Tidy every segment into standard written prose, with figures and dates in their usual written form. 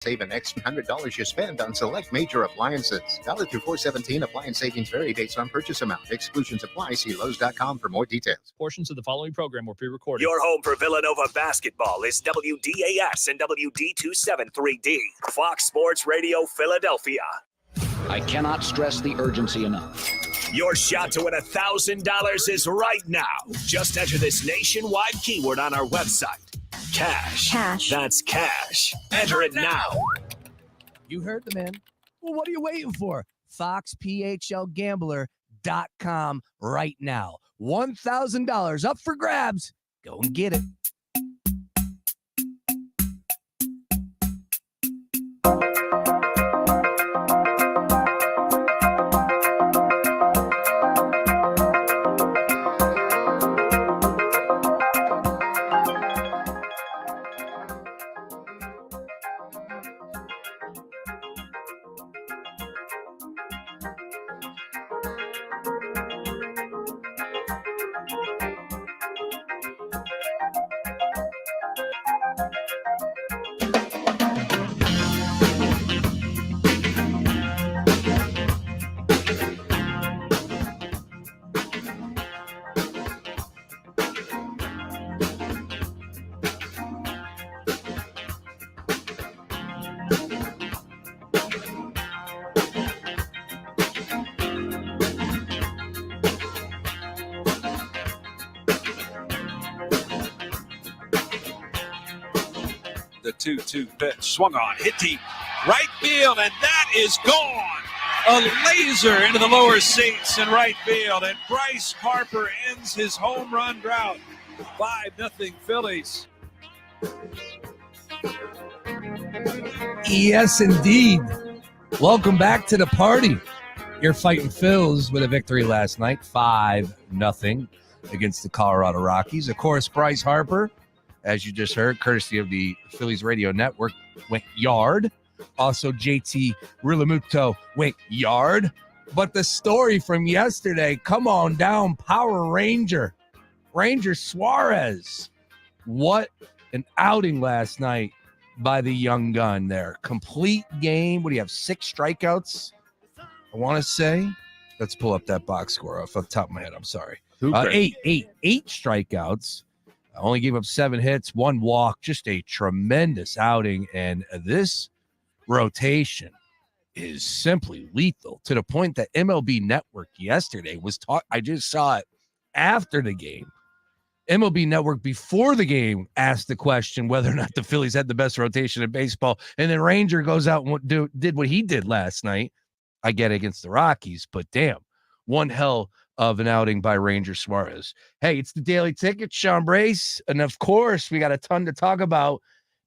Save an extra $100 you spend on select major appliances. Valid through 4/17. Appliance savings vary based on purchase amount. Exclusions apply. See Lowe's.com for more details. Portions of the following program were pre-recorded. Your home for Villanova basketball is WDAS and WD273D. Fox Sports Radio Philadelphia. I cannot stress the urgency enough. Your shot to win $1,000 is right now. Just enter this nationwide keyword on our website. Cash. Cash. That's cash. Enter it now. You heard the man. Well, what are you waiting for? FoxPHLGambler.com right now. $1,000 up for grabs. Go and get it. The 2-2 pitch swung on, hit deep, right field, and that is gone. A laser into the lower seats in right field, and Bryce Harper ends his home run drought. 5-0 Phillies. Yes, indeed. Welcome back to the party. You're fighting Phils with a victory last night, 5-0 against the Colorado Rockies. Of course, Bryce Harper, as you just heard, courtesy of the Phillies Radio Network, went yard. Also, JT Realmuto went yard. But the story from yesterday, come on down, Power Ranger. Ranger Suarez. What an outing last night by the young gun there. Complete game. What do you have, 6 strikeouts? I want to say. Let's pull up that box score off the top of my head. I'm sorry. Eight strikeouts. Only gave up 7 hits, 1 walk, just a tremendous outing. And this rotation is simply lethal to the point that MLB Network yesterday was I just saw it after the game. MLB Network before the game asked the question whether or not the Phillies had the best rotation in baseball. And then Ranger goes out and did what he did last night. I get it against the Rockies, but damn, one hell of an outing by Ranger Suarez. Hey, it's the Daily Ticket, Sean Brace. And of course, we got a ton to talk about.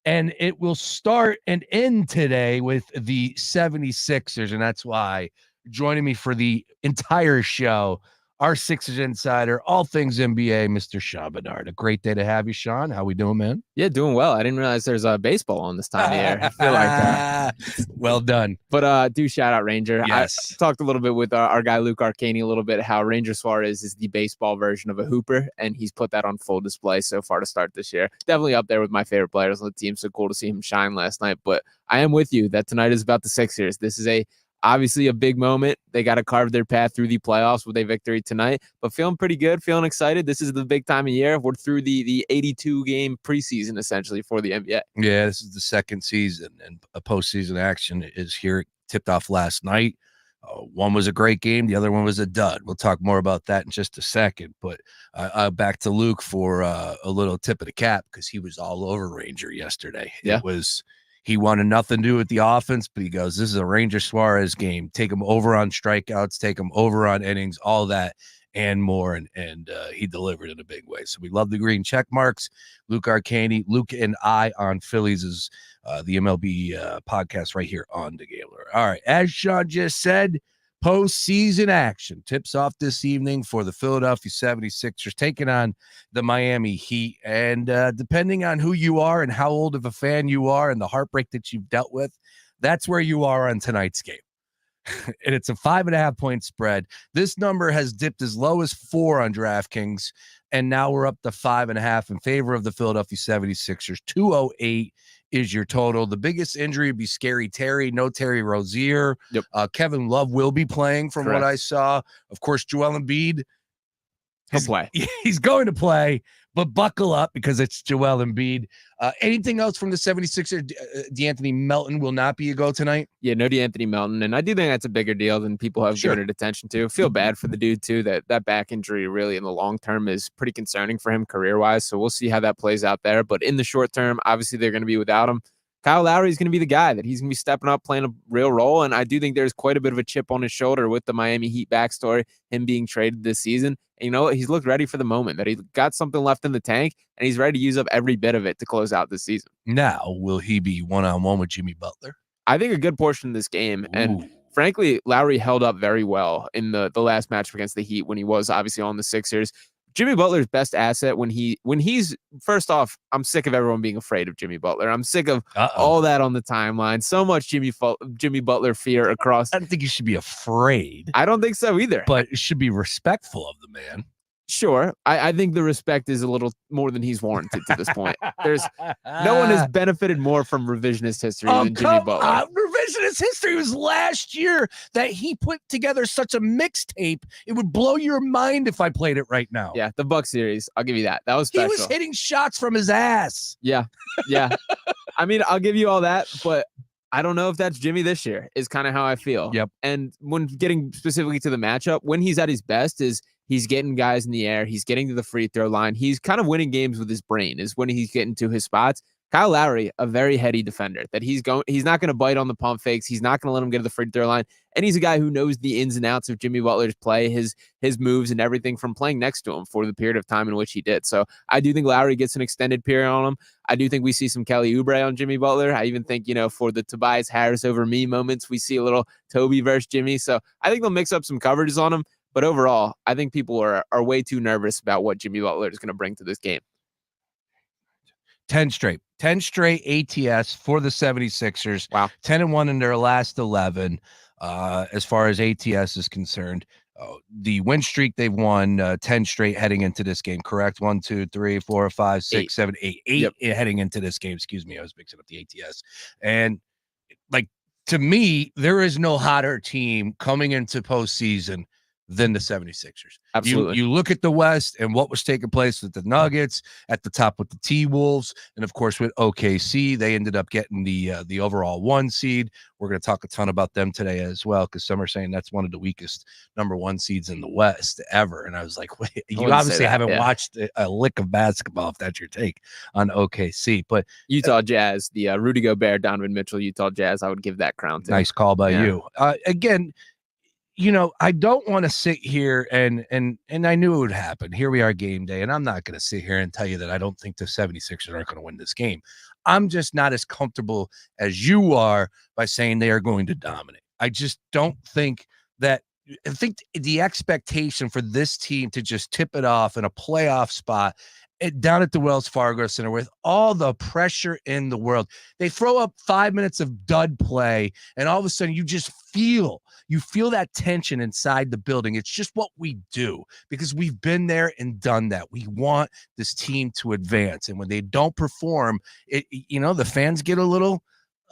And it will start and end today with the 76ers. And that's why joining me for the entire show, our Sixers insider, all things NBA, Mr. Sean Bernard. A great day to have you, Sean. How we doing, man? Yeah, doing well. I didn't realize there's a baseball on this time of year. I feel like well done. But do shout out Ranger. Yes. I talked a little bit with our guy Luke Arcaney a little bit how Ranger Suarez is the baseball version of a hooper, and he's put that on full display so far to start this year. Definitely up there with my favorite players on the team. So cool to see him shine last night. But I am with you that tonight is about the Sixers. This is obviously a big moment. They got to carve their path through the playoffs with a victory tonight, but feeling pretty good, feeling excited. This is the big time of year. We're through the 82-game preseason, essentially, for the NBA. Yeah, this is the second season, and a postseason action is here. It tipped off last night. One was a great game. The other one was a dud. We'll talk more about that in just a second, but back to Luke for a little tip of the cap because he was all over Ranger yesterday. Yeah. He wanted nothing to do with the offense, but he goes, this is a Ranger Suarez game. Take him over on strikeouts, take him over on innings, all that and more. And he delivered in a big way. So we love the green check marks. Luke Arcaney, Luke and I on Phillies is the MLB podcast right here on The Gambler. All right. As Sean just said, postseason action tips off this evening for the Philadelphia 76ers taking on the Miami Heat. And depending on who you are and how old of a fan you are and the heartbreak that you've dealt with, that's where you are on tonight's game. And it's a 5.5-point spread. This number has dipped as low as 4 on DraftKings, and now we're up to 5.5 in favor of the Philadelphia 76ers. 208 is your total. The biggest injury would be Scary Terry. No Terry Rozier. Yep. Kevin Love will be playing from Correct. what I saw. Of course, Joel Embiid. He'll play. He's going to play, but buckle up because it's Joel Embiid. Anything else from the 76ers? DeAnthony Melton will not be a go tonight. Yeah, no DeAnthony Melton. And I do think that's a bigger deal than people have given it attention to. Feel bad for the dude, too, that back injury really in the long term is pretty concerning for him career-wise. So we'll see how that plays out there. But in the short term, obviously they're going to be without him. Kyle Lowry is going to be the guy that he's going to be stepping up, playing a real role. And I do think there's quite a bit of a chip on his shoulder with the Miami Heat backstory, him being traded this season. And you know what? He's looked ready for the moment, that he got something left in the tank, and he's ready to use up every bit of it to close out this season. Now, will he be one-on-one with Jimmy Butler? I think a good portion of this game. And frankly, Lowry held up very well in the last matchup against the Heat when he was obviously on the Sixers. Jimmy Butler's best asset when he's first off, I'm sick of everyone being afraid of Jimmy Butler. I'm sick of all that on the timeline. So much Jimmy Butler fear across. I don't think you should be afraid. I don't think so either. But you should be respectful of the man. Sure. I think the respect is a little more than he's warranted to this point. There's no one has benefited more from revisionist history than Jimmy Butler. Revisionist history was last year that he put together such a mixtape. It would blow your mind if I played it right now. Yeah, the Buck series. I'll give you that. That was special. He was hitting shots from his ass. Yeah. Yeah. I mean, I'll give you all that, but I don't know if that's Jimmy this year is kind of how I feel. Yep. And when getting specifically to the matchup, when he's at his best is he's getting guys in the air. He's getting to the free throw line. He's kind of winning games with his brain is when he's getting to his spots. Kyle Lowry, a very heady defender that he's not going to bite on the pump fakes. He's not going to let him get to the free throw line. And he's a guy who knows the ins and outs of Jimmy Butler's play, his moves and everything from playing next to him for the period of time in which he did. So I do think Lowry gets an extended period on him. I do think we see some Kelly Oubre on Jimmy Butler. I even think, for the Tobias Harris over me moments, we see a little Toby versus Jimmy. So I think they'll mix up some coverages on him. But overall, I think people are way too nervous about what Jimmy Butler is going to bring to this game. 10 straight ATS for the 76ers. Wow. 10-1 in their last 11 as far as ATS is concerned. The win streak, they've won 10 straight heading into this game, correct? 1, 2, 3, 4, 5, 6, 7, 8. 8 heading into this game. Excuse me. I was mixing up the ATS. And to me, there is no hotter team coming into postseason than the 76ers. Absolutely. You look at the West and what was taking place with the Nuggets at the top with the T-Wolves, and of course with OKC, they ended up getting the overall 1 seed. We're going to talk a ton about them today as well, because some are saying that's one of the weakest number 1 seeds in the West ever. And I was like, wait, you obviously haven't watched a lick of basketball if that's your take on OKC. But Utah Jazz, the Rudy Gobert, Donovan Mitchell, Utah Jazz, I would give that crown to. Nice call by you. Again, I don't want to sit here and I knew it would happen. Here we are game day, and I'm not going to sit here and tell you that I don't think the 76ers aren't going to win this game. I'm just not as comfortable as you are by saying they are going to dominate. I just don't think that. I think the expectation for this team to just tip it off in a playoff spot down at the Wells Fargo Center with all the pressure in the world, they throw up 5 minutes of dud play, and all of a sudden you feel that tension inside the building. It's just what we do because we've been there and done that. We want this team to advance, and when they don't perform, the fans get a little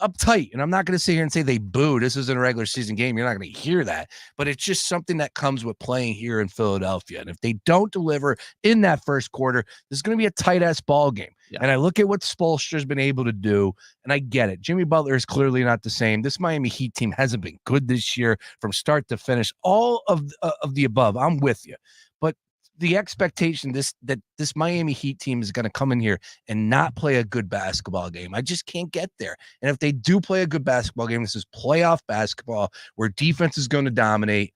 uptight. And I'm not going to sit here and say they boo. This isn't a regular season game. You're not going to hear that, but it's just something that comes with playing here in Philadelphia. And if they don't deliver in that first quarter, this is going to be a tight ass ball game. Yeah. And I look at what Spoelstra's been able to do, and I get it. Jimmy Butler is clearly not the same. This Miami Heat team hasn't been good this year from start to finish. All of the above, I'm with you. But the expectation that this Miami Heat team is going to come in here and not play a good basketball game, I just can't get there. And if they do play a good basketball game, this is playoff basketball where defense is going to dominate.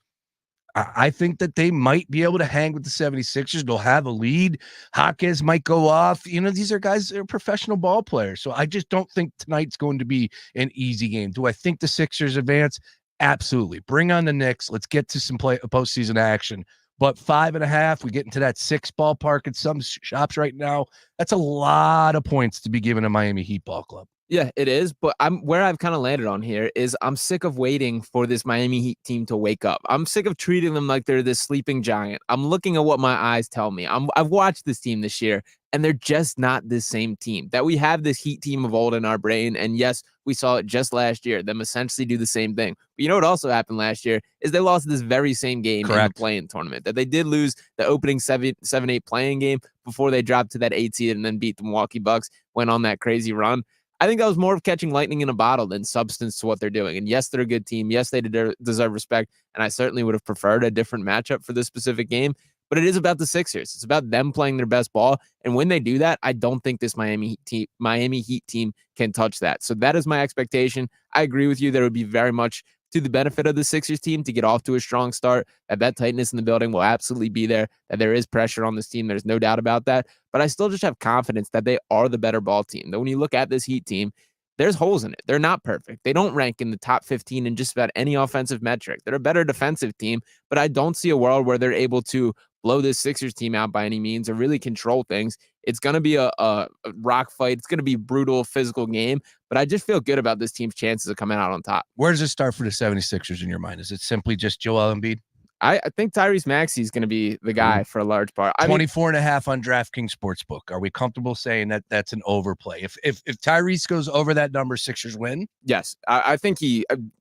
I think that they might be able to hang with the 76ers. They'll have a lead. Hawkins might go off. These are guys that are professional ball players. So I just don't think tonight's going to be an easy game. Do I think the Sixers advance? Absolutely. Bring on the Knicks. Let's get to some postseason action. But 5.5, we get into that 6 ballpark at some shops right now. That's a lot of points to be given a Miami Heat ball club. Yeah, it is. But where I've kind of landed on here is I'm sick of waiting for this Miami Heat team to wake up. I'm sick of treating them like they're this sleeping giant. I'm looking at what my eyes tell me. I've watched this team this year, and they're just not the same team. That we have this Heat team of old in our brain, and yes, we saw it just last year. Them essentially do the same thing. But you know what also happened last year is they lost this very same game in the play-in tournament. That they did lose the opening 7-8 playing game before they dropped to that 8 seed and then beat the Milwaukee Bucks, went on that crazy run. I think that was more of catching lightning in a bottle than substance to what they're doing. And yes, they're a good team. Yes, they deserve respect. And I certainly would have preferred a different matchup for this specific game. But it is about the Sixers. It's about them playing their best ball. And when they do that, I don't think this Miami Heat team can touch that. So that is my expectation. I agree with you. There would be very much to the benefit of the Sixers team to get off to a strong start. That tightness in the building will absolutely be there. That there is pressure on this team. There's no doubt about that. But I still just have confidence that they are the better ball team. That when you look at this Heat team, there's holes in it. They're not perfect. They don't rank in the top 15 in just about any offensive metric. They're a better defensive team, but I don't see a world where they're able to blow this Sixers team out by any means or really control things. It's going to be a rock fight. It's going to be a brutal physical game, but I just feel good about this team's chances of coming out on top. Where does it start for the 76ers in your mind? Is it simply just Joel Embiid? I think Tyrese Maxey is going to be the guy for a large part. 24.5 on DraftKings Sportsbook. Are we comfortable saying that that's an overplay? If Tyrese goes over that number, Sixers win? Yes. I think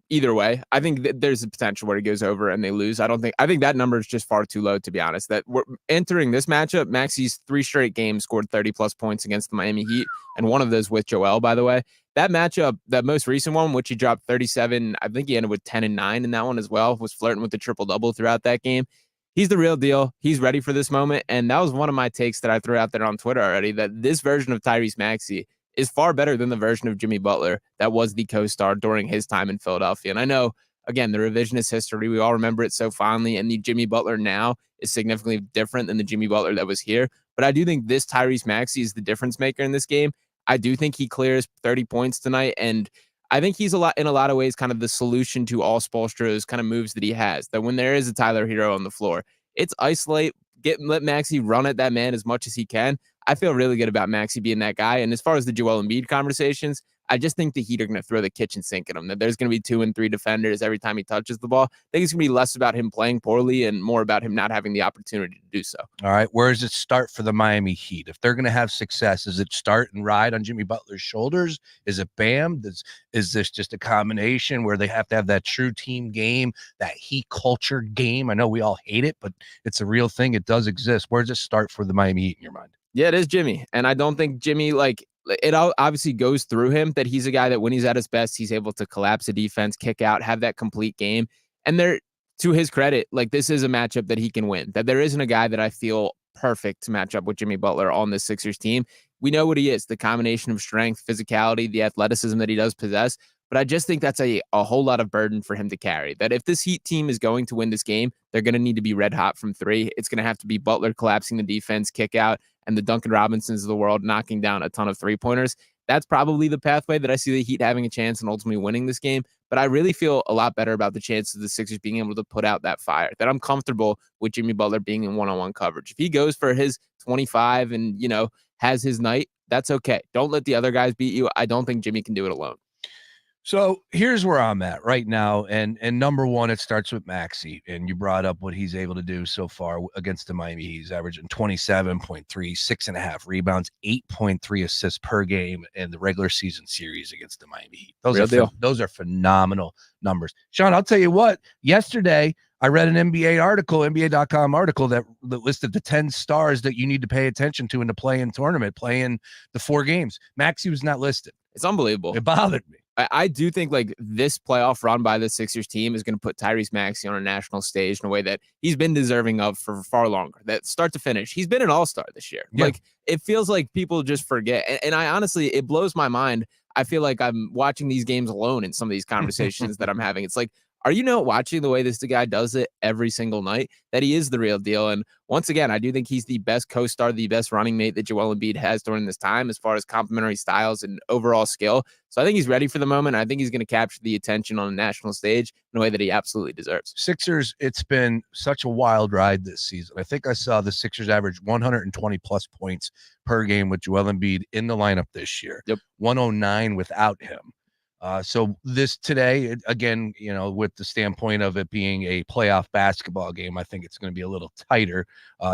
either way, I think there's a potential where he goes over and they lose. I think that number is just far too low, to be honest. That we're entering this matchup, Maxey's 3 straight games scored 30+ points against the Miami Heat, and one of those with Joel, by the way. That matchup, that most recent one, which he dropped 37, I think he ended with 10 and 9 in that one as well, was flirting with the triple-double throughout that game. He's the real deal. He's ready for this moment, and that was one of my takes that I threw out there on Twitter already, that this version of Tyrese Maxey is far better than the version of Jimmy Butler that was the co-star during his time in Philadelphia. And I know, again, the revisionist history, we all remember it so fondly, and the Jimmy Butler now is significantly different than the Jimmy Butler that was here. But I do think this Tyrese Maxey is the difference maker in this game. I do think he clears 30 points tonight, and I think he's in a lot of ways kind of the solution to all Spoelstra's kind of moves that he has, that when there is a Tyler Hero on the floor, it's isolate, let Maxey run at that man as much as he can. I feel really good about Maxey being that guy. And as far as the Joel Embiid conversations, I just think the Heat are going to throw the kitchen sink at him, that there's going to be 2 and 3 defenders every time he touches the ball. I think it's going to be less about him playing poorly and more about him not having the opportunity to do so. All right. Where does it start for the Miami Heat? If they're going to have success, is it start and ride on Jimmy Butler's shoulders? Is it Bam? Is this just a combination where they have to have that true team game, that Heat culture game? I know we all hate it, but it's a real thing. It does exist. Where does it start for the Miami Heat in your mind? Yeah, it is Jimmy. And I don't think Jimmy, it obviously goes through him that he's a guy that when he's at his best, he's able to collapse a defense, kick out, have that complete game. And to his credit, this is a matchup that he can win, that there isn't a guy that I feel perfect to match up with Jimmy Butler on this Sixers team. We know what he is, the combination of strength, physicality, the athleticism that he does possess. But I just think that's a whole lot of burden for him to carry, that if this Heat team is going to win this game, they're going to need to be red hot from 3. It's going to have to be Butler collapsing the defense, kick out, and the Duncan Robinsons of the world knocking down a ton of 3-pointers. That's probably the pathway that I see the Heat having a chance and ultimately winning this game. But I really feel a lot better about the chances of the Sixers being able to put out that fire, that I'm comfortable with Jimmy Butler being in one-on-one coverage. If he goes for his 25 and, has his night, that's okay. Don't let the other guys beat you. I don't think Jimmy can do it alone. So here's where I'm at right now. And number one, it starts with Maxey. And you brought up what he's able to do so far against the Miami Heat. He's averaging 27.3, 6.5 rebounds, 8.3 assists per game in the regular season series against the Miami Heat. Those are phenomenal numbers. Sean, I'll tell you what, yesterday I read an NBA.com article that listed the 10 stars that you need to pay attention to in the play-in tournament, playing the 4 games. Maxey was not listed. It's unbelievable. It bothered me. I do think this playoff run by the Sixers team is going to put Tyrese Maxey on a national stage in a way that he's been deserving of for far longer. That start to finish, he's been an all-star this year. Yeah. It feels like people just forget. And I honestly, it blows my mind. I feel like I'm watching these games alone in some of these conversations that I'm having. It's like, are watching the way this guy does it every single night, that he is the real deal. And once again, I do think he's the best co-star, the best running mate that Joel Embiid has during this time as far as complementary styles and overall skill. So I think he's ready for the moment. I think he's going to capture the attention on a national stage in a way that he absolutely deserves. Sixers, it's been such a wild ride this season. I think I saw the Sixers average 120 plus points per game with Joel Embiid in the lineup this year. Yep. 109 without him. So this today, again, with the standpoint of it being a playoff basketball game, I think it's going to be a little tighter.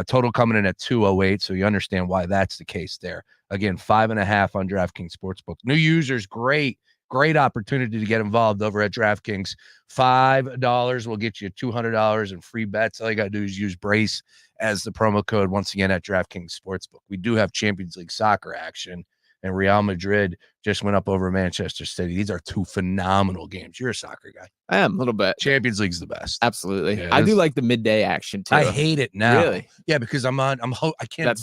Total coming in at 208, so you understand why that's the case there. Again, 5.5 on DraftKings Sportsbook. New users, great opportunity to get involved over at DraftKings. $5 will get you $200 in free bets. All you got to do is use Brace as the promo code once again at DraftKings Sportsbook. We do have Champions League soccer action, and Real Madrid just went up over Manchester City. These are two phenomenal games. You're a soccer guy. I am a little bit. Champions League's the best. Absolutely. Yeah, I do like the midday action too. I hate it now. Really? Yeah, because I can't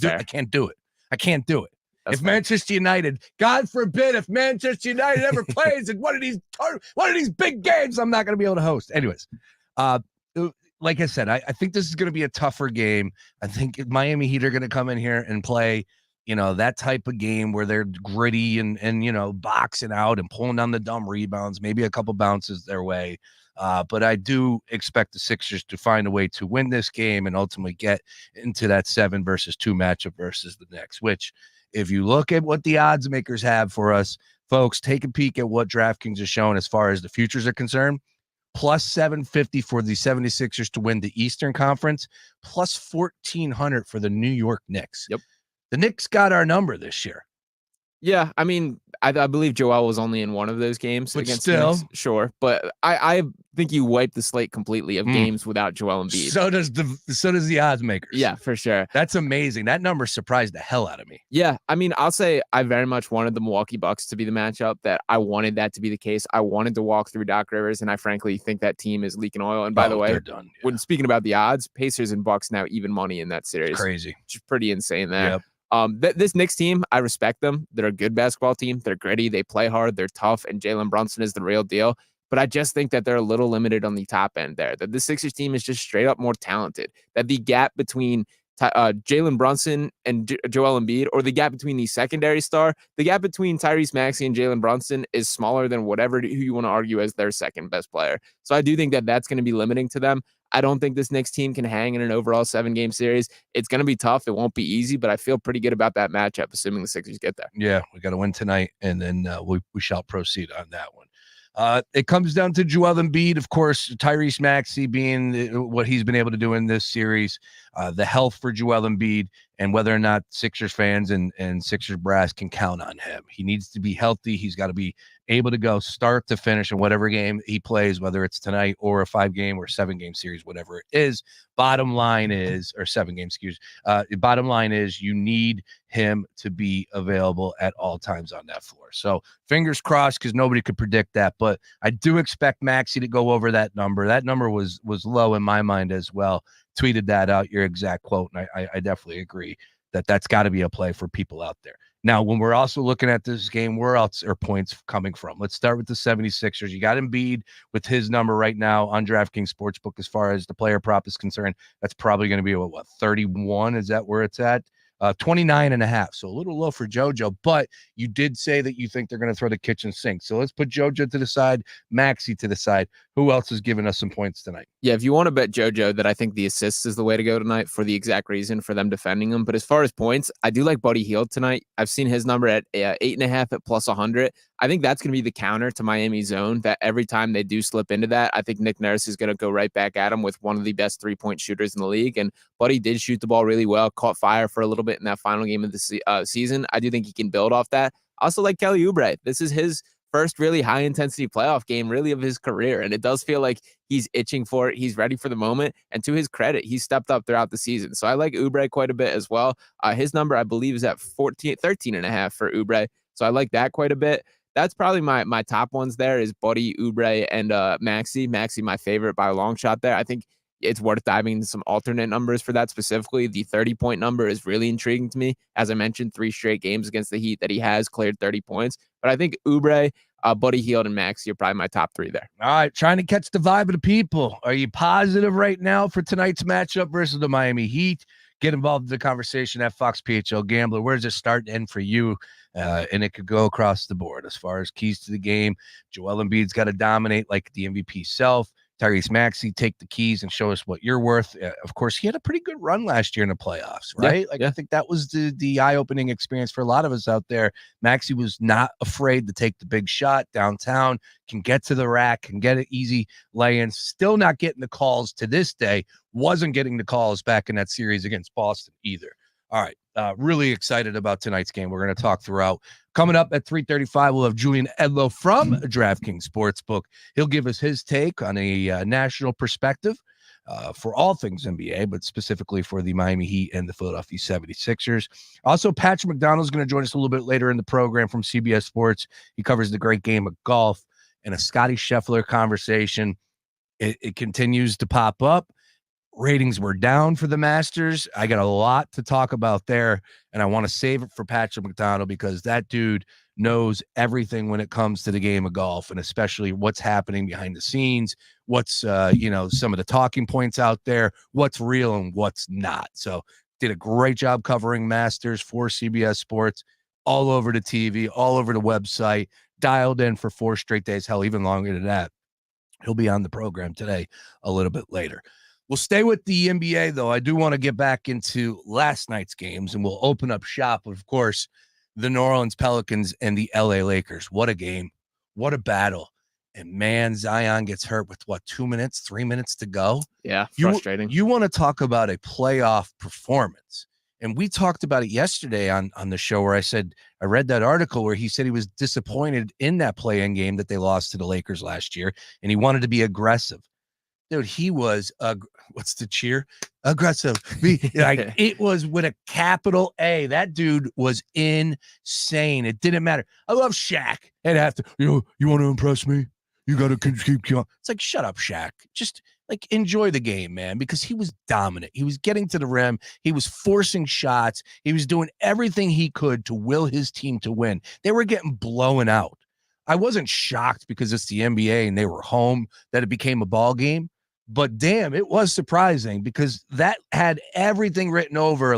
do it. I can't do it. That's if Manchester United, God forbid, if Manchester United ever plays in one of these big games, I'm not going to be able to host. Anyways, like I said, I think this is going to be a tougher game. I think Miami Heat are going to come in here and play, that type of game where they're gritty and boxing out and pulling down the dumb rebounds, maybe a couple bounces their way. But I do expect the Sixers to find a way to win this game and ultimately get into that 7 versus 2 matchup versus the Knicks, which, if you look at what the odds makers have for us, folks, take a peek at what DraftKings is showing as far as the futures are concerned. Plus 750 for the 76ers to win the Eastern Conference, plus 1,400 for the New York Knicks. Yep. The Knicks got our number this year. Yeah, I mean, I believe Joel was only in one of those games but against still, the Knicks. Sure, but I think you wipe the slate completely of games without Joel Embiid. So does the odds makers. Yeah, for sure. That's amazing. That number surprised the hell out of me. Yeah, I mean, I'll say I very much wanted the Milwaukee Bucks to be the matchup. That I wanted that to be the case. I wanted to walk through Doc Rivers, and I frankly think that team is leaking oil. And by the way, they're done. Yeah. When speaking about the odds, Pacers and Bucks now even money in that series. Crazy, which is pretty insane there. Yep. This Knicks team, I respect them. They're a good basketball team. They're gritty. They play hard. They're tough. And Jalen Brunson is the real deal. But I just think that they're a little limited on the top end there. That the Sixers team is just straight up more talented. That the gap between Jalen Brunson and Joel Embiid, or the gap between the secondary star, the gap between Tyrese Maxey and Jalen Brunson is smaller than who you want to argue as their second best player. So I do think that that's going to be limiting to them. I don't think this Knicks team can hang in an overall 7-game series. It's going to be tough. It won't be easy, but I feel pretty good about that matchup, assuming the Sixers get there. Yeah, we got to win tonight, and then we shall proceed on that one. It comes down to Joel Embiid, of course, Tyrese Maxey being what he's been able to do in this series, the health for Joel Embiid, and whether or not Sixers fans and Sixers brass can count on him. He needs to be healthy. He's got to be able to go start to finish in whatever game he plays, whether it's tonight or a 5-game or 7-game series, whatever it is. Bottom line is, or 7-game, bottom line is you need him to be available at all times on that floor. So fingers crossed, because nobody could predict that, but I do expect Maxey to go over that number. That number was low in my mind as well. Tweeted that out, your exact quote, and I definitely agree that that's got to be a play for people out there. Now, when we're also looking at this game, where else are points coming from? Let's start with the 76ers. You got Embiid with his number right now on DraftKings Sportsbook as far as the player prop is concerned. That's probably going to be, what, 31? Is that where it's at? 29.5. So a little low for JoJo, but you did say that you think they're going to throw the kitchen sink. So let's put JoJo to the side, Maxey to the side. Who else is giving us some points tonight? Yeah, if you want to bet JoJo, that I think the assists is the way to go tonight for the exact reason for them defending him. But as far as points, I do like Buddy Hield tonight. I've seen his number at 8.5 at plus 100. I think that's going to be the counter to Miami's zone, that every time they do slip into that, I think Nick Nurse is going to go right back at him with one of the best 3-point shooters in the league. And Buddy did shoot the ball really well, caught fire for a little bit in that final game of the season. I do think he can build off that. I also like Kelly Oubre. This is his first really high-intensity playoff game, really, of his career. And it does feel like he's itching for it. He's ready for the moment. And to his credit, he's stepped up throughout the season. So I like Oubre quite a bit as well. His number, I believe, is at 13.5 for Oubre. So I like that quite a bit. That's probably my top ones there is Buddy, Oubre, and Maxey. Maxey, my favorite by a long shot there. I think it's worth diving into some alternate numbers for that specifically. The 30-point number is really intriguing to me. As I mentioned, 3 straight games against the Heat that he has cleared 30 points. But I think Oubre, Buddy Hield, and Maxey are probably my top 3 there. All right, trying to catch the vibe of the people. Are you positive right now for tonight's matchup versus the Miami Heat? Get involved in the conversation at Fox PHL Gambler. Where does it start and end for you? And it could go across the board as far as keys to the game. Joel Embiid's got to dominate like the MVP self. Tyrese Maxey, take the keys and show us what you're worth. Of course, he had a pretty good run last year in the playoffs, right? I think that was the eye-opening experience for a lot of us out there. Maxey was not afraid to take the big shot downtown, can get to the rack, can get an easy lay-in. Still not getting the calls to this day. Wasn't getting the calls back in that series against Boston either. All right, really excited about tonight's game. We're going to talk throughout. Coming up at 3:35, we'll have Julian Edlow from DraftKings Sportsbook. He'll give us his take on a national perspective for all things NBA, but specifically for the Miami Heat and the Philadelphia 76ers. Also, Patrick McDonald is going to join us a little bit later in the program from CBS Sports. He covers the great game of golf and a Scotty Scheffler conversation. It continues to pop up. Ratings were down for the Masters. I got a lot to talk about there, and I want to save it for Patrick McDonald because that dude knows everything when it comes to the game of golf, and especially what's happening behind the scenes, what's some of the talking points out there, what's real and what's not. So did a great job covering Masters for CBS Sports, all over the TV, all over the website, dialed in for 4 straight days, hell, even longer than that. He'll be on the program today a little bit later. We'll stay with the NBA, though. I do want to get back into last night's games, and we'll open up shop, of course, the New Orleans Pelicans and the LA Lakers. What a game. What a battle. And, man, Zion gets hurt with, 3 minutes to go? Yeah, frustrating. You want to talk about a playoff performance. And we talked about it yesterday on the show where I said I read that article where he said he was disappointed in that play-in game that they lost to the Lakers last year, and he wanted to be aggressive. Dude, he was what's the cheer? Aggressive. It was with a capital A. That dude was insane. It didn't matter. I love Shaq. And have to, you want to impress me? You got to keep going. It's like, shut up, Shaq. Just enjoy the game, man, because he was dominant. He was getting to the rim. He was forcing shots. He was doing everything he could to will his team to win. They were getting blown out. I wasn't shocked because it's the NBA and they were home that it became a ball game. But damn, it was surprising because that had everything written over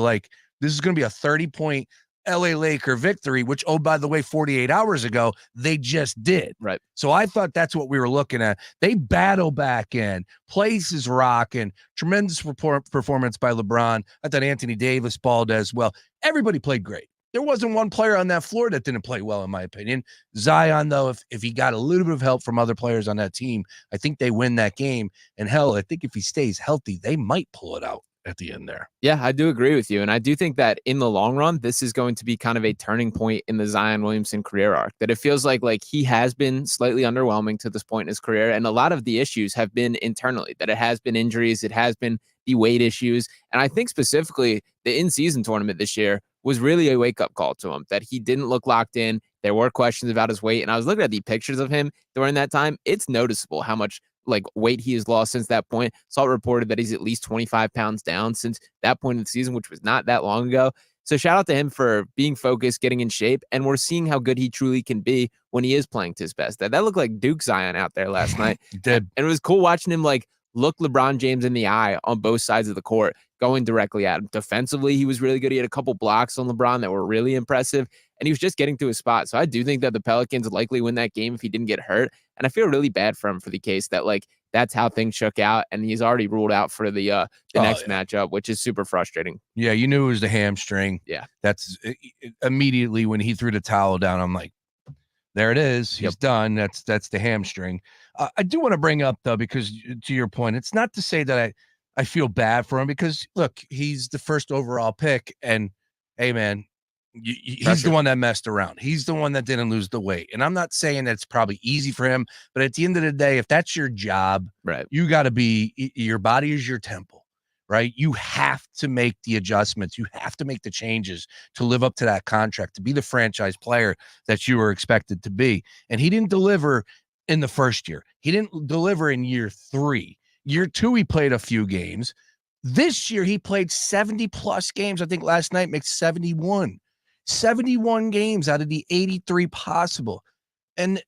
this is going to be a 30-point LA Laker victory, which, oh, by the way, 48 hours ago, they just did. Right. So I thought that's what we were looking at. They battle back in. Place is rocking. Tremendous performance by LeBron. I thought Anthony Davis balled as well. Everybody played great. There wasn't one player on that floor that didn't play well, in my opinion. Zion, though, if he got a little bit of help from other players on that team, I think they win that game. And hell, I think if he stays healthy, they might pull it out at the end there. Yeah, I do agree with you. And I do think that in the long run, this is going to be kind of a turning point in the Zion Williamson career arc, that it feels like he has been slightly underwhelming to this point in his career. And a lot of the issues have been internally, that it has been injuries, it has been the weight issues. And I think specifically the in-season tournament this year was really a wake-up call to him, that he didn't look locked in. There were questions about his weight. And I was looking at the pictures of him during that time. It's noticeable how much weight he has lost since that point. Saw it reported that he's at least 25 pounds down since that point in the season, which was not that long ago. So shout out to him for being focused, getting in shape, and we're seeing how good he truly can be when he is playing to his best. That looked like Duke Zion out there last night. It did. And it was cool watching him look LeBron James in the eye on both sides of the court, going directly at him. Defensively, he was really good. He had a couple blocks on LeBron that were really impressive, and he was just getting to his spot. So I do think that the Pelicans likely win that game if he didn't get hurt. And I feel really bad for him for the case that that's how things shook out, and he's already ruled out for the next matchup, which is super frustrating. Yeah, you knew it was the hamstring. Yeah. That's immediately when he threw the towel down, I'm like, there it is. He's done. That's the hamstring. I do want to bring up, though, because to your point, it's not to say that I feel bad for him because, look, he's the first overall pick. And, hey, man, he's the one that messed around. He's the one that didn't lose the weight. And I'm not saying that's probably easy for him. But at the end of the day, if that's your job, right, you got to be – your body is your temple. Right? You have to make the adjustments. You have to make the changes to live up to that contract, to be the franchise player that you were expected to be. And he didn't deliver in the first year. He didn't deliver in year 3. Year 2, he played a few games. This year, he played 70-plus games. I think last night makes 71. 71 games out of the 83 possible. And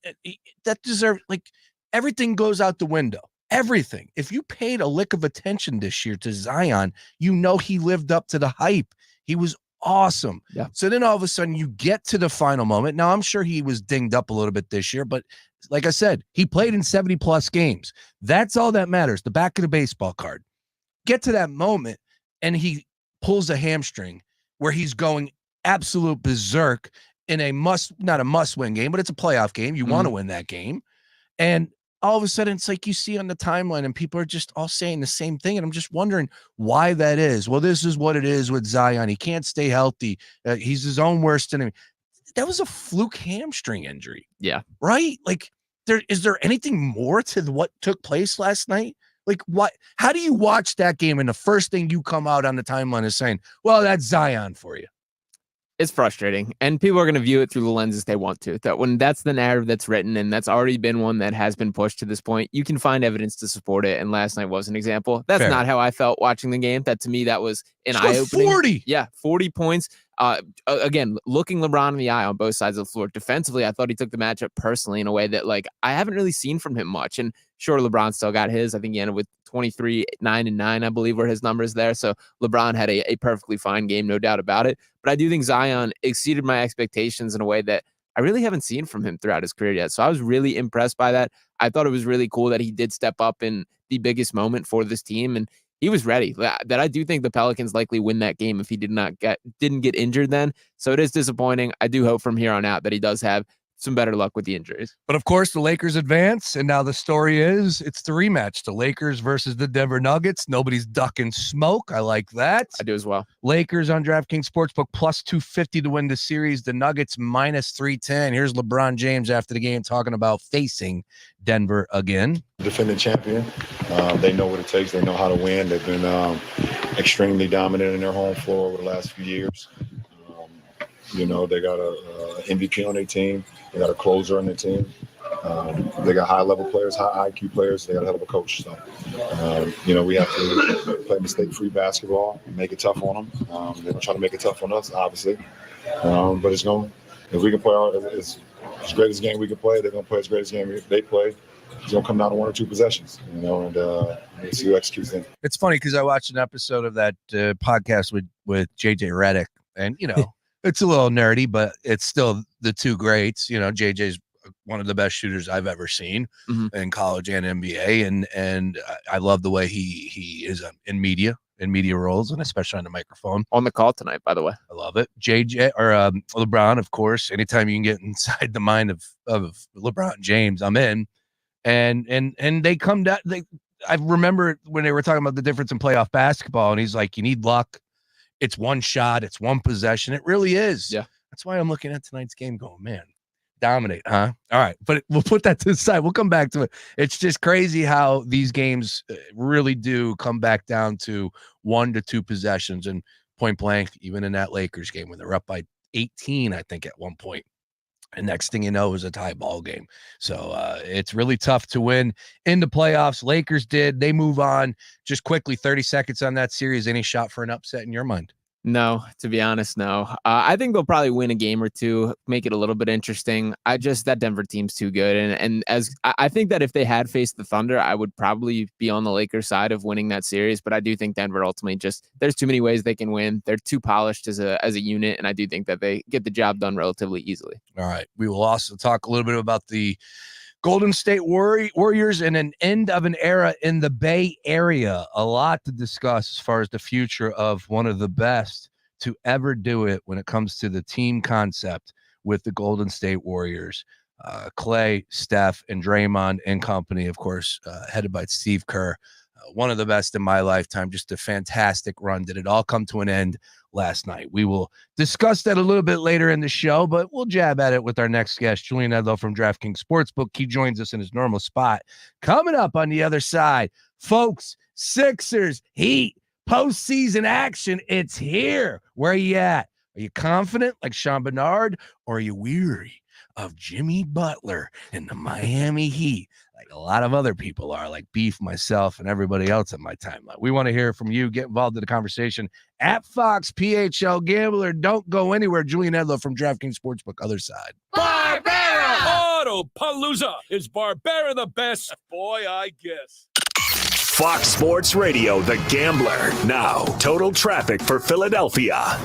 that deserves, like, everything goes out the window. Everything. If you paid a lick of attention this year to Zion, you know he lived up to the hype. He was awesome. Yeah. So then all of a sudden you get to the final moment. Now, I'm sure he was dinged up a little bit this year, but like I said, he played in 70-plus games. That's all that matters, the back of the baseball card. Get to that moment, and he pulls a hamstring where he's going absolute berserk in not a must-win game, but it's a playoff game. You want to win that game. And all of a sudden, it's like you see on the timeline, and people are just all saying the same thing. And I'm just wondering why that is. Well, this is what it is with Zion. He can't stay healthy. He's his own worst enemy. That was a fluke hamstring injury. Yeah. Right? Like, is there anything more to what took place last night? Like, what? How do you watch that game and the first thing you come out on the timeline is saying, well, that's Zion for you? It's frustrating, and people are going to view it through the lenses they want to. That when that's the narrative that's written, and that's already been one that has been pushed to this point, you can find evidence to support it. And last night was an example. That's not how I felt watching the game. That to me, that was an eye-opening. 40. Yeah, 40 points. Again, looking LeBron in the eye on both sides of the floor. Defensively, I thought he took the matchup personally in a way that, like, I haven't really seen from him much. And sure, LeBron still got his. I think he ended with 23, 9, and 9, I believe, were his numbers there. So LeBron had a perfectly fine game, no doubt about it. But I do think Zion exceeded my expectations in a way that I really haven't seen from him throughout his career yet. So I was really impressed by that. I thought it was really cool that he did step up in the biggest moment for this team, and he was ready. That I do think the Pelicans likely win that game if he didn't get injured then. So it is disappointing. I do hope from here on out that he does have some better luck with the injuries. But of course, the Lakers advance, and now the story is it's the rematch: the Lakers versus the Denver Nuggets. Nobody's ducking smoke. I like that. I do as well. Lakers on DraftKings Sportsbook plus 250 to win the series. The Nuggets minus 310. Here's LeBron James after the game talking about facing Denver again. Defending champion. They know what it takes. They know how to win. They've been extremely dominant in their home floor over the last few years. They got a MVP on their team. They got a closer on their team. They got high-level players, high IQ players. They got a hell of a coach. So, we have to play mistake-free basketball and make it tough on them. They're going to try to make it tough on us, obviously. But if we can play as great as game we can play, they're going to play as great as game they play. It's going to come down to 1 or 2 possessions, and we'll see who executes them. It's funny because I watched an episode of that podcast with JJ Redick, and, it's a little nerdy, but it's still the two greats. JJ's one of the best shooters I've ever seen in college and NBA, and I love the way he is in media roles, and especially on the microphone. On the call tonight, by the way. I love it. JJ or LeBron, of course. Anytime you can get inside the mind of LeBron James, I'm in. And they come down. I remember when they were talking about the difference in playoff basketball, and he's like, "You need luck. It's one shot. It's one possession." It really is. Yeah. That's why I'm looking at tonight's game going, man, dominate, huh? All right. But we'll put that to the side. We'll come back to it. It's just crazy how these games really do come back down to 1 to 2 possessions, and point blank, even in that Lakers game when they're up by 18, I think at one point. And next thing you know, it was a tie ball game. So it's really tough to win in the playoffs. Lakers did. They move on. Just quickly, 30 seconds on that series. Any shot for an upset in your mind? No, to be honest, no. I think they'll probably win a game or two, make it a little bit interesting. That Denver team's too good. And as I think that if they had faced the Thunder, I would probably be on the Lakers side of winning that series. But I do think Denver ultimately there's too many ways they can win. They're too polished as a unit. And I do think that they get the job done relatively easily. All right. We will also talk a little bit about the Golden State Warriors and an end of an era in the Bay Area. A lot to discuss as far as the future of one of the best to ever do it when it comes to the team concept with the Golden State Warriors. Clay, Steph, and Draymond and company, of course, headed by Steve Kerr. One of the best in my lifetime. Just a fantastic run. Did it all come to an end last night? We will discuss that a little bit later in the show, but we'll jab at it with our next guest, Julian Edlow from DraftKings Sportsbook. He joins us in his normal spot. Coming up on the other side, folks, Sixers, Heat, postseason action. It's here. Where are you at? Are you confident like Sean Bernard, or are you weary of Jimmy Butler and the Miami Heat? like a lot of other people are, like Beef, myself, and everybody else in my timeline. We want to hear from you. Get involved in the conversation at Fox PHL Gambler. Don't go anywhere. Julian Edlow from DraftKings Sportsbook, other side. Barbera! Autopalooza! Is Barbera the best? Boy, I guess. Fox Sports Radio, The Gambler. Now, total traffic for Philadelphia.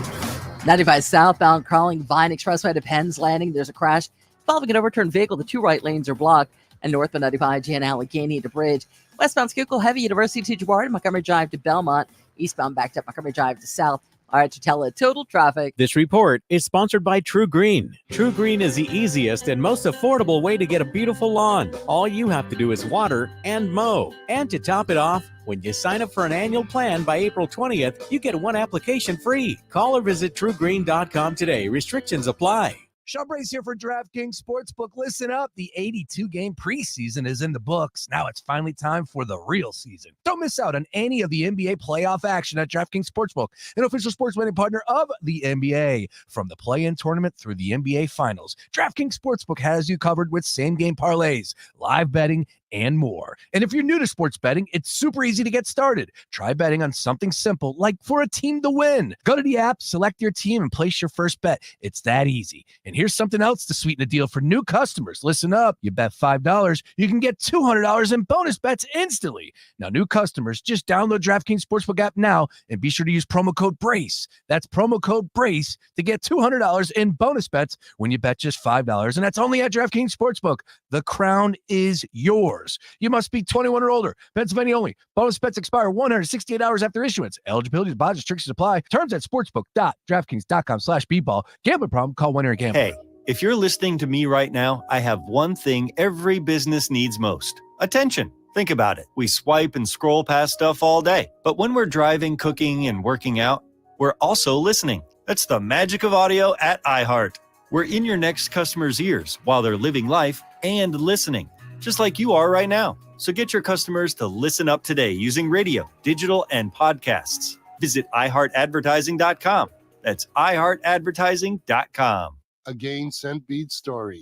95 southbound crawling Vine Expressway to Penn's Landing. There's a crash involving an overturned vehicle. The two right lanes are blocked. And northbound 95 Jan Allegheny to Bridge. Westbound Schuylkill Heavy University to Jabard. Montgomery Drive to Belmont. Eastbound backed up Montgomery Drive to South. All right, to tell it total traffic. This report is sponsored by True Green. True Green is the easiest and most affordable way to get a beautiful lawn. All you have to do is water and mow. And to top it off, when you sign up for an annual plan by April 20th, you get one application free. Call or visit truegreen.com today. Restrictions apply. Sean Brace here for DraftKings Sportsbook. Listen up. The 82-game preseason is in the books. Now it's finally time for the real season. Don't miss out on any of the NBA playoff action at DraftKings Sportsbook, an official sports betting partner of the NBA. From the play-in tournament through the NBA Finals, DraftKings Sportsbook has you covered with same-game parlays, live betting, and more. And if you're new to sports betting, it's super easy to get started. Try betting on something simple, like for a team to win. Go to the app, select your team, and place your first bet. It's that easy. And here's something else to sweeten the deal for new customers. Listen up. You bet $5, you can get $200 in bonus bets instantly. Now, new customers, just download DraftKings Sportsbook app now and be sure to use promo code BRACE. That's promo code BRACE to get $200 in bonus bets when you bet just $5. And that's only at DraftKings Sportsbook. The crown is yours. You must be 21 or older. Pennsylvania only. Bonus bets expire 168 hours after issuance. Eligibility, deposit restrictions apply. Terms at sportsbook.draftkings.com/bball. Gambling problem? Call 1-800-GAMBLER. Hey, if you're listening to me right now, I have one thing every business needs most: attention. Think about it. We swipe and scroll past stuff all day. But when we're driving, cooking, and working out, we're also listening. That's the magic of audio at iHeart. We're in your next customer's ears while they're living life and listening, just like you are right now. So get your customers to listen up today using radio, digital, and podcasts. Visit iHeartAdvertising.com. That's iHeartAdvertising.com. A Gain Scent Bead story.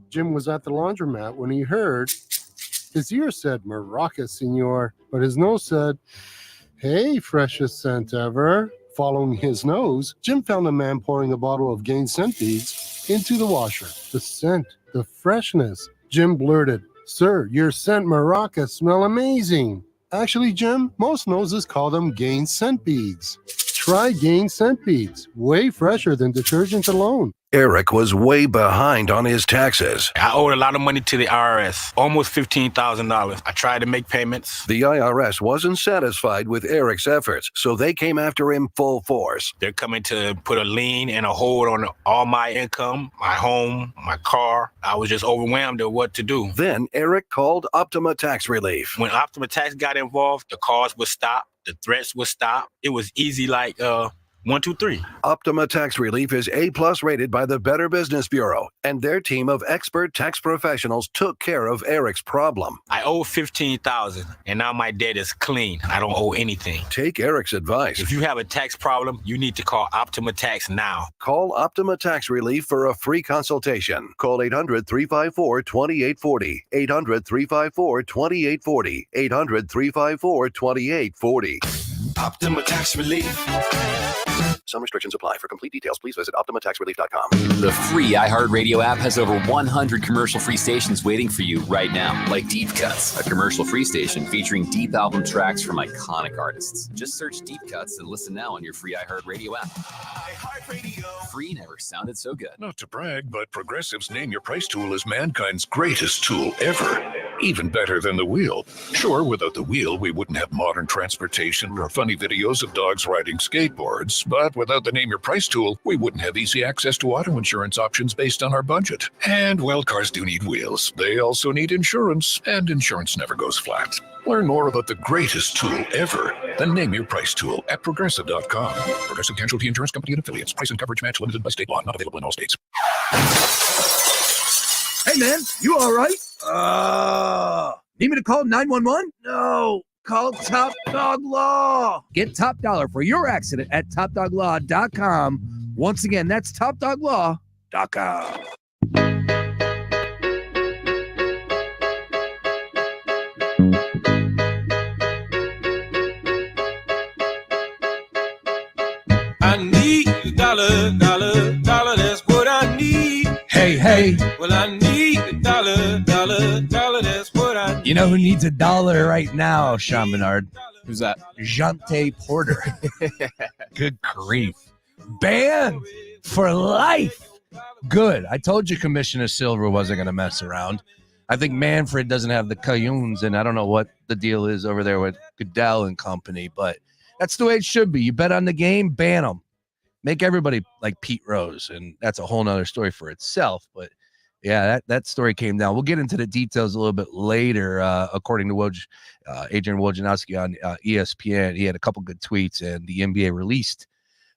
Jim was at the laundromat when he heard his ear said, "Maraca, senor," but his nose said, "Hey, freshest scent ever." Following his nose, Jim found a man pouring a bottle of Gain Scent Beads into the washer. The scent, the freshness. Jim blurted, "Sir, your scent Maraca smell amazing." Actually, Jim, most noses call them Gain Scent Beads. Try Gain Scent Beads, way fresher than detergent alone. Eric was way behind on his taxes. I owed a lot of money to the IRS, almost $15,000. I tried to make payments. The IRS wasn't satisfied with Eric's efforts, so they came after him full force. They're coming to put a lien and a hold on all my income, my home, my car. I was just overwhelmed at what to do. Then Eric called Optima Tax Relief. When Optima Tax got involved, the calls would stop, the threats would stop. It was easy like 1, 2, 3. Optima Tax Relief is A+ rated by the Better Business Bureau, and their team of expert tax professionals took care of Eric's problem. I owe $15,000, and now my debt is clean. I don't owe anything. Take Eric's advice. If you have a tax problem, you need to call Optima Tax now. Call Optima Tax Relief for a free consultation. Call 800-354-2840. 800-354-2840. 800-354-2840. Optima Tax Relief. Some restrictions apply. For complete details, please visit OptimaTaxRelief.com. The free iHeartRadio app has over 100 commercial-free stations waiting for you right now, like Deep Cuts, a commercial-free station featuring deep album tracks from iconic artists. Just search Deep Cuts and listen now on your free iHeartRadio app. Free never sounded so good. Not to brag, but Progressive's Name Your Price tool is mankind's greatest tool ever. Even better than the wheel. Sure, without the wheel, we wouldn't have modern transportation or funny videos of dogs riding skateboards, but without the Name Your Price tool, we wouldn't have easy access to auto insurance options based on our budget. And, well, cars do need wheels. They also need insurance, and insurance never goes flat. Learn more about the greatest tool ever, the Name Your Price tool at Progressive.com. Progressive Casualty Insurance Company and Affiliates. Price and coverage match limited by state law. Not available in all states. Hey, man, you all right? Need me to call 911? No. Call Top Dog Law. Get top dollar for your accident at TopDogLaw.com. Once again, that's TopDogLaw.com. dollar, dollar, dollar, that's what I need. Hey, hey. Well, I need a dollar, dollar, dollar, that's what I need. You know who needs $1 right now, Sean Bernard? Who's that? Jontay Porter. Good grief. Banned for life. Good. I told you Commissioner Silver wasn't going to mess around. I think Manfred doesn't have the Cayunes, and I don't know what the deal is over there with Goodell and company, but that's the way it should be. You bet on the game, ban them. Make everybody like Pete Rose, and that's a whole nother story for itself. But, yeah, that story came down. We'll get into the details a little bit later. According to Adrian Wojnarowski on ESPN, he had a couple good tweets, and the NBA released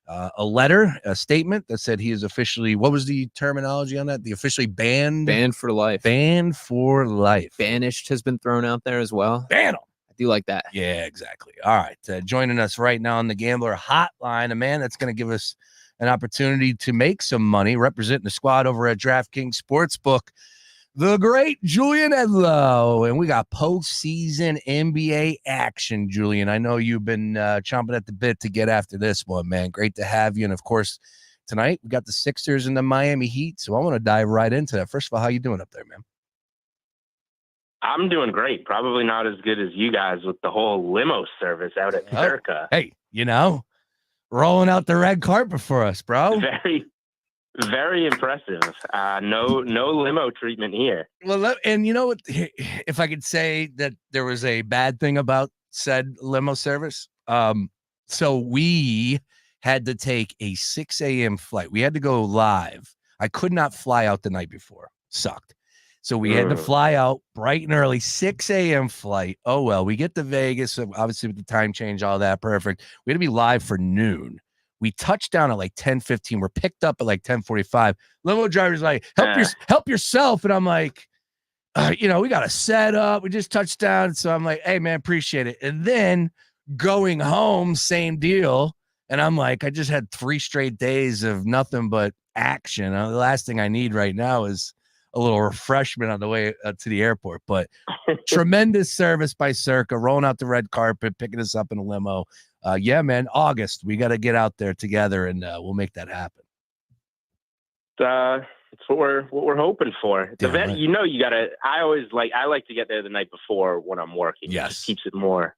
a statement that said he is officially, what was the terminology on that? The officially banned? Banned for life. Banned for life. Banished has been thrown out there as well. Ban him. I do like that. Yeah, exactly. All right. Joining us right now on the Gambler Hotline, a man that's going to give us an opportunity to make some money representing the squad over at DraftKings Sportsbook, the great Julian Edlow. And we got postseason NBA action, Julian. I know you've been chomping at the bit to get after this one, man. Great to have you. And, of course, tonight we got the Sixers and the Miami Heat. So I want to dive right into that. First of all, how you doing up there, man? I'm doing great. Probably not as good as you guys with the whole limo service out at Circa. Hey, rolling out the red carpet for us, bro. Very, very impressive. No limo treatment here. Well, and you know what? If I could say that there was a bad thing about said limo service, so we had to take a 6 a.m. flight. We had to go live. I could not fly out the night before. Sucked. So we had to fly out bright and early, 6 a.m. flight. Oh, well, we get to Vegas, obviously with the time change, all that, perfect. We had to be live for noon. We touched down at like 10:15. We're picked up at like 10:45. Limo driver's like, help yourself. And I'm like, we got to set up. We just touched down. So I'm like, hey, man, appreciate it. And then going home, same deal. And I'm like, I just had 3 straight days of nothing but action. The last thing I need right now is a little refreshment on the way to the airport, but tremendous service by Circa, rolling out the red carpet, picking us up in a limo. Yeah, man, August, we got to get out there together and we'll make that happen. It's what we're hoping for. The vet, right. you gotta, I like to get there the night before when I'm working. Yes. It just keeps it more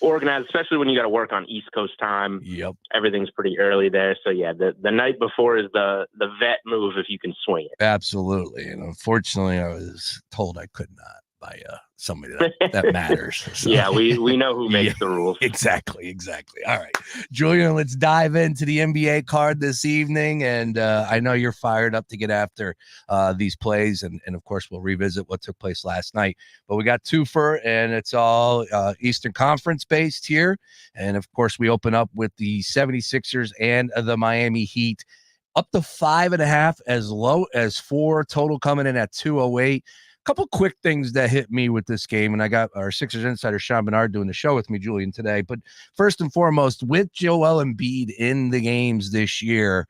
organized, especially when you got to work on East Coast time. Yep. Everything's pretty early there. So yeah, the night before is the vet move if you can swing it. Absolutely. And unfortunately I was told I could not by somebody that matters. So. Yeah, we know who makes the rules. Exactly. All right, Julian, let's dive into the NBA card this evening. And I know you're fired up to get after these plays. And of course, we'll revisit what took place last night. But we got twofer, and it's all Eastern Conference based here. And of course, we open up with the 76ers and the Miami Heat. Up to 5.5, as low as 4, total coming in at 208. Couple quick things that hit me with this game, and I got our Sixers insider Sean Bernard doing the show with me, Julian, today. But first and foremost, with Joel Embiid in the games this year,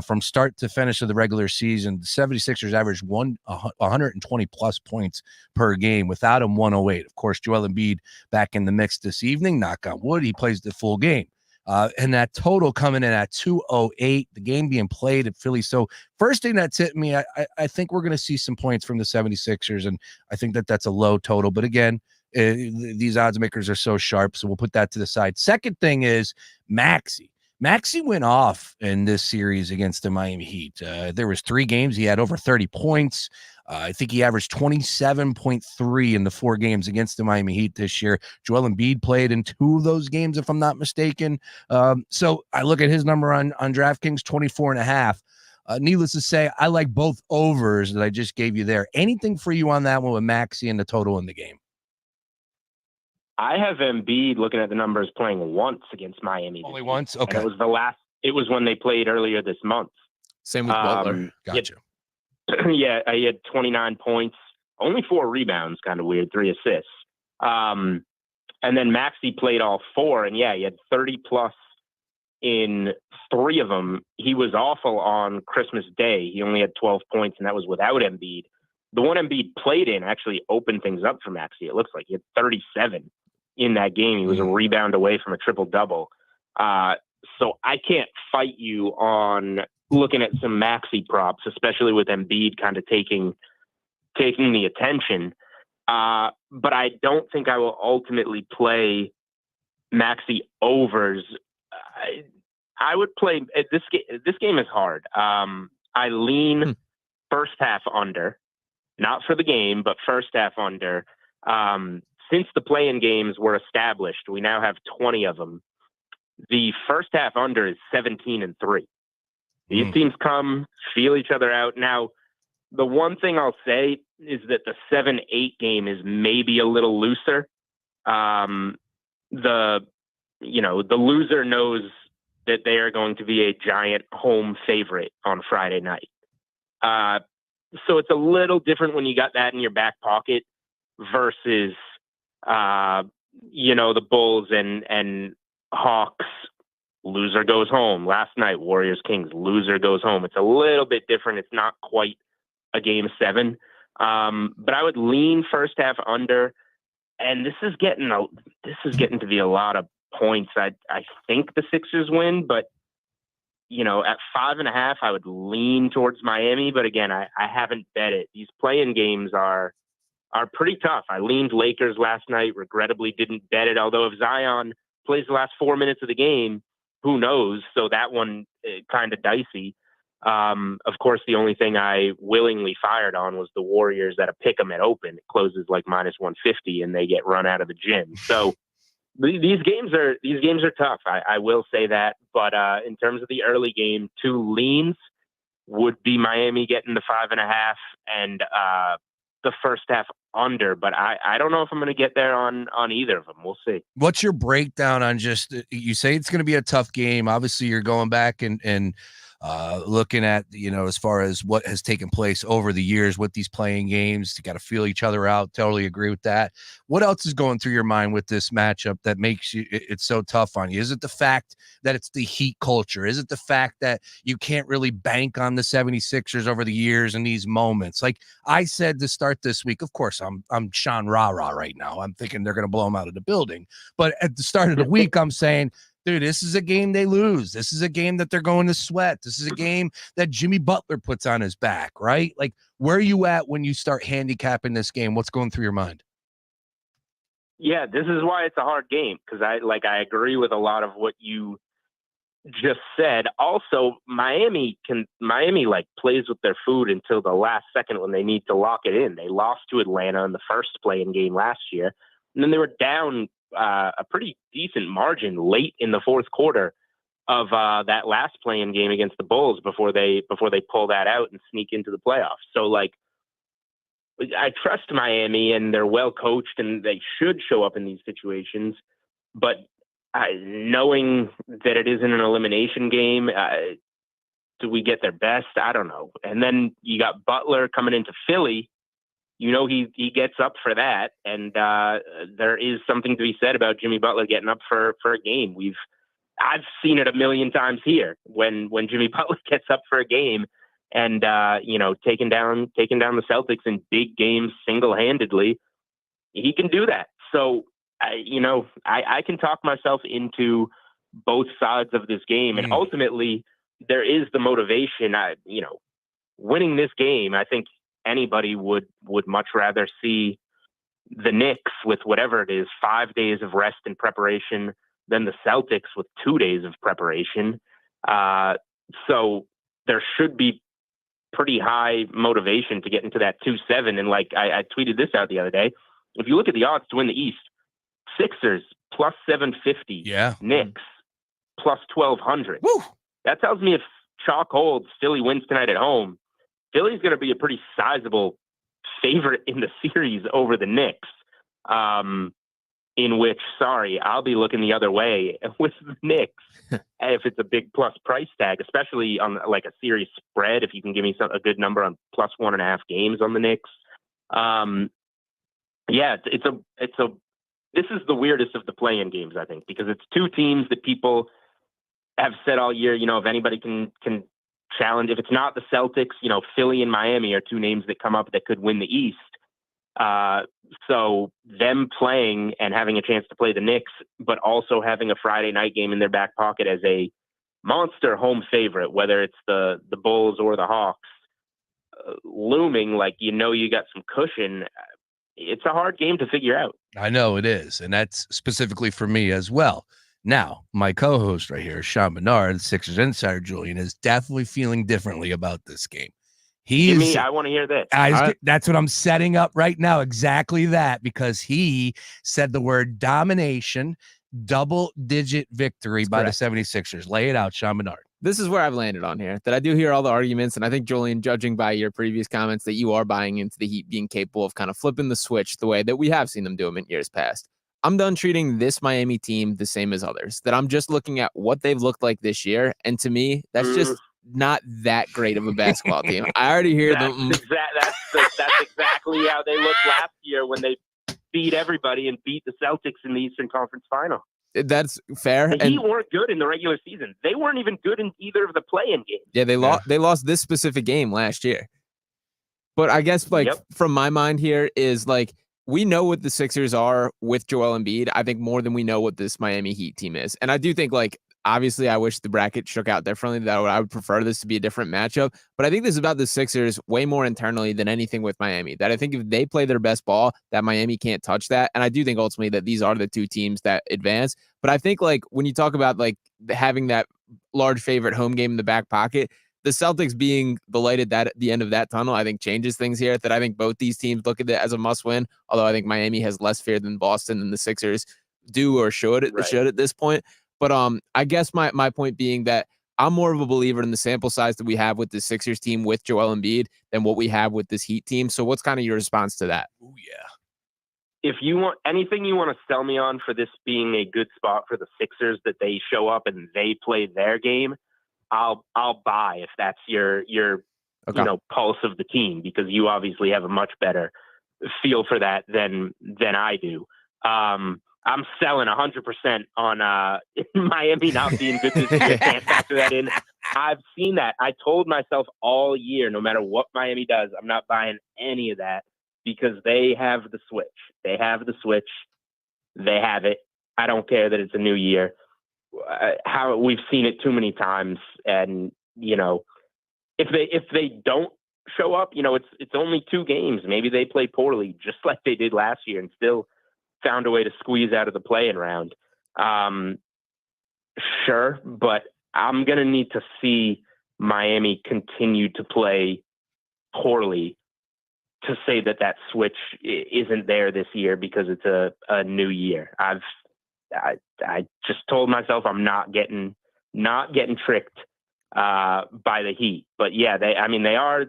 from start to finish of the regular season, the 76ers averaged 120-plus points per game. Without him, 108. Of course, Joel Embiid back in the mix this evening. Knock on wood, he plays the full game. And that total coming in at 208, the game being played at Philly. So first thing that's hit me, I think we're going to see some points from the 76ers, and I think that's a low total. But again, these odds makers are so sharp, so we'll put that to the side. Second thing is Maxey. Maxey went off in this series against the Miami Heat. There was 3 games. He had over 30 points. I think he averaged 27.3 in the 4 games against the Miami Heat this year. Joel Embiid played in 2 of those games, if I'm not mistaken. So I look at his number on DraftKings, 24.5. Needless to say, I like both overs that I just gave you there. Anything for you on that one with Maxey and the total in the game? I have Embiid looking at the numbers playing once against Miami. Only once? Okay. And it was when they played earlier this month. Same with Butler. Gotcha. Yeah, he had 29 points, only 4 rebounds, kind of weird, 3 assists. And then Maxey played all 4, and yeah, he had 30-plus in 3 of them. He was awful on Christmas Day. He only had 12 points, and that was without Embiid. The one Embiid played in actually opened things up for Maxey. It looks like he had 37 in that game. He was a rebound away from a triple-double. So I can't fight you on looking at some Maxey props, especially with Embiid kind of taking the attention. But I don't think I will ultimately play Maxey overs. I would play this game. This game is hard. I lean first half under, not for the game, but first half under. Since the play-in games were established, we now have 20 of them. The first half under is 17-3. These teams come, feel each other out. Now, the one thing I'll say is that the 7-8 game is maybe a little looser. The loser knows that they are going to be a giant home favorite on Friday night. So it's a little different when you got that in your back pocket versus, the Bulls and Hawks. Loser goes home. Last night, Warriors Kings, loser goes home. It's a little bit different. It's not quite a game 7. But I would lean first half under, and this is getting to be a lot of points. I think the Sixers win, but at 5.5, I would lean towards Miami. But again, I haven't bet it. These play-in games are pretty tough. I leaned Lakers last night, regrettably didn't bet it. Although if Zion plays the last 4 minutes of the game, who knows? So that one kind of dicey. Of course, the only thing I willingly fired on was the Warriors at a pick 'em at open. It closes like -150 and they get run out of the gym. So these games are tough. I will say that. But in terms of the early game, 2 leans would be Miami getting the 5.5 and the first half under. But I don't know if I'm going to get there on either of them. We'll see. What's your breakdown on just, you say it's going to be a tough game. Obviously, you're going back and looking at, as far as what has taken place over the years with these playing games, you got to feel each other out. Totally agree with that. What else is going through your mind with this matchup that makes it's so tough on you? Is it the fact that it's the Heat culture? Is it the fact that you can't really bank on the 76ers over the years in these moments? Like I said to start this week, of course, I'm Sean Rah-Rah right now. I'm thinking they're going to blow them out of the building. But at the start of the week, I'm saying, dude, this is a game they lose. This is a game that they're going to sweat. This is a game that Jimmy Butler puts on his back, right? Like, where are you at when you start handicapping this game? What's going through your mind? Yeah, this is why it's a hard game, because I agree with a lot of what you just said. Also, Miami plays with their food until the last second when they need to lock it in. They lost to Atlanta in the first play-in game last year, and then they were down a pretty decent margin late in the fourth quarter of that last play-in game against the Bulls before they pull that out and sneak into the playoffs. So I trust Miami, and they're well coached and they should show up in these situations, but knowing that it isn't an elimination game, do we get their best? I don't know. And then you got Butler coming into Philly. He gets up for that, and there is something to be said about Jimmy Butler getting up for a game. I've seen it a million times here when Jimmy Butler gets up for a game and taking down the Celtics in big games single-handedly. He can do that. So I can talk myself into both sides of this game, and ultimately there is the motivation. Winning this game, I think anybody would much rather see the Knicks with whatever it is, 5 days of rest and preparation than the Celtics with 2 days of preparation. So there should be pretty high motivation to get into that 2-7. And I tweeted this out the other day. If you look at the odds to win the East, Sixers plus 750, Knicks plus 1200. Woo! That tells me if chalk holds, Philly wins tonight at home, Philly's going to be a pretty sizable favorite in the series over the Knicks, in which, I'll be looking the other way with the Knicks if it's a big plus price tag, especially on a series spread. If you can give me a good number on plus 1.5 games on the Knicks. This is the weirdest of the play-in games, I think, because it's 2 teams that people have said all year, if anybody can challenge, if it's not the Celtics, Philly and Miami are 2 names that come up that could win the East. So them playing and having a chance to play the Knicks, but also having a Friday night game in their back pocket as a monster home favorite, whether it's the Bulls or the Hawks, looming, like, you got some cushion. It's a hard game to figure out. I know it is, and that's specifically for me as well. Now, my co-host right here, Sean Bernard, Sixers Insider Julian, is definitely feeling differently about this game. I want to hear this. That's what I'm setting up right now. Exactly that, because he said the word domination, double-digit victory by the 76ers. Lay it out, Sean Bernard. This is where I've landed on here, that I do hear all the arguments, and I think, Julian, judging by your previous comments, that you are buying into the Heat being capable of kind of flipping the switch the way that we have seen them do them in years past. I'm done treating this Miami team the same as others, that I'm just looking at what they've looked like this year, and to me, that's just not that great of a basketball team. I already hear them. That's exactly how they looked last year when they beat everybody and beat the Celtics in the Eastern Conference Final. That's fair. The Heat weren't good in the regular season. They weren't even good in either of the play-in games. Yeah, they lost this specific game last year. But I guess, from my mind here is, like, we know what the Sixers are with Joel Embiid, I think, more than we know what this Miami Heat team is. And I do think, like, obviously, I wish the bracket shook out differently. That I would prefer this to be a different matchup. But I think this is about the Sixers way more internally than anything with Miami. That I think if they play their best ball, that Miami can't touch that. And I do think ultimately that these are the two teams that advance. But I think, like, when you talk about, like, having that large favorite home game in the back pocket, the Celtics being the light at the end of that tunnel, I think changes things here. That I think both these teams look at it as a must-win. Although I think Miami has less fear than Boston and the Sixers do or should at this point. But I guess my point being that I'm more of a believer in the sample size that we have with the Sixers team with Joel Embiid than what we have with this Heat team. So what's kind of your response to that? Oh, yeah. If you want anything you want to sell me on for this being a good spot for the Sixers, that they show up and they play their game, I'll buy if that's your pulse of the team, because you obviously have a much better feel for that than I do. I'm selling 100% on Miami not being good this year. Can't factor that in. I've seen that. I told myself all year, no matter what Miami does, I'm not buying any of that, because they have the switch. They have the switch. They have it. I don't care that it's a new year. How we've seen it too many times, and if they don't show up, it's only 2 games. Maybe they play poorly, just like they did last year, and still found a way to squeeze out of the play-in round. Sure, but I'm going to need to see Miami continue to play poorly to say that switch isn't there this year, because it's a new year. I just told myself I'm not getting tricked by the Heat. But yeah, they are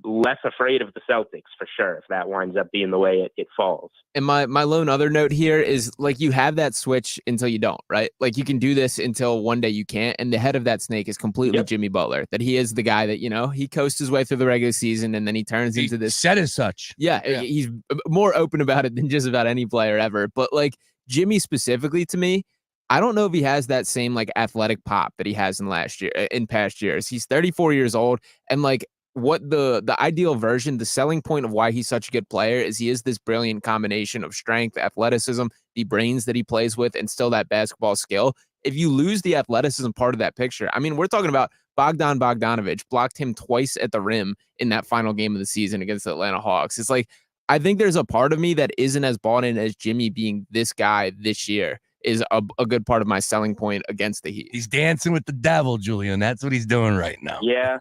less afraid of the Celtics for sure, if that winds up being the way it falls. And my lone other note here is, like, you have that switch until you don't, right? Like, you can do this until one day you can't. And the head of that snake is completely Jimmy Butler, that he is the guy that, he coasts his way through the regular season and then he turns into this. Said as such. Yeah, he's more open about it than just about any player ever. But, like, Jimmy specifically, to me, I don't know if he has that same, like, athletic pop that he has in past years. He's 34 years old, and, like, what the ideal version, the selling point of why he's such a good player is he is this brilliant combination of strength, athleticism, the brains that he plays with, and still that basketball skill. If you lose the athleticism part of that picture, I mean, we're talking about Bogdan Bogdanović blocked him twice at the rim in that final game of the season against the Atlanta Hawks. It's like, I think there's a part of me that isn't as bought in as Jimmy being this guy this year is a good part of my selling point against the Heat. He's dancing with the devil, Julian. That's what he's doing right now. Yeah.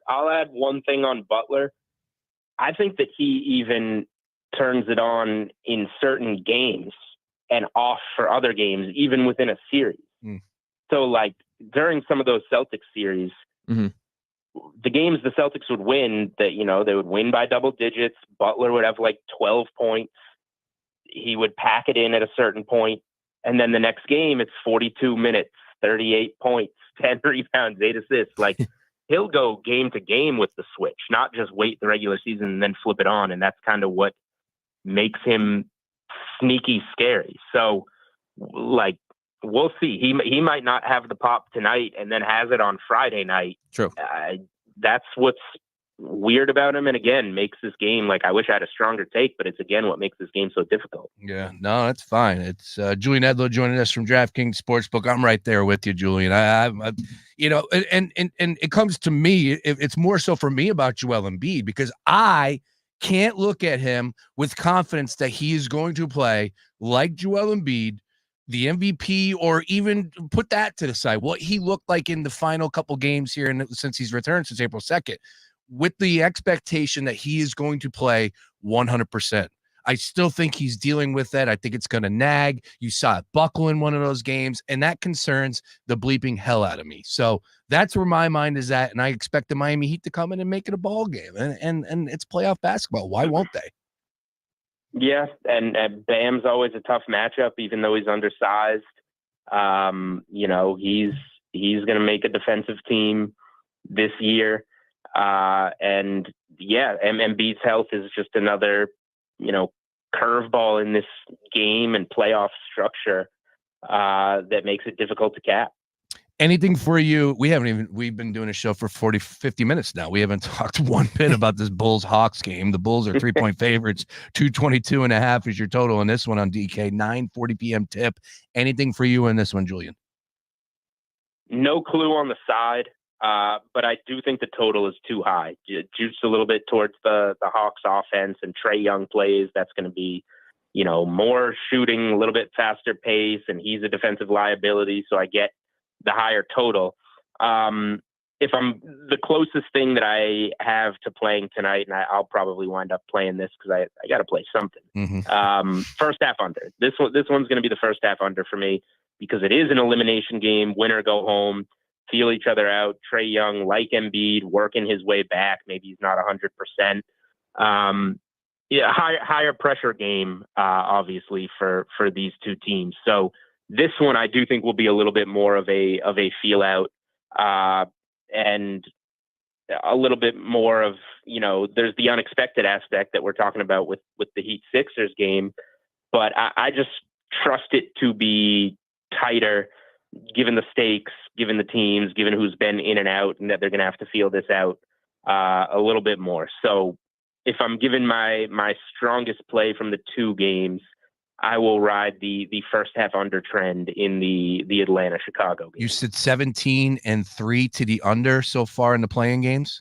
I'll add one thing on Butler. I think that he even turns it on in certain games and off for other games, even within a series. So, like, during some of those Celtics series, the games the Celtics would win, that, they would win by double digits. Butler would have like 12 points. He would pack it in at a certain point, and then the next game it's 42 minutes, 38 points, 10 rebounds, 8 assists. Like, he'll go game to game with the switch, not just wait the regular season and then flip it on. And that's kind of what makes him sneaky scary. So, like, we'll see. He might not have the pop tonight and then has it on Friday night. True. That's what's weird about him, and again makes this game, like, I wish I had a stronger take, but it's again what makes this game so difficult. Yeah, no, that's fine. It's Julian Edlow joining us from DraftKings Sportsbook. I'm right there with you, Julian. I you know, and it comes to me, it's more so for me about Joel Embiid, because I can't look at him with confidence that he is going to play like Joel Embiid, the MVP, or even put that to the side, what he looked like in the final couple games here since he's returned since April 2nd, with the expectation that he is going to play 100%. I still think he's dealing with that. I think it's going to nag. You saw it buckle in one of those games, and that concerns the bleeping hell out of me. So that's where my mind is at, and I expect the Miami Heat to come in and make it a ball game, and it's playoff basketball. Why won't they? Yeah, and Bam's always a tough matchup, even though he's undersized. You know, he's going to make a defensive team this year. And yeah, Embiid's health is just another, you know, curveball in this game and playoff structure that makes it difficult to cap. Anything for you? We've been doing a show for 50 minutes now. We haven't talked one bit about this Bulls-Hawks game. The Bulls are 3-point favorites. 222.5 is your total in this one on DK. 9:40 p.m. tip. Anything for you in this one, Julian? No clue on the side, but I do think the total is too high. Juiced a little bit towards the Hawks offense, and Trae Young plays. That's going to be, you know, more shooting, a little bit faster pace, and he's a defensive liability, so I get the higher total. If I'm the closest thing that I have to playing tonight, and I'll probably wind up playing this because I got to play something. Mm-hmm. First half under. This one's going to be the first half under for me because it is an elimination game. Win or go home. Feel each other out. Trae Young, like Embiid, working his way back. Maybe he's not 100%. Yeah, higher pressure game, obviously for these two teams. So this one I do think will be a little bit more of a feel out, and a little bit more of, you know, there's the unexpected aspect that we're talking about with the Heat Sixers game, but I just trust it to be tighter, given the stakes, given the teams, given who's been in and out, and that they're going to have to feel this out a little bit more. So if I'm given my strongest play from the two games, I will ride the first half under trend in the Atlanta-Chicago game. You said 17-3 to the under so far in the playing games?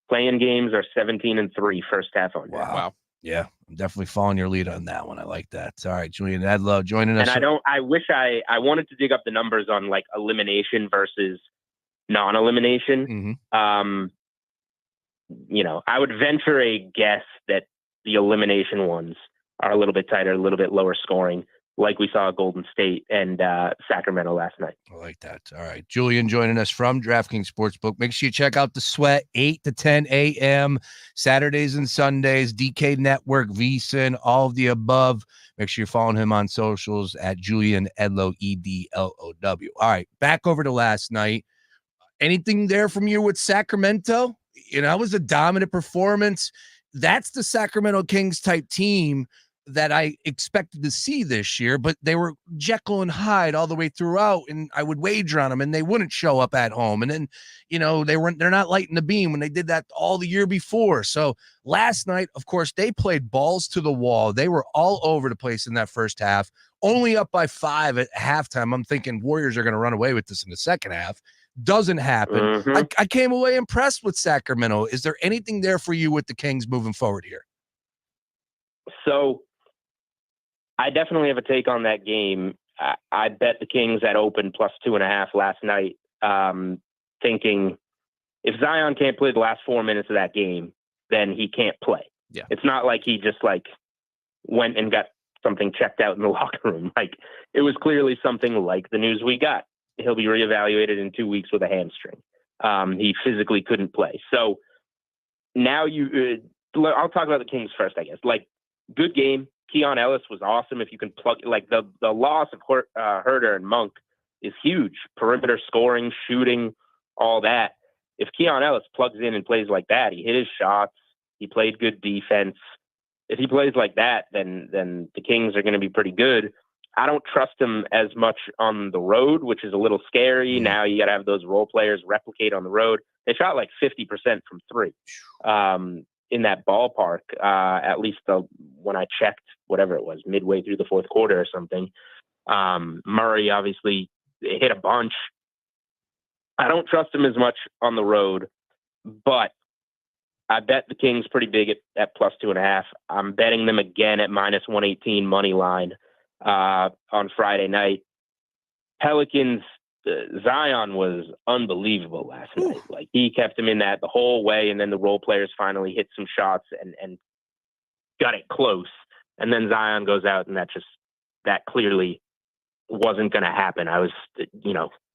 Playing games are 17-3 first half under. Wow. Yeah, I'm definitely following your lead on that one. I like that. All right, Julian Edlow joining us. And I wanted to dig up the numbers on like elimination versus non-elimination. Mm-hmm. You know, I would venture a guess that the elimination ones are a little bit tighter, a little bit lower scoring, like we saw at Golden State and Sacramento last night. I like that. All right. Julian joining us from DraftKings Sportsbook. Make sure you check out The Sweat, 8 to 10 a.m., Saturdays and Sundays, DK Network, VSiN, all of the above. Make sure you're following him on socials at Julian Edlow, EDLOW. All right. Back over to last night. Anything there from you with Sacramento? You know, it was a dominant performance. That's the Sacramento Kings type team that I expected to see this year, but they were Jekyll and Hyde all the way throughout, and I would wager on them, and they wouldn't show up at home. And then, you know, they're not lighting the beam when they did that all the year before. So last night, of course, they played balls to the wall. They were all over the place in that first half, only up by 5 at halftime. I'm thinking Warriors are going to run away with this in the second half. Doesn't happen. Mm-hmm. I came away impressed with Sacramento. Is there anything there for you with the Kings moving forward here? So I definitely have a take on that game. I bet the Kings at open +2.5 last night, thinking if Zion can't play the last 4 minutes of that game, then he can't play. Yeah. It's not like he just like went and got something checked out in the locker room. Like, it was clearly something like the news we got. He'll be reevaluated in 2 weeks with a hamstring. He physically couldn't play. So now I'll talk about the Kings first, I guess. Like, good game. Keon Ellis was awesome. If you can plug, like, the loss of Herter and Monk is huge. Perimeter scoring, shooting, all that. If Keon Ellis plugs in and plays like that, he hit his shots. He played good defense. If he plays like that, then the Kings are going to be pretty good. I don't trust him as much on the road, which is a little scary. Now you got to have those role players replicate on the road. They shot like 50% from three in that ballpark, at least when I checked, whatever it was, midway through the fourth quarter or something. Murray obviously hit a bunch. I don't trust him as much on the road, but I bet the Kings pretty big at plus 2.5. I'm betting them again at minus 118 money line on Friday night. Pelicans, Zion was unbelievable last night. Like, he kept him in that the whole way, and then the role players finally hit some shots and got it close. And then Zion goes out, and that clearly wasn't going to happen. I was,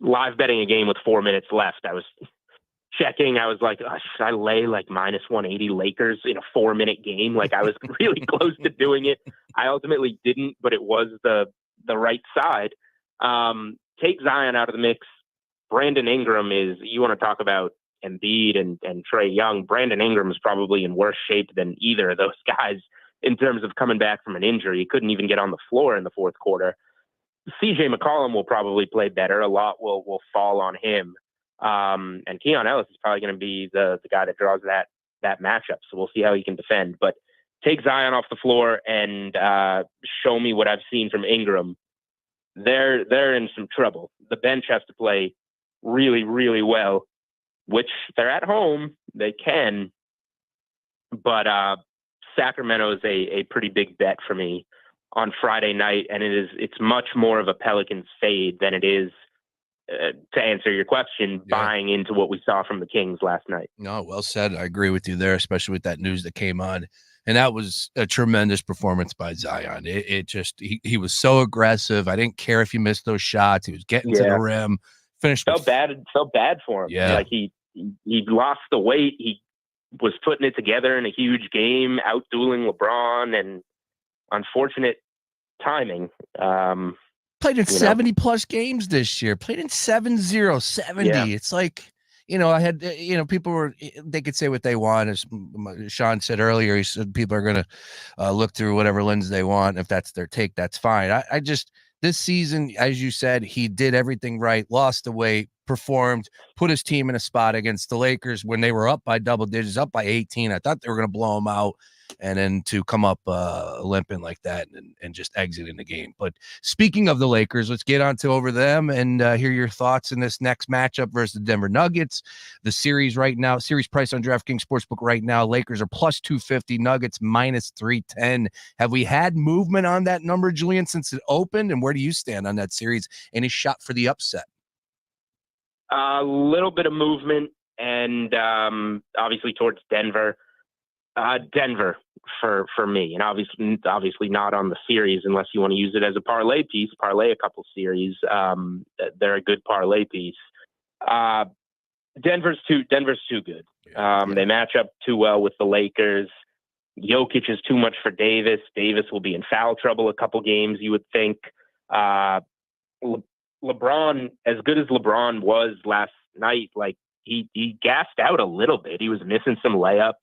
live betting a game with 4 minutes left. I was checking. I was like, should I lay like minus 180 Lakers in a 4-minute game? Like, I was really close to doing it. I ultimately didn't, but it was the right side. Take Zion out of the mix. Brandon Ingram you want to talk about Embiid and Trae Young. Brandon Ingram is probably in worse shape than either of those guys in terms of coming back from an injury. He couldn't even get on the floor in the fourth quarter. CJ McCollum will probably play better. A lot will fall on him. And Keon Ellis is probably going to be the guy that draws that matchup. So we'll see how he can defend. But take Zion off the floor and show me what I've seen from Ingram. They're in some trouble. The bench has to play really, really well, which they're at home. They can. But Sacramento is a pretty big bet for me on Friday night, and it's much more of a Pelicans fade than it is, to answer your question, buying into what we saw from the Kings last night. No, well said. I agree with you there, especially with that news that came on. And that was a tremendous performance by Zion. He was so aggressive. I didn't care if he missed those shots. He was getting to the rim. Finished. Felt bad for him. Yeah. Like he lost the weight. He was putting it together in a huge game, out-dueling LeBron, and unfortunate timing. Played in 70-plus games this year. Played in 7-0, 70. Yeah. It's like, I had, people they could say what they want. As Sean said earlier, he said people are going to look through whatever lens they want. If that's their take, that's fine. This season, as you said, he did everything right, lost the weight, performed, put his team in a spot against the Lakers when they were up by double digits, up by 18. I thought they were going to blow them out. And then to come up limping like that and just exiting the game. But speaking of the Lakers, let's get on to over them and hear your thoughts in this next matchup versus the Denver Nuggets. The series right now, series price on DraftKings Sportsbook right now, Lakers are plus 250, Nuggets minus 310. Have we had movement on that number, Julian, since it opened? And where do you stand on that series? Any shot for the upset? A little bit of movement, and obviously towards Denver. Denver for me, and obviously not on the series unless you want to use it as a parlay piece. Parlay a couple series. They're a good parlay piece. Denver's too good. They match up too well with the Lakers. Jokic is too much for Davis. Davis will be in foul trouble a couple games, you would think. LeBron, as good as LeBron was last night, like he gassed out a little bit. He was missing some layups.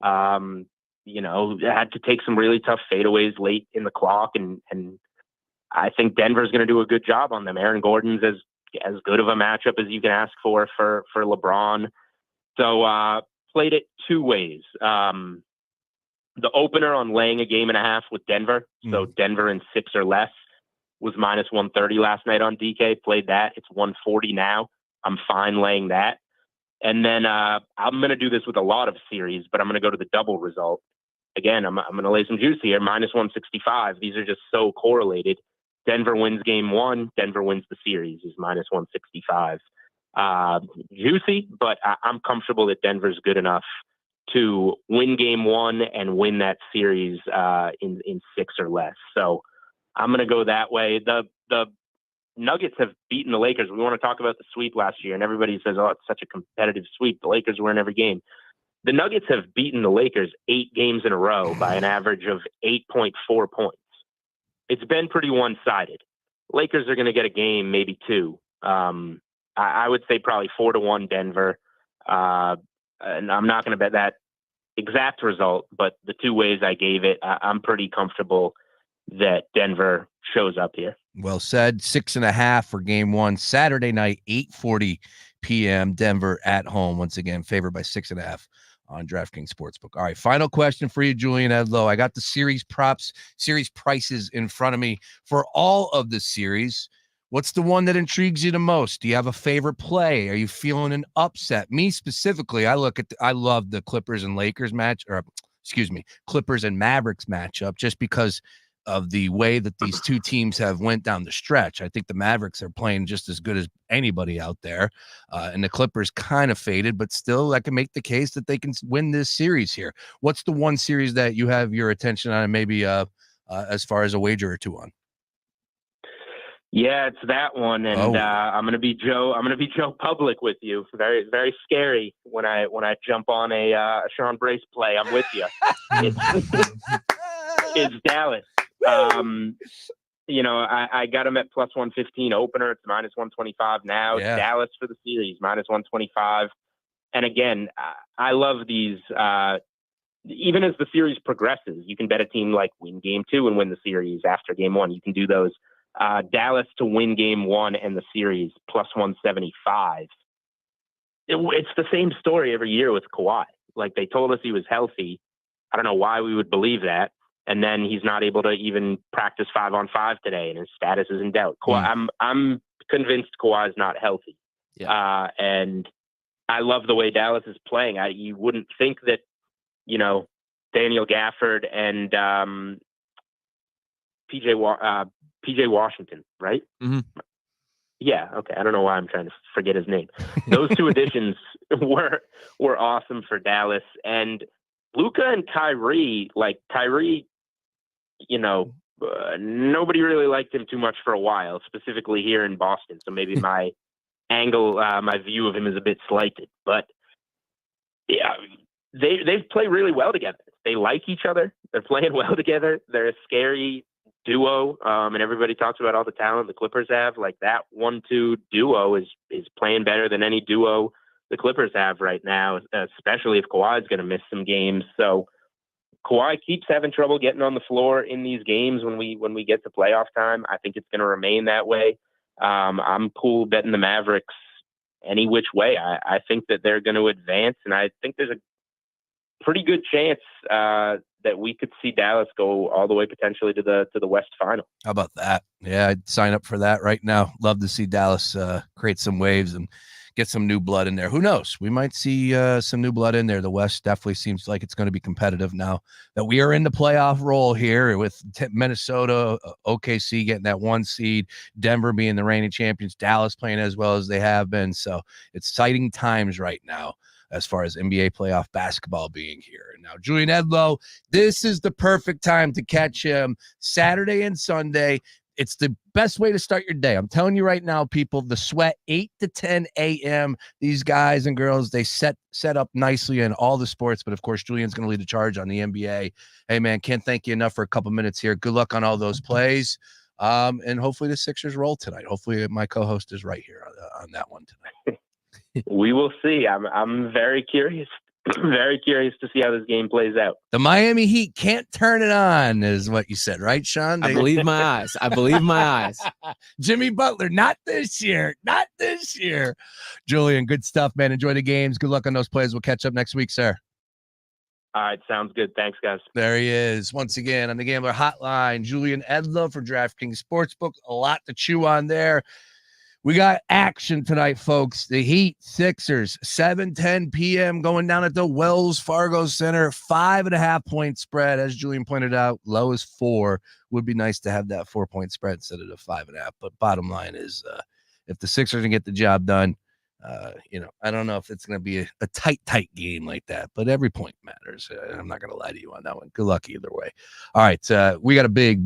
Had to take some really tough fadeaways late in the clock, and I think Denver's going to do a good job on them. Aaron Gordon's as good of a matchup as you can ask for LeBron. So played it two ways. The opener on laying a game and a half with Denver, so Denver in 6 or less, was minus 130 last night on DK. Played that. It's 140 now. I'm fine laying that. And then I'm going to do this with a lot of series, but I'm going to go to the double result. Again, I'm going to lay some juice here, minus 165. These are just so correlated. Denver wins game one. Denver wins the series is minus 165. Juicy, but I'm comfortable that Denver's good enough to win game one and win that series in 6 or less. So I'm going to go that way. The Nuggets have beaten the Lakers. We want to talk about the sweep last year, and everybody says, oh, it's such a competitive sweep. The Lakers were in every game. The Nuggets have beaten the Lakers 8 games in a row by an average of 8.4 points. It's been pretty one-sided. Lakers are going to get a game, maybe 2. I would say probably 4-1 Denver. And I'm not going to bet that exact result, but the 2 ways I gave it, I'm pretty comfortable that Denver shows up here. Well said. 6.5 for game one, Saturday night, 8:40 p.m. Denver at home. Once again, favored by 6.5 on DraftKings Sportsbook. All right, final question for you, Julian Edlow. I got the series prices in front of me for all of the series. What's the one that intrigues you the most? Do you have a favorite play? Are you feeling an upset? Me specifically, I love the Clippers and Lakers match, or excuse me, Clippers and Mavericks matchup, just because of the way that these two teams have went down the stretch. I think the Mavericks are playing just as good as anybody out there, and the Clippers kind of faded, but still I can make the case that they can win this series here. What's the one series that you have your attention on, and maybe as far as a wager or two on? Yeah, it's that one, and I'm gonna be Joe Public with you. Very, very scary when I jump on a Sean Brace play. I'm with you. It's Dallas. I got him at plus 115 opener. It's minus 125 now. Yeah. Dallas for the series minus 125. And again, I love these. Even as the series progresses, you can bet a team like win game 2 and win the series after game 1. You can do those. Dallas to win game 1 and the series plus 175. It's the same story every year with Kawhi. Like, they told us he was healthy. I don't know why we would believe that. And then he's not able to even practice 5-on-5 today, and his status is in doubt. I'm convinced Kawhi's not healthy. Yeah. And I love the way Dallas is playing. You wouldn't think that, Daniel Gafford and PJ Washington, right? Mm-hmm. Yeah. Okay. I don't know why I'm trying to forget his name. Those two additions were awesome for Dallas. And Luka and Kyrie, nobody really liked him too much for a while, specifically here in Boston. So maybe my my view of him is a bit slighted. But yeah, they've played really well together. They like each other. They're playing well together. They're a scary duo, and everybody talks about all the talent the Clippers have. Like, that 1-2 duo is playing better than any duo the Clippers have right now, especially if Kawhi's going to miss some games. So Kawhi keeps having trouble getting on the floor in these games when we get to playoff time. I think it's going to remain that way. I'm cool betting the Mavericks any which way. I think that they're going to advance, and I think there's a pretty good chance that we could see Dallas go all the way potentially to the West Final. How about that? Yeah, I'd sign up for that right now. Love to see Dallas create some waves and get some new blood in there. Who knows? We might see some new blood in there. The West definitely seems like it's going to be competitive now that we are in the playoff role here with Minnesota, OKC getting that 1 seed, Denver being the reigning champions, Dallas playing as well as they have been. So exciting times right now as far as NBA playoff basketball being here. And now, Julian Edlow, this is the perfect time to catch him Saturday and Sunday. It's the best way to start your day. I'm telling you right now, people, the Sweat, 8 to 10 a.m. These guys and girls, they set up nicely in all the sports. But, of course, Julian's going to lead the charge on the NBA. Hey, man, can't thank you enough for a couple minutes here. Good luck on all those plays. And hopefully the Sixers roll tonight. Hopefully my co-host is right here on that one tonight. We will see. I'm very curious. Very curious to see how this game plays out. The Miami Heat can't turn it on, is what you said, right, Sean? I believe my eyes. I believe my eyes. Jimmy Butler, not this year. Not this year. Julian, good stuff, man. Enjoy the games. Good luck on those plays. We'll catch up next week, sir. All right, sounds good. Thanks, guys. There he is. Once again on the Gambler Hotline, Julian Edlow for DraftKings Sportsbook. A lot to chew on there. We got action tonight, folks. The Heat, Sixers, 7:10 p.m. going down at the Wells Fargo Center. 5.5-point spread. As Julian pointed out, low is 4. Would be nice to have that 4-point spread instead of the 5.5. But bottom line is, if the Sixers can get the job done, I don't know if it's going to be a tight game like that, but every point matters. I'm not going to lie to you on that one. Good luck either way. All right. We got a big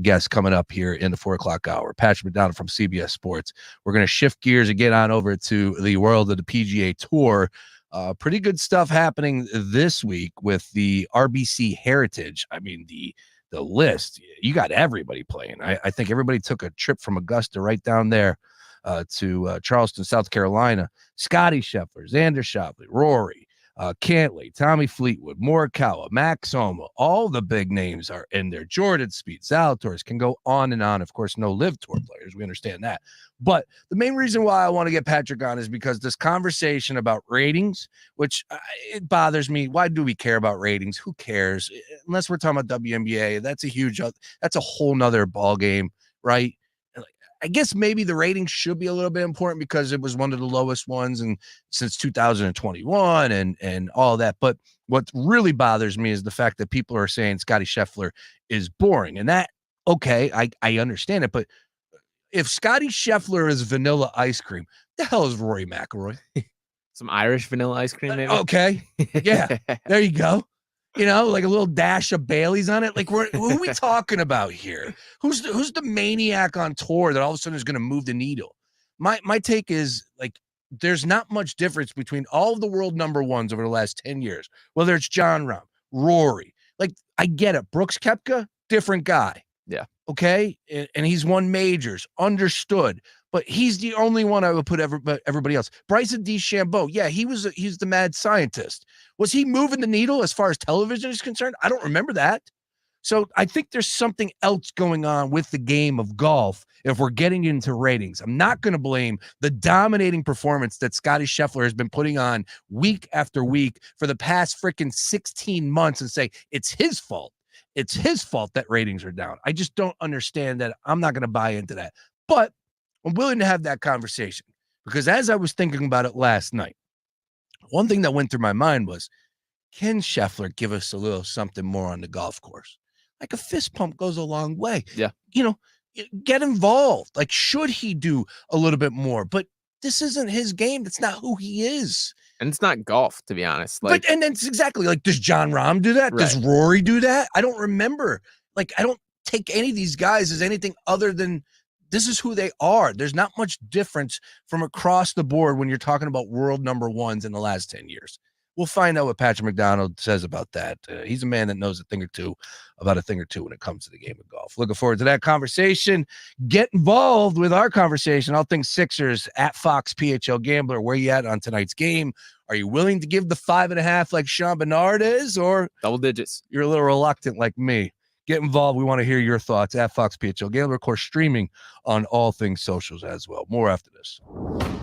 guest coming up here in the 4:00 hour. Patrick McDonald from CBS Sports. We're going to shift gears and get on over to the world of the PGA Tour. Pretty good stuff happening this week with the RBC Heritage. I mean, the list, you got everybody playing. I think everybody took a trip from Augusta right down there to Charleston, South Carolina. Scotty Scheffler, Xander Schauffele, Rory, Cantley, Tommy Fleetwood, Morikawa, Max Homa, all the big names are in there. Jordan Spieth, Zalatoris, can go on and on. Of course, no Live Tour players. We understand that. But the main reason why I want to get Patrick on is because this conversation about ratings, which it bothers me. Why do we care about ratings? Who cares? Unless we're talking about WNBA, that's a whole nother ball game, right? I guess maybe the ratings should be a little bit important because it was one of the lowest ones since 2021 and all that. But what really bothers me is the fact that people are saying Scottie Scheffler is boring. And that, okay, I understand it. But if Scottie Scheffler is vanilla ice cream, the hell is Rory McIlroy? Some Irish vanilla ice cream, maybe? Okay. Yeah, there you go. Like a little dash of Bailey's on it. Like, who are we talking about here? Who's the maniac on tour that all of a sudden is going to move the needle? My take is, like, there's not much difference between all of the world number ones over the last 10 years, whether it's Jon Rahm, Rory. Like, I get it. Brooks Koepka, different guy. Yeah. Okay? And he's won majors. Understood. But he's the only one I would put everybody else. Bryson DeChambeau, yeah, he's the mad scientist. Was he moving the needle as far as television is concerned? I don't remember that. So I think there's something else going on with the game of golf if we're getting into ratings. I'm not going to blame the dominating performance that Scottie Scheffler has been putting on week after week for the past freaking 16 months and say it's his fault. It's his fault that ratings are down. I just don't understand that. I'm not going to buy into that. But I'm willing to have that conversation because as I was thinking about it last night, one thing that went through my mind was, can Scheffler give us a little something more on the golf course? Like a fist pump goes a long way. Yeah. Get involved. Like, should he do a little bit more? But this isn't his game. That's not who he is. And it's not golf, to be honest. And it's exactly like, does Jon Rahm do that? Right. Does Rory do that? I don't remember. Like, I don't take any of these guys as anything other than this is who they are. There's not much difference from across the board when you're talking about world number ones in the last 10 years. We'll find out what Patrick McDonald says about that. He's a man that knows a thing or two when it comes to the game of golf. Looking forward to that conversation. Get involved with our conversation. All things Sixers at Fox PHL Gambler. Where you at on tonight's game? Are you willing to give the 5.5 like Sean Bernard is, or double digits? You're a little reluctant like me. Get involved. We want to hear your thoughts at Fox PHL Gambler, of course, streaming on all things socials as well. More after this.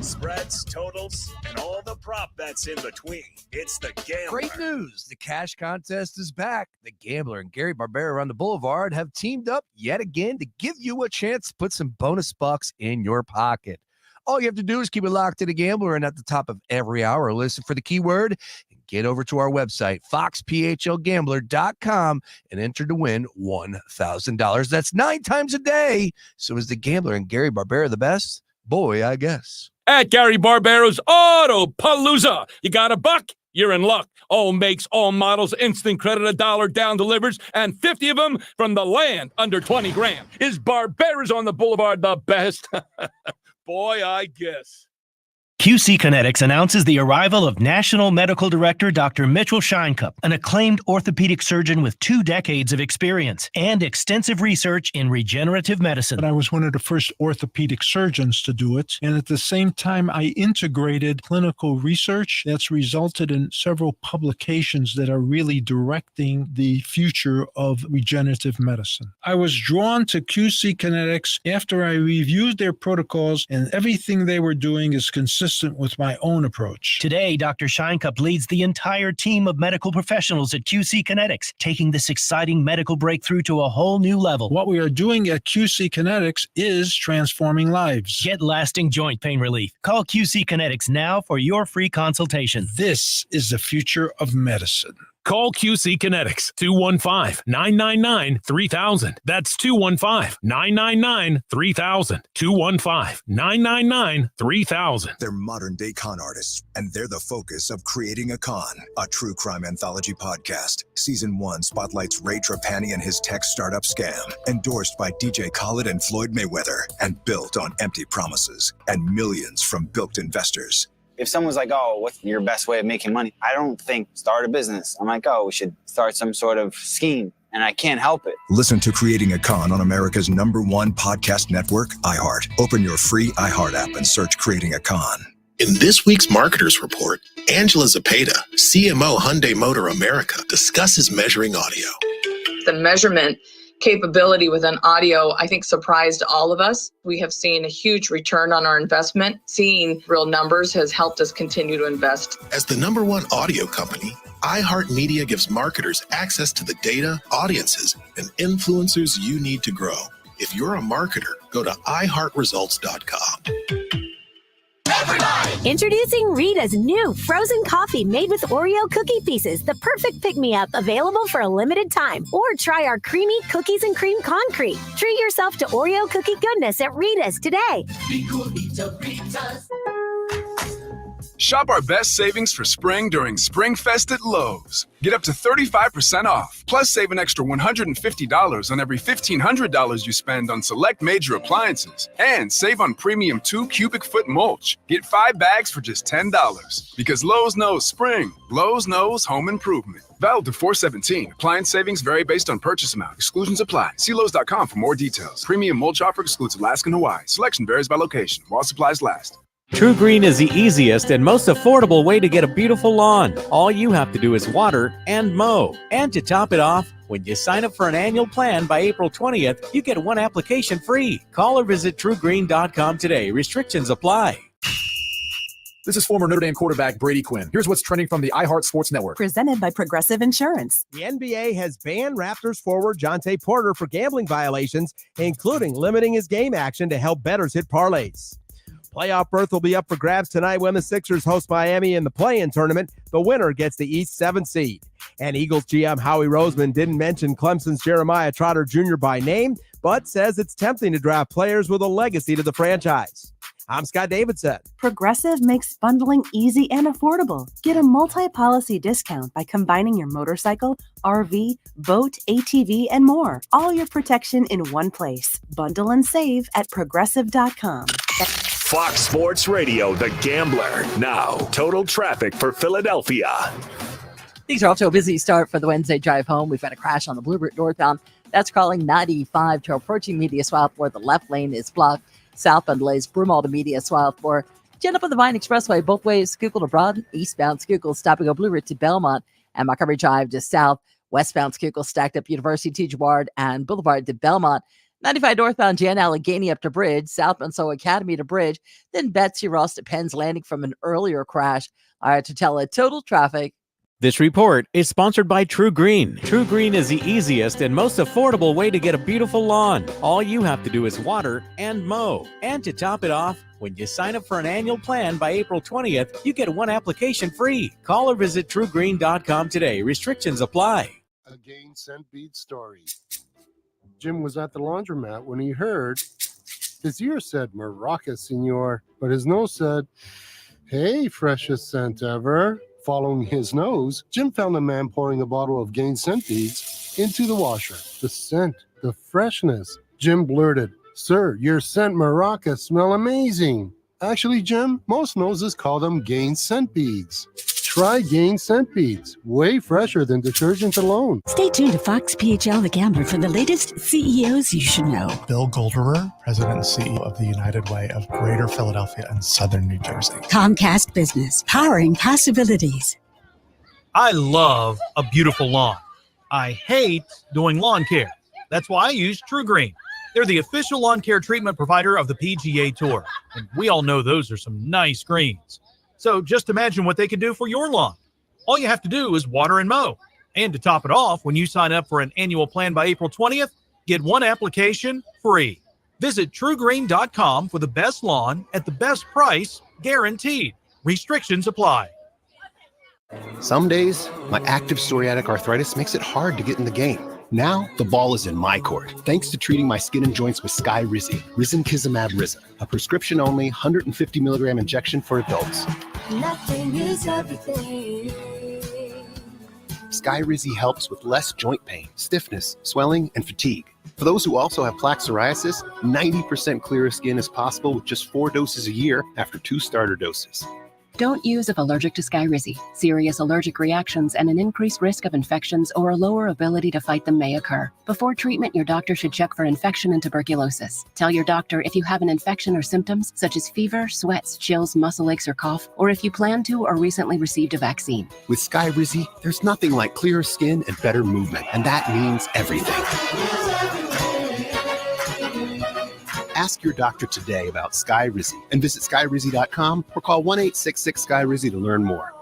Spreads, totals, and all the prop bets in between. It's the Gambler. Great news. The cash contest is back. The Gambler and Gary Barbera on the Boulevard have teamed up yet again to give you a chance to put some bonus bucks in your pocket. All you have to do is keep it locked to the Gambler, and at the top of every hour, listen for the keyword and get over to our website, foxphlgambler.com, and enter to win $1,000. That's 9 times a day. So is the Gambler and Gary Barbera the best? Boy, I guess. At Gary Barbera's Auto Palooza, you got a buck, you're in luck. All makes, all models, instant credit, $1 down delivers, and 50 of them from the land under 20 grand. Is Barbera's on the Boulevard the best? Boy, I guess. QC Kinetics announces the arrival of National Medical Director Dr. Mitchell Scheinkup, an acclaimed orthopedic surgeon with 2 decades of experience and extensive research in regenerative medicine. But I was one of the first orthopedic surgeons to do it, and at the same time, I integrated clinical research that's resulted in several publications that are really directing the future of regenerative medicine. I was drawn to QC Kinetics after I reviewed their protocols, and everything they were doing is consistent with my own approach. Today, Dr. Scheinkup leads the entire team of medical professionals at QC Kinetics, taking this exciting medical breakthrough to a whole new level. What we are doing at QC Kinetics is transforming lives. Get lasting joint pain relief. Call QC Kinetics now for your free consultation. This is the future of medicine. Call QC Kinetics, 215-999-3000. That's 215-999-3000. 215-999-3000. They're modern-day con artists, and they're the focus of Creating a Con, a true crime anthology podcast. Season 1 spotlights Ray Trapani and his tech startup scam, endorsed by DJ Khaled and Floyd Mayweather, and built on empty promises and millions from bilked investors. If someone's like, oh, what's your best way of making money? I don't think start a business. I'm like, oh, we should start some sort of scheme. And I can't help it. Listen to Creating a Con on America's #1 podcast network, iHeart. Open your free iHeart app and search Creating a Con. In this week's Marketers Report, Angela Zapata, CMO Hyundai Motor America, discusses measuring audio. The measurement capability within audio, I think, surprised all of us. We have seen a huge return on our investment. Seeing real numbers has helped us continue to invest. As the #1 audio company, iHeartMedia gives marketers access to the data, audiences, and influencers you need to grow. If you're a marketer, go to iHeartResults.com. Introducing Rita's new frozen coffee made with Oreo cookie pieces, the perfect pick-me-up, available for a limited time. Or try our creamy cookies and cream concrete. Treat yourself to Oreo cookie goodness at Rita's today. Shop our best savings for spring during Spring Fest at Lowe's. Get up to 35% off, plus save an extra $150 on every $1,500 you spend on select major appliances. And save on premium 2 cubic foot mulch. Get 5 bags for just $10. Because Lowe's knows spring. Lowe's knows home improvement. Valid to 4/17. Appliance savings vary based on purchase amount. Exclusions apply. See Lowe's.com for more details. Premium mulch offer excludes Alaska and Hawaii. Selection varies by location while supplies last. True Green is the easiest and most affordable way to get a beautiful lawn. All you have to do is water and mow. And to top it off, when you sign up for an annual plan by April 20th, you get 1 application free. Call or visit TrueGreen.com today. Restrictions apply. This is former Notre Dame quarterback Brady Quinn. Here's what's trending from the iHeart Sports Network. Presented by Progressive Insurance. The NBA has banned Raptors forward Jontay Porter for gambling violations, including limiting his game action to help bettors hit parlays. Playoff berth will be up for grabs tonight when the Sixers host Miami in the play-in tournament. The winner gets the East 7 seed. And Eagles GM Howie Roseman didn't mention Clemson's Jeremiah Trotter Jr. by name, but says it's tempting to draft players with a legacy to the franchise. I'm Scott Davidson. Progressive makes bundling easy and affordable. Get a multi-policy discount by combining your motorcycle, RV, boat, ATV, and more. All your protection in one place. Bundle and save at progressive.com. Fox Sports Radio, The Gambler. Now, total traffic for Philadelphia. Things are off to a busy start for the Wednesday drive home. We've had a crash on the Blue Route northbound. That's crawling 95 to approaching Media Swiftmore. The left lane is blocked. Southbound delays Broomall to Media Swiftmore. Jet up on the Vine Expressway both ways, Schuylkill to Broad. Eastbound Schuylkill stopping on Blue Route to Belmont. And Montgomery Drive just south. Westbound Schuylkill stacked up University to Girard and Boulevard to Belmont. 95 northbound Jan Allegheny up to Bridge, southbound So Academy to Bridge, then Betsy Ross to Penn's Landing from an earlier crash. All right, to tell it total traffic. This report is sponsored by True Green. True Green is the easiest and most affordable way to get a beautiful lawn. All you have to do is water and mow. And to top it off, when you sign up for an annual plan by April 20th, you get 1 application free. Call or visit TrueGreen.com today. Restrictions apply. Again, sent beat story. Jim was at the laundromat when he heard his ear said, "Maraca, senor," but his nose said, "Hey, freshest scent ever." Following his nose, Jim found a man pouring a bottle of Gain scent beads into the washer. The scent, the freshness. Jim blurted, "Sir, your scent Maraca smell amazing." Actually, Jim, most noses call them Gain scent beads. Try Gain scent beads. Way fresher than detergent alone. Stay tuned to Fox PHL The Gambler for the latest CEOs you should know. Bill Golderer, President and CEO of the United Way of Greater Philadelphia and Southern New Jersey. Comcast Business, powering possibilities. I love a beautiful lawn. I hate doing lawn care. That's why I use True Green. They're the official lawn care treatment provider of the PGA Tour. And we all know those are some nice greens. So just imagine what they can do for your lawn. All you have to do is water and mow. And to top it off, when you sign up for an annual plan by April 20th, get 1 application free. Visit TrueGreen.com for the best lawn at the best price, guaranteed. Restrictions apply. Some days, my active psoriatic arthritis makes it hard to get in the game. Now, the ball is in my court, thanks to treating my skin and joints with Skyrizi, Risankizumab Rizin, a prescription-only 150 milligram injection for adults. Nothing is everything. Skyrizi helps with less joint pain, stiffness, swelling, and fatigue. For those who also have plaque psoriasis, 90% clearer skin is possible with just 4 doses a year after 2 starter doses. Don't use if allergic to Skyrizi. Serious allergic reactions and an increased risk of infections or a lower ability to fight them may occur. Before treatment, your doctor should check for infection and tuberculosis. Tell your doctor if you have an infection or symptoms such as fever, sweats, chills, muscle aches, or cough, or if you plan to or recently received a vaccine. With Skyrizi, there's nothing like clearer skin and better movement, and that means everything. Ask your doctor today about Skyrizi and visit skyrizi.com or call 1-866-SKYRIZI to learn more.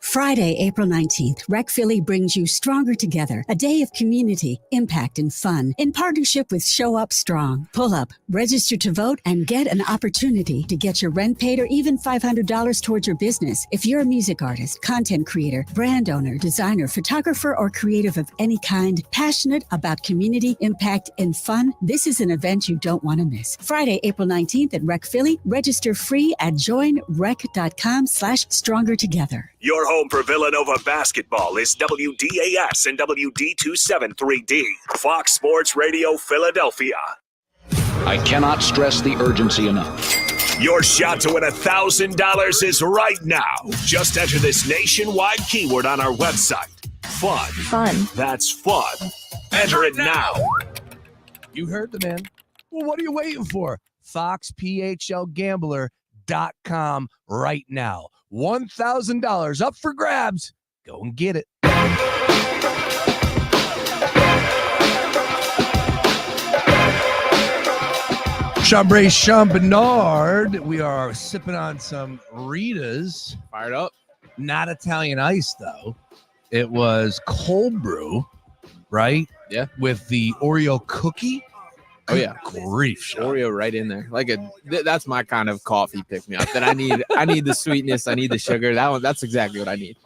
Friday, April 19th, Rec Philly brings you Stronger Together, a day of community, impact, and fun in partnership with Show Up Strong. Pull up, register to vote, and get an opportunity to get your rent paid or even $500 towards your business. If you're a music artist, content creator, brand owner, designer, photographer, or creative of any kind, passionate about community, impact, and fun, this is an event you don't want to miss. Friday, April 19th at Rec Philly. Register free at joinrec.com/strongertogether. Your home for Villanova basketball is WDAS and WD273D. Fox Sports Radio Philadelphia. I cannot stress the urgency enough. Your shot to win $1,000 is right now. Just enter this nationwide keyword on our website. Fun. Fun. That's fun. Enter it now. You heard the man. Well, what are you waiting for? FoxPHLGambler.com right now. $1,000 up for grabs. Go and get it. Chambray Chambernard. We are sipping on some Ritas. Fired up. Not Italian ice, though. It was cold brew, right? Yeah. With the Oreo cookie. Oh yeah, grief, Sean. Oreo right in there. That's my kind of coffee pick me up. That I need the sweetness, I need the sugar. That's exactly what I need.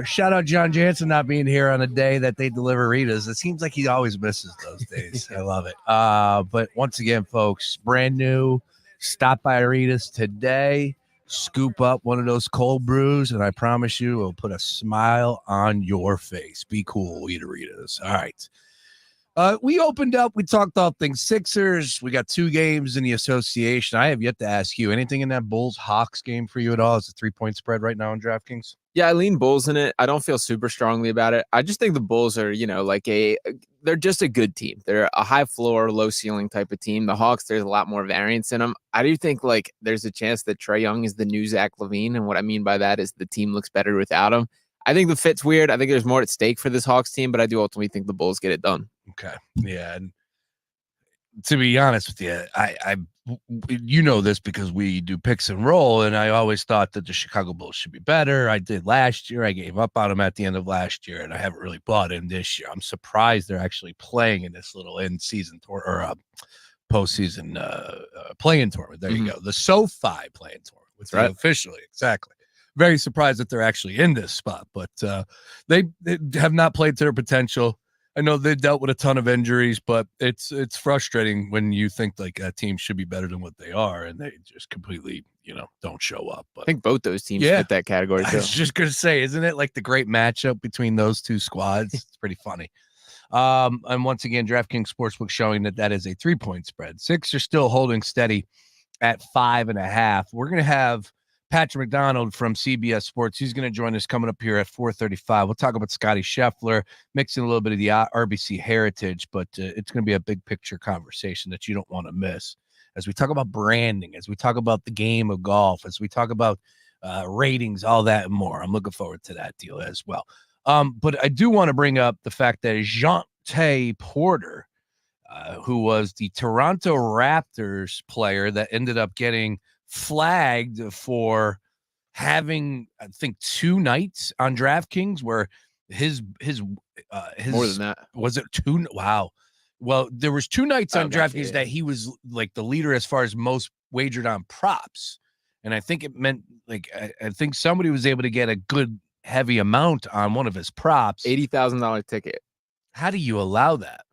Shout out John Jansen not being here on a day that they deliver Ritas. It seems like he always misses those days. I love it. But once again, folks, brand new. Stop by Ritas today. Scoop up one of those cold brews, and I promise you, it'll put a smile on your face. Be cool, eat a Ritas. All right. We opened up. We talked all things Sixers. We got 2 games in the association. I have yet to ask you anything in that Bulls-Hawks game for you at all. Is a 3-point spread right now on DraftKings? Yeah, I lean Bulls in it. I don't feel super strongly about it. I just think the Bulls are, they're just a good team. They're a high floor, low ceiling type of team. The Hawks, there's a lot more variance in them. I do think there's a chance that Trae Young is the new Zach LaVine. And what I mean by that is the team looks better without him. I think the fit's weird. I think there's more at stake for this Hawks team, but I do ultimately think the Bulls get it done. Okay. Yeah. And to be honest with you, I you know this because we do picks and roll, and I always thought that the Chicago Bulls should be better. I did last year. I gave up on them at the end of last year, and I haven't really bought in this year. I'm surprised they're actually playing in this little in-season tour or postseason play-in tournament. There you go. The SoFi play-in tournament. That's right. Officially. Exactly. Very surprised that they're actually in this spot, but they have not played to their potential. I know they dealt with a ton of injuries, but it's frustrating when you think a team should be better than what they are, and they just completely, don't show up. But I think both those teams fit that category too. I was just going to say, isn't it like the great matchup between those two squads? It's pretty funny. And once again, DraftKings Sportsbook showing that is a 3-point spread. Six are still holding steady at 5.5. We're going to have Patrick McDonald from CBS Sports. He's going to join us coming up here at 4:35. We'll talk about Scotty Scheffler, mixing a little bit of the RBC heritage, but it's going to be a big picture conversation that you don't want to miss as we talk about branding, as we talk about the game of golf, as we talk about ratings, all that and more. I'm looking forward to that deal as well. But I do want to bring up the fact that Jontay Porter, who was the Toronto Raptors player that ended up getting flagged for having, I think, 2 nights on DraftKings where his more than that. Was it 2? Wow. Well, there was 2 nights on DraftKings that he was like the leader as far as most wagered on props. And I think it meant I think somebody was able to get a good heavy amount on one of his props. $80,000 ticket. How do you allow that?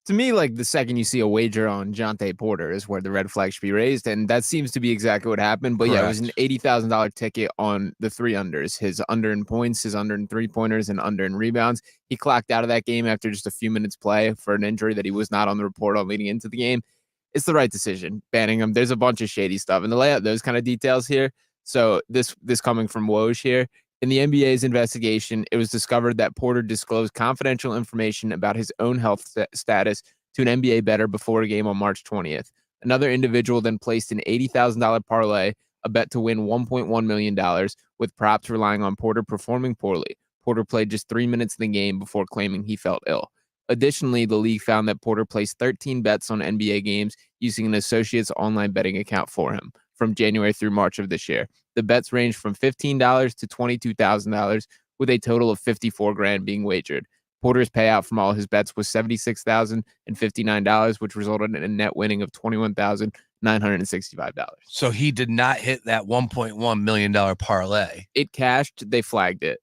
To me, the second you see a wager on Jontay Porter is where the red flag should be raised, and that seems to be exactly what happened. But yeah, it was an $80,000 ticket on the 3 unders, his under in points, his under in 3-pointers, and under in rebounds. He clocked out of that game after just a few minutes play for an injury that he was not on the report on leading into the game. It's the right decision, banning him. There's a bunch of shady stuff, and to lay out those kind of details here, So this coming from Woj here. In the NBA's investigation, it was discovered that Porter disclosed confidential information about his own health status to an NBA bettor before a game on March 20th. Another individual then placed an $80,000 parlay, a bet to win $1.1 million, with props relying on Porter performing poorly. Porter played just 3 minutes in the game before claiming he felt ill. Additionally, the league found that Porter placed 13 bets on NBA games using an associate's online betting account for him from January through March of this year. The bets ranged from $15 to $22,000, with a total of $54,000 being wagered. Porter's payout from all his bets was $76,059, which resulted in a net winning of $21,965. So he did not hit that $1.1 million parlay. It cashed. They flagged it.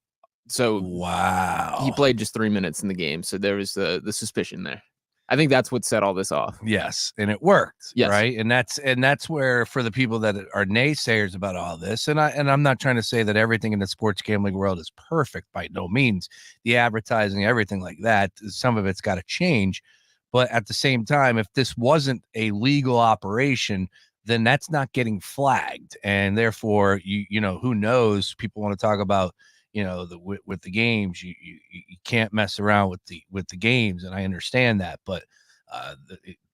So wow, he played just 3 minutes in the game. So there was the suspicion there. I think that's what set all this off. Yes, and it worked. Yes. Right, and that's where, for the people that are naysayers about all this, and I'm not trying to say that everything in the sports gambling world is perfect by no means. The advertising, everything like that, some of it's got to change. But at the same time, if this wasn't a legal operation, then that's not getting flagged, and therefore, you know, who knows? People want to talk about, you know, with the games, you can't mess around with the games, and I understand that, but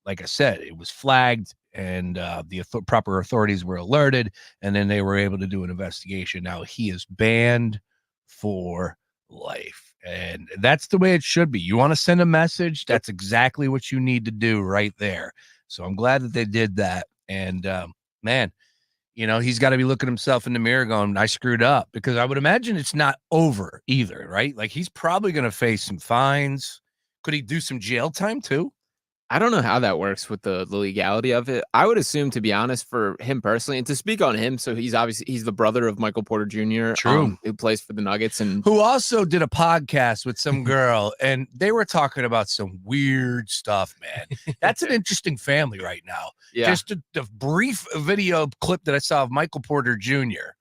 like I said, it was flagged, and the proper authorities were alerted, and then they were able to do an investigation. Now he is banned for life, and that's the way it should be. You want to send a message? That's exactly what you need to do right there. So I'm glad that they did that, and man. You know, he's got to be looking himself in the mirror going, I screwed up, because I would imagine it's not over either, right? Like, he's probably going to face some fines. Could he do some jail time too? I don't know how that works with the legality of it. I would assume, to be honest, for him personally, and to speak on him, so he's the brother of Michael Porter Jr., True. Who plays for the Nuggets, and who also did a podcast with some girl, and they were talking about some weird stuff, man. That's an interesting family right now. Yeah. Just a brief video clip that I saw of Michael Porter Jr.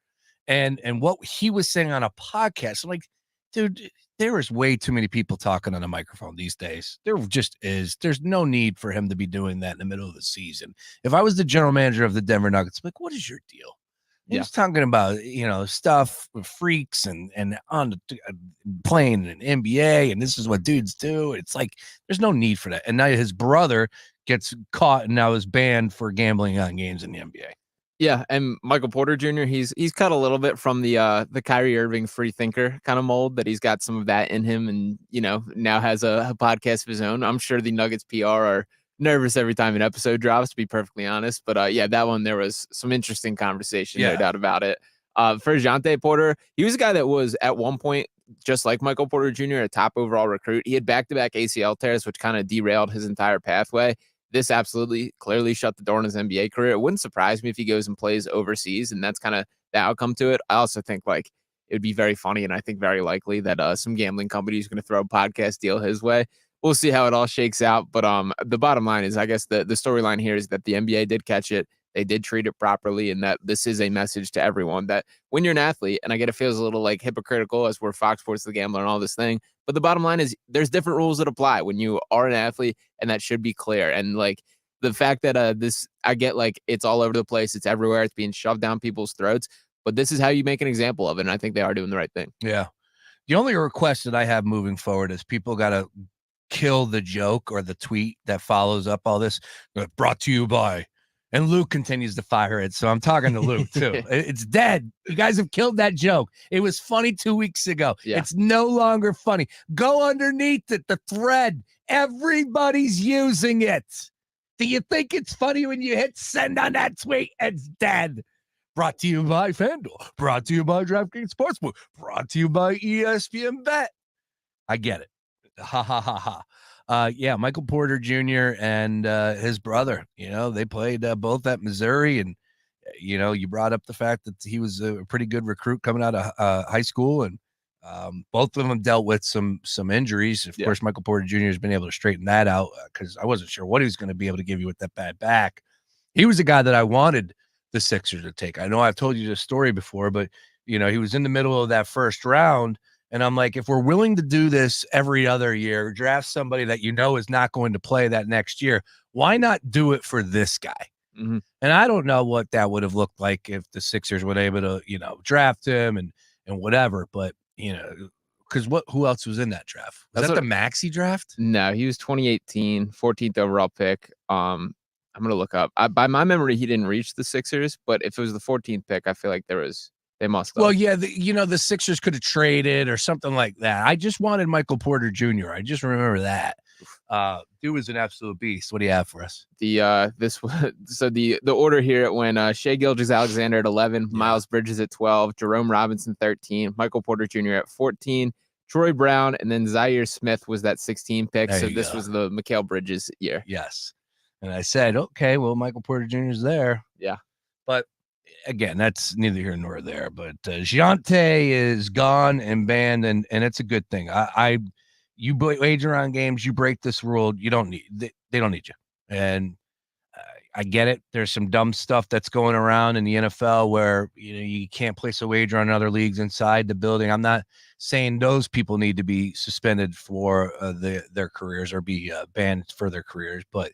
and what he was saying on a podcast. I'm like, dude, there is way too many people talking on a microphone these days. There just is. There's no need for him to be doing that in the middle of the season. If I was the general manager of the Denver Nuggets, I'm like, what is your deal? He's talking about, you know, stuff with freaks and on the playing in NBA, and this is what dudes do. It's like, there's no need for that. And now his brother gets caught and now is banned for gambling on games in the NBA. Yeah, and Michael Porter Jr., he's cut a little bit from the Kyrie Irving free thinker kind of mold, that he's got some of that in him, and, you know, now has a podcast of his own. I'm sure the Nuggets PR are nervous every time an episode drops, to be perfectly honest. But yeah, that one, there was some interesting conversation, no doubt about it. For Jontay Porter, he was a guy that was at one point, just like Michael Porter Jr., a top overall recruit. He had back-to-back ACL tears, which kind of derailed his entire pathway. This absolutely clearly shut the door on his NBA career. It wouldn't surprise me if he goes and plays overseas, and that's kind of the outcome to it. I also think, like, it would be very funny, and I think very likely that some gambling company is going to throw a podcast deal his way. We'll see how it all shakes out. But the bottom line is, I guess the storyline here is that the NBA did catch it. They did treat it properly, and that this is a message to everyone that when you're an athlete, and I get it feels a little like hypocritical as we're Fox Sports The Gambler and all this thing, but the bottom line is there's different rules that apply when you are an athlete, and that should be clear. And like the fact that this, I get like it's all over the place, it's everywhere, it's being shoved down people's throats, but this is how you make an example of it, and I think they are doing the right thing. Yeah. The only request that I have moving forward is people got to kill the joke or the tweet that follows up all this. Brought to you by. And Luke continues to fire it. So I'm talking to Luke too. It's dead. You guys have killed that joke. It was funny 2 weeks ago. Yeah. It's no longer funny. Go underneath it, the thread. Everybody's using it. Do you think it's funny when you hit send on that tweet? It's dead. Brought to you by FanDuel. Brought to you by DraftKings Sportsbook. Brought to you by ESPN Bet. I get it. Ha ha ha ha. Yeah, Michael Porter Jr. and his brother, you know, they played both at Missouri, and you know, you brought up the fact that he was a pretty good recruit coming out of high school, and both of them dealt with some injuries. Of course, Michael Porter Jr. has been able to straighten that out, because I wasn't sure what he was going to be able to give you with that bad back. He was a guy that I wanted the Sixers to take. I know I've told you this story before, but you know, he was in the middle of that first round. And I'm like, if we're willing to do this every other year, draft somebody that you know is not going to play that next year, why not do it for this guy? Mm-hmm. And I don't know what that would have looked like if the Sixers were able to, draft him and whatever. But, because who else was in that draft? Was that the Maxey draft? No, he was 2018, 14th overall pick. I'm going to look up. By my memory, he didn't reach the Sixers, but if it was the 14th pick, I feel like they must have. Well, yeah, the Sixers could have traded or something like that. I just wanted Michael Porter Jr. I just remember that. Dude was an absolute beast. What do you have for us? The order here it went Shai Gilgeous-Alexander at 11, Miles Bridges at 12, Jerome Robinson 13, Michael Porter Jr. at 14, Troy Brown, and then Zaire Smith was that 16 pick. There So you this go. was the Mikal Bridges year. Yes. And I said, okay, well, Michael Porter Jr. is there. Yeah. But again, that's neither here nor there. But Jontay is gone and banned, and it's a good thing. You wager on games, you break this rule, they don't need you. And I get it. There's some dumb stuff that's going around in the NFL where you can't place a wager on other leagues inside the building. I'm not saying those people need to be suspended for their careers or be banned for their careers, but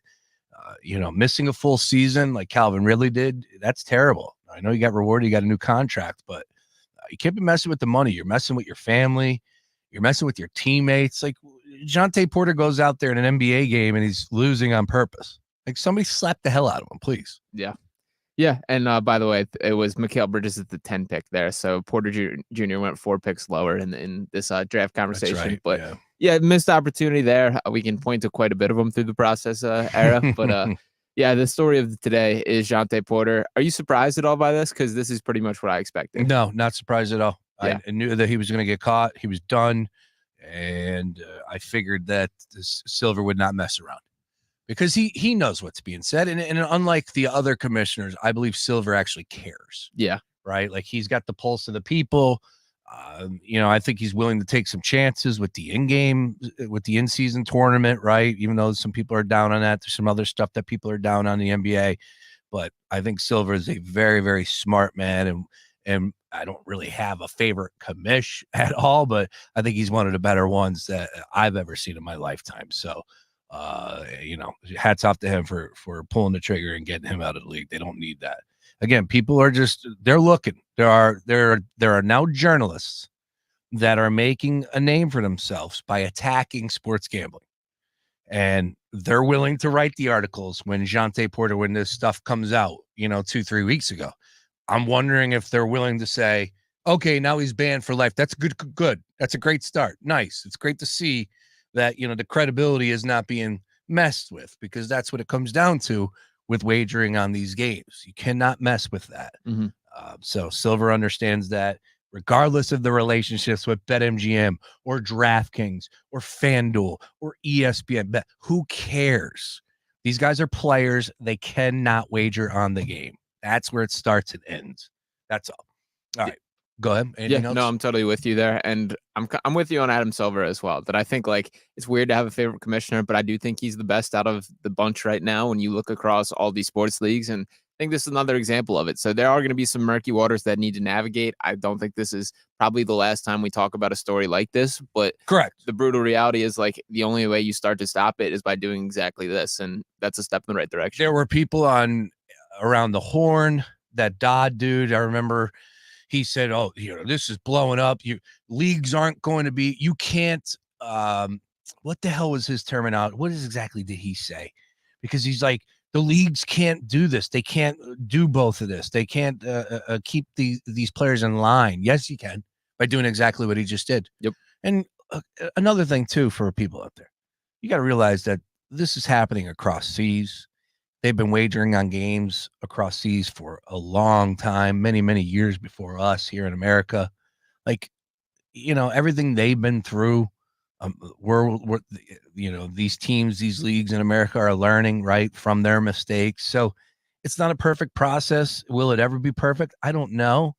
missing a full season like Calvin Ridley did, that's terrible. I know you got rewarded, you got a new contract, but you can't be messing with the money. You're messing with your family. You're messing with your teammates. Like Jontay Porter goes out there in an NBA game and he's losing on purpose. Like somebody slap the hell out of him, please. Yeah. Yeah. And by the way, it was Mikal Bridges at the 10 pick there. So Porter Jr. went 4 picks lower in this draft conversation. That's right, but yeah, missed opportunity there. We can point to quite a bit of them through the process era. But yeah, the story of today is Jontay Porter. Are you surprised at all by this? Because this is pretty much what I expected. No, not surprised at all. Yeah. I knew that he was going to get caught. He was done. And I figured that Silver would not mess around because he knows what's being said. And unlike the other commissioners, I believe Silver actually cares. Yeah. Right. Like he's got the pulse of the people. I think he's willing to take some chances with the in-season tournament, right? Even though some people are down on that, there's some other stuff that people are down on the NBA. But I think Silver is a very, very smart man, and I don't really have a favorite commish at all, but I think he's one of the better ones that I've ever seen in my lifetime. So, hats off to him for pulling the trigger and getting him out of the league. They don't need that. Again, people are they're looking. There are now journalists that are making a name for themselves by attacking sports gambling. And they're willing to write the articles when Jontay Porter, when this stuff comes out, 2-3 weeks ago. I'm wondering if they're willing to say, okay, now he's banned for life. That's good. That's a great start. Nice. It's great to see that, the credibility is not being messed with, because that's what it comes down to with wagering on these games. You cannot mess with that. Mm-hmm. So Silver understands that regardless of the relationships with BetMGM or DraftKings or FanDuel or ESPN, who cares? These guys are players. They cannot wager on the game. That's where it starts and ends. That's all. All right. Go ahead. Anything else? No, I'm totally with you there. And I'm with you on Adam Silver as well. That I think it's weird to have a favorite commissioner, but I do think he's the best out of the bunch right now when you look across all these sports leagues. And I think this is another example of it. So there are going to be some murky waters that need to navigate. I don't think this is probably the last time we talk about a story like this, but correct. The brutal reality is the only way you start to stop it is by doing exactly this. And that's a step in the right direction. There were people around the horn, that Dodd dude. I remember he said, oh, this is blowing up. Leagues aren't going to be, you can't, what the hell was his terminology? What exactly did he say? Because he's like, the leagues can't do this. They can't do both of this. They can't keep these players in line. Yes, you can, by doing exactly what he just did. Yep. And another thing too, for people out there, you got to realize that this is happening across seas. They've been wagering on games across seas for a long time, many, many years before us here in America. Everything they've been through, these teams, these leagues in America are learning, right, from their mistakes. So it's not a perfect process. Will it ever be perfect? I don't know.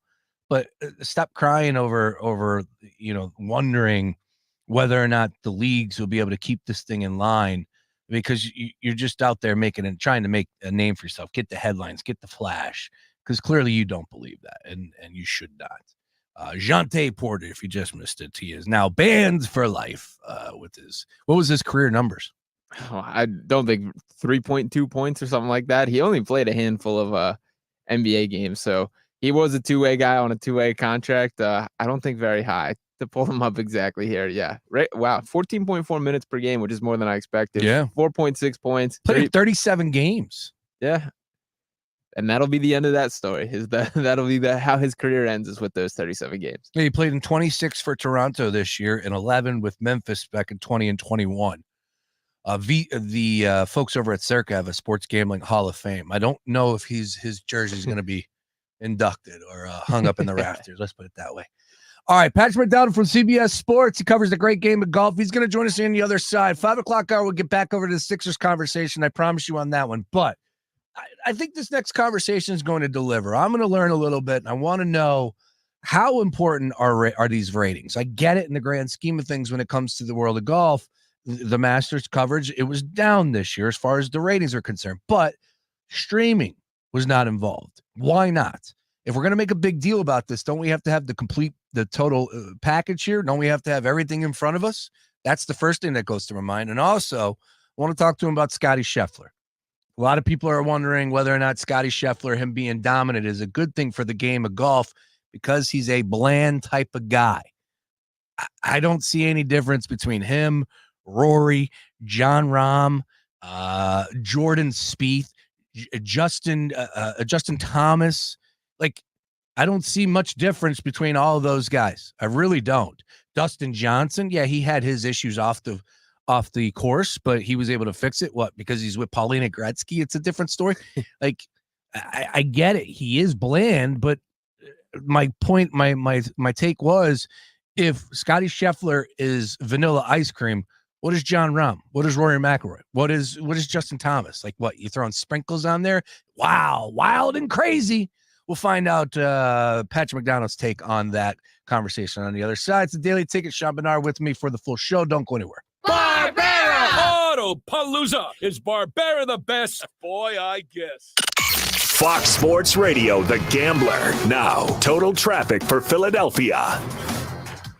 But stop crying over wondering whether or not the leagues will be able to keep this thing in line, because you're just out there trying to make a name for yourself, get the headlines, get the flash, because clearly you don't believe that, and you should not. Jontay Porter, if you just missed it, he is now banned for life with what was his career numbers? I don't think 3.2 points or something like that. He only played a handful of NBA games, so he was a two-way guy on a two-way contract. I don't think very high to pull him up exactly here. Yeah, right. Wow, 14.4 minutes per game, which is more than I expected. Yeah, 4.6 points. Played 37 games. Yeah, and that'll be the end of that story. That'll be how his career ends, is with those 37 games. Yeah, he played in 26 for Toronto this year and 11 with Memphis back in 20 and 21. The folks over at Circa have a sports gambling Hall of Fame. I don't know if his jersey is going to be inducted or hung up in the rafters. Let's put it that way. All right, Patrick McDonald from CBS Sports. He covers the great game of golf. He's going to join us on the other side. 5 o'clock hour, we'll get back over to the Sixers conversation. I promise you on that one. But I think this next conversation is going to deliver. I'm going to learn a little bit, and I want to know how important are these ratings. I get it in the grand scheme of things when it comes to the world of golf. The Masters coverage, it was down this year as far as the ratings are concerned, but streaming was not involved. Why not? If we're going to make a big deal about this, don't we have to have the total package here? Don't we have to have everything in front of us? That's the first thing that goes to my mind. And also, I want to talk to him about Scottie Scheffler. A lot of people are wondering whether or not Scottie Scheffler, him being dominant, is a good thing for the game of golf because he's a bland type of guy. I don't see any difference between him, Rory, Jon Rahm, Jordan Spieth, Justin Thomas. Like, I don't see much difference between all of those guys. I really don't. Dustin Johnson, yeah, he had his issues off the course, but he was able to fix it. What? Because he's with Paulina Gretzky? It's a different story. Like, I get it. He is bland, but my point, my take was, if Scottie Scheffler is vanilla ice cream, what is Jon Rahm? What is Rory McIlroy? What is Justin Thomas? Like, what? You throwing sprinkles on there? Wow, wild and crazy. We'll find out Patrick McDonald's take on that conversation on the other side. It's the Daily Ticket. Sean Bernard with me for the full show. Don't go anywhere. Barbera! Autopalooza! Is Barbera the best? Boy, I guess. Fox Sports Radio, The Gambler. Now, total traffic for Philadelphia.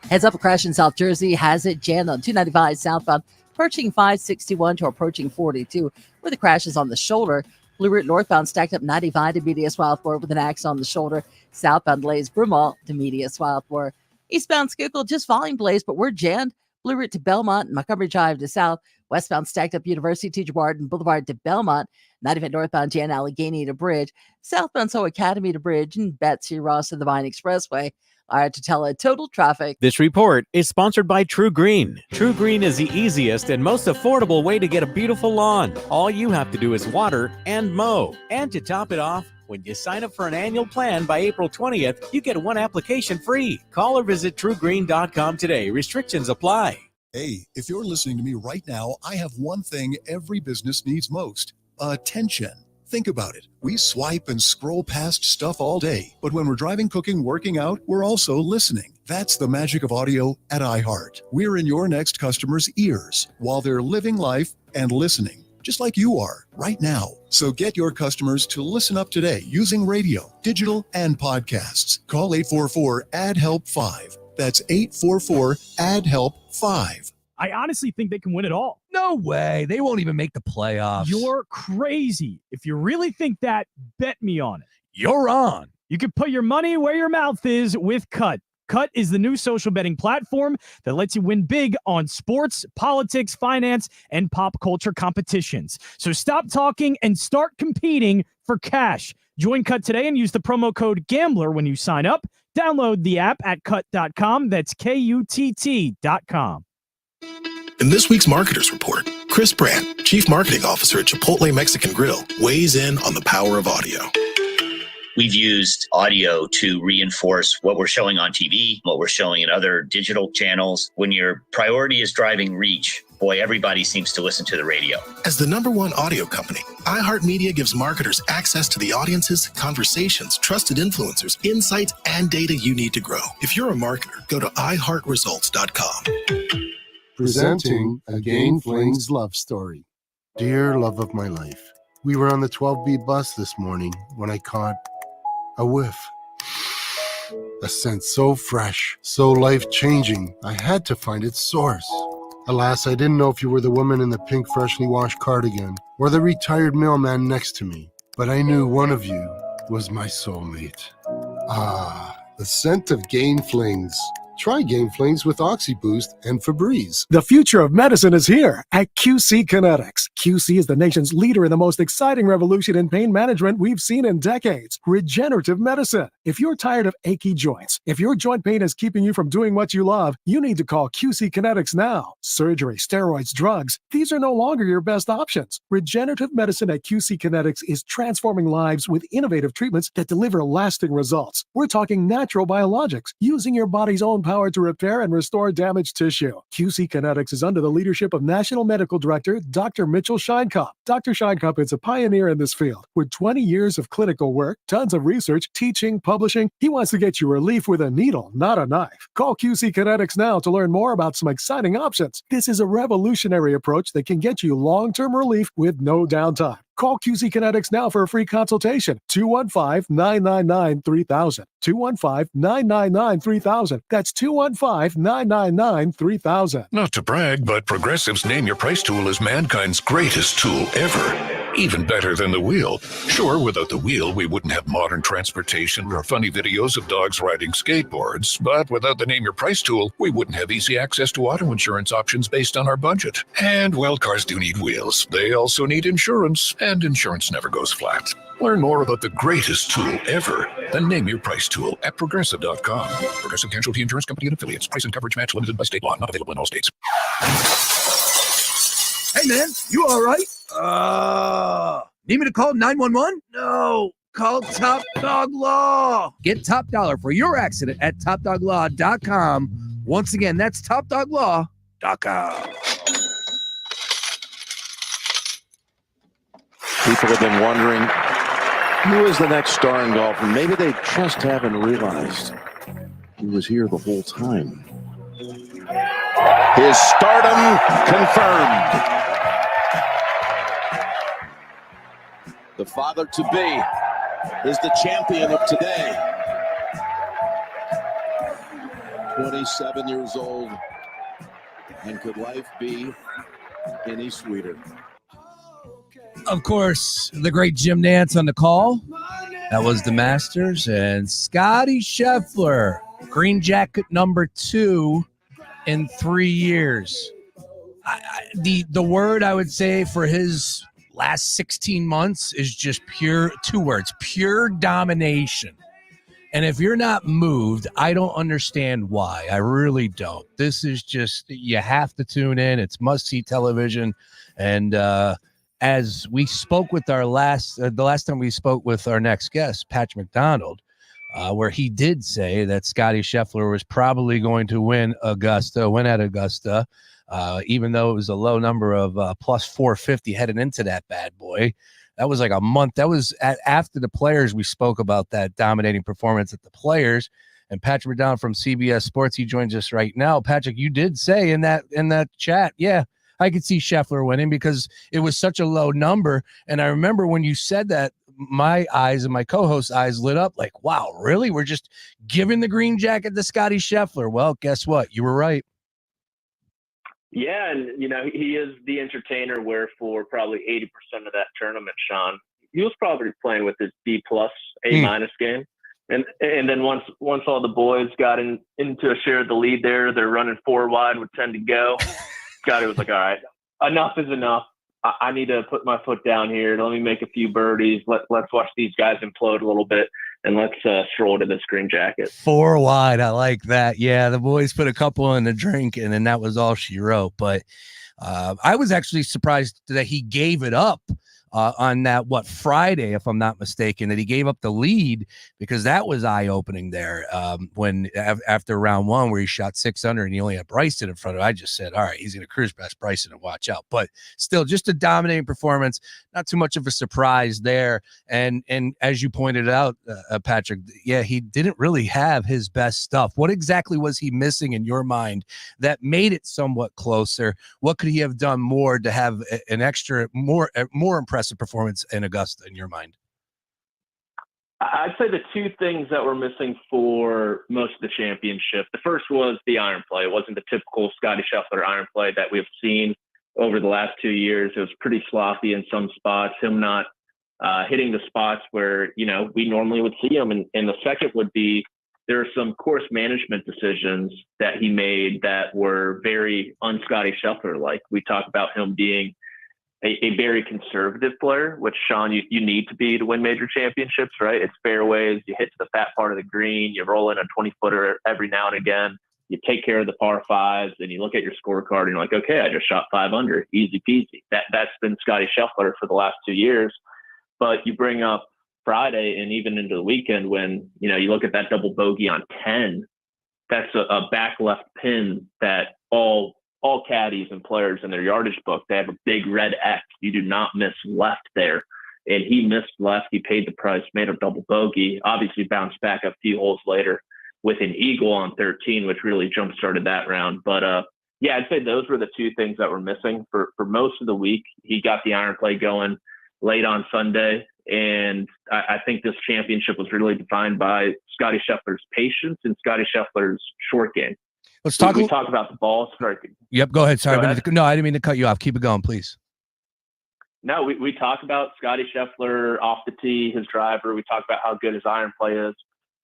Heads up, a crash in South Jersey has it jammed on 295 southbound, approaching 561 to approaching 42, where the crash is on the shoulder. Blue Route northbound stacked up 95 to Media Wildflower with an axe on the shoulder. Southbound delays Broomall to Media Wildflower. Eastbound Schuylkill, just volume delays, but we're jammed. Blue Route to Belmont and Montgomery Drive to South. Westbound stacked up University Teacher Barton Boulevard to Belmont. 95 northbound Jan Allegheny to Bridge. Southbound So Academy to Bridge and Betsy Ross to the Vine Expressway. All right, to tell it total traffic. This report is sponsored by True Green. True Green is the easiest and most affordable way to get a beautiful lawn. All you have to do is water and mow. And to top it off, when you sign up for an annual plan by April 20th, you get one application free. Call or visit truegreen.com today. Restrictions apply. Hey, if you're listening to me right now, I have one thing every business needs most: attention. Think about it. We swipe and scroll past stuff all day, but when we're driving, cooking, working out, we're also listening. That's the magic of audio at iHeart. We're in your next customer's ears while they're living life and listening, just like you are right now. So get your customers to listen up today using radio, digital, and podcasts. Call 844-ADD-HELP-5. That's 844-ADD-HELP-5. I honestly think they can win it all. No way. They won't even make the playoffs. You're crazy. If you really think that, bet me on it. You're on. You can put your money where your mouth is with Cut. Cut is the new social betting platform that lets you win big on sports, politics, finance, and pop culture competitions. So stop talking and start competing for cash. Join Cut today and use the promo code GAMBLER when you sign up. Download the app at cut.com. That's KUTT.com. In this week's Marketers Report, Chris Brandt, Chief Marketing Officer at Chipotle Mexican Grill, weighs in on the power of audio. We've used audio to reinforce what we're showing on TV, what we're showing in other digital channels. When your priority is driving reach, boy, everybody seems to listen to the radio. As the #1 audio company, iHeartMedia gives marketers access to the audiences, conversations, trusted influencers, insights, and data you need to grow. If you're a marketer, go to iHeartResults.com. Presenting Again Fling's love story. Dear love of my life, we were on the 12B bus this morning when I caught a whiff. A scent so fresh, so life-changing, I had to find its source. Alas, I didn't know if you were the woman in the pink freshly washed cardigan or the retired mailman next to me, but I knew one of you was my soulmate. Ah, the scent of Gain Flings. Try Gain Flings with OxyBoost and Febreze. The future of medicine is here at QC Kinetics. QC is the nation's leader in the most exciting revolution in pain management we've seen in decades, regenerative medicine. If you're tired of achy joints, if your joint pain is keeping you from doing what you love, you need to call QC Kinetics now. Surgery, steroids, drugs, these are no longer your best options. Regenerative medicine at QC Kinetics is transforming lives with innovative treatments that deliver lasting results. We're talking natural biologics, using your body's own power to repair and restore damaged tissue. QC Kinetics is under the leadership of National Medical Director Dr. Mitchell Scheinkopf. Dr. Scheinkopf is a pioneer in this field. With 20 years of clinical work, tons of research, teaching, publishing, he wants to get you relief with a needle, not a knife. Call QC Kinetics now to learn more about some exciting options. This is a revolutionary approach that can get you long-term relief with no downtime. Call QC Kinetics now for a free consultation. 215-999-3000. 215-999-3000. That's 215-999-3000. Not to brag, but Progressive's Name Your Price tool is mankind's greatest tool ever. Even better than the wheel. Sure, without the wheel, we wouldn't have modern transportation or funny videos of dogs riding skateboards. But without the Name Your Price tool, we wouldn't have easy access to auto insurance options based on our budget. And, well, cars do need wheels. They also need insurance, and insurance never goes flat. Learn more about the greatest tool ever, the Name Your Price tool at Progressive.com. Progressive Casualty Insurance Company and Affiliates. Price and coverage match limited by state law. Not available in all states. Hey, man, you all right? Need me to call 911? No, call Top Dog Law. Get top dollar for your accident at topdoglaw.com. Once again, that's topdoglaw.com. People have been wondering, who is the next star in golf? And maybe they just haven't realized he was here the whole time. His stardom confirmed. The father-to-be is the champion of today. 27 years old. And could life be any sweeter? Of course, the great Jim Nantz on the call. That was the Masters. And Scotty Scheffler, green jacket number 2 in 3 years. The word I would say for his last 16 months is just pure, 2 words, pure domination. And if you're not moved, I don't understand why. I really don't. This is just, you have to tune in. It's must-see television. And as we spoke with our the last time we spoke with our next guest, Patrick McDonald, where he did say that Scotty Scheffler was probably going to win at Augusta, even though it was a low number of plus 450 heading into that bad boy. That was like a month. That was after the Players. We spoke about that dominating performance at the Players. And Patrick McDonald from CBS Sports, he joins us right now. Patrick, you did say in that chat, yeah, I could see Scheffler winning because it was such a low number. And I remember when you said that, my eyes and my co-host's eyes lit up like, wow, really? We're just giving the green jacket to Scotty Scheffler. Well, guess what? You were right. Yeah, and, he is the entertainer where for probably 80% of that tournament, Sean, he was probably playing with his B+, A- game. And then once all the boys got into a share of the lead there, they're running 4 wide with 10 to go. Scotty was like, all right, enough is enough. I need to put my foot down here. Let me make a few birdies. Let's watch these guys implode a little bit, and let's stroll to this green jacket. 4 wide. I like that. Yeah, the boys put a couple in the drink, and then that was all she wrote. But I was actually surprised that he gave it up on that, Friday, if I'm not mistaken, that he gave up the lead, because that was eye-opening there when after round 1 where he shot 6 under and he only had Bryson in front of him. I just said, all right, he's going to cruise past Bryson and watch out. But still, just a dominating performance, not too much of a surprise there. And as you pointed out, Patrick, yeah, he didn't really have his best stuff. What exactly was he missing in your mind that made it somewhat closer? What could he have done more to have an extra, more impressive performance in Augusta in your mind? I'd say the two things that were missing for most of the championship. The first was the iron play. It wasn't the typical Scotty Scheffler iron play that we've seen over the last 2 years. It was pretty sloppy in some spots, him not hitting the spots where, we normally would see him. And the second would be there are some course management decisions that he made that were very un-Scotty Scheffler-like. We talk about him being a very conservative player, which, Sean, you need to be to win major championships, right? It's fairways, you hit to the fat part of the green, you roll in a 20-footer every now and again, you take care of the par fives, and you look at your scorecard and you're like, okay, I just shot 5 under, easy peasy. That's been Scotty Scheffler for the last 2 years. But you bring up Friday and even into the weekend when, you look at that double bogey on 10, that's a back left pin that all caddies and players in their yardage book, they have a big red X. You do not miss left there. And he missed left. He paid the price, made a double bogey, obviously bounced back a few holes later with an eagle on 13, which really jump-started that round. But, I'd say those were the two things that were missing for most of the week. He got the iron play going late on Sunday. And I think this championship was really defined by Scotty Scheffler's patience and Scotty Scheffler's short game. Let's talk. We talk about the ball striking. Yep, go ahead. Sorry, Go ahead. No, I didn't mean to cut you off. Keep it going, please. No, we talk about Scotty Scheffler off the tee, his driver. We talk about how good his iron play is.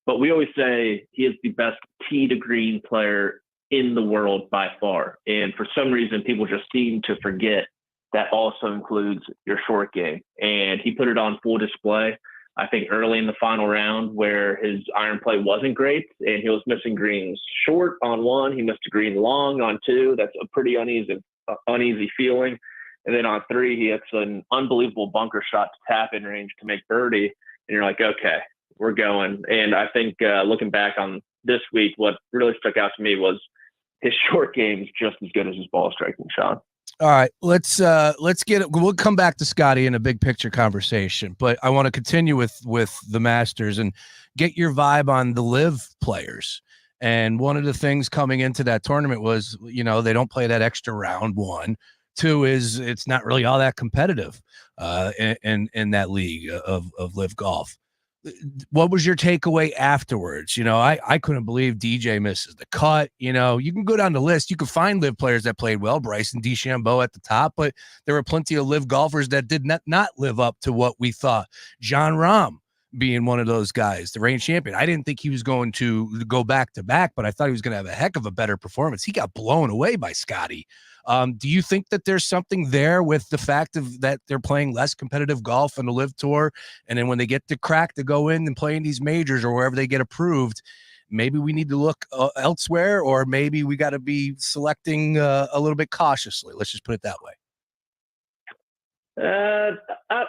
But we always say he is the best tee to green player in the world by far. And for some reason, people just seem to forget that also includes your short game. And he put it on full display, I think, early in the final round where his iron play wasn't great and he was missing greens short on 1. He missed a green long on 2. That's a pretty uneasy feeling. And then on 3, he hits an unbelievable bunker shot to tap in range to make birdie. And you're like, okay, we're going. And I think looking back on this week, what really stuck out to me was his short game is just as good as his ball striking, Sean. All right, let's get it. We'll come back to Scotty in a big picture conversation, but I want to continue with the Masters and get your vibe on the live players. And one of the things coming into that tournament was, they don't play that extra round. 1, 2 is it's not really all that competitive in that league of live golf. What was your takeaway afterwards? I couldn't believe DJ misses the cut. You can go down the list. You can find live players that played well, Bryson DeChambeau at the top, but there were plenty of live golfers that did not live up to what we thought. Jon Rahm being one of those guys, the reigning champion. I didn't think he was going to go back to back, but I thought he was going to have a heck of a better performance. He got blown away by Scotty. Do you think that there's something there with the fact that they're playing less competitive golf on the live tour, and then when they get the crack to go in and play in these majors or wherever they get approved, maybe we need to look elsewhere, or maybe we got to be selecting a little bit cautiously? Let's just put it that way.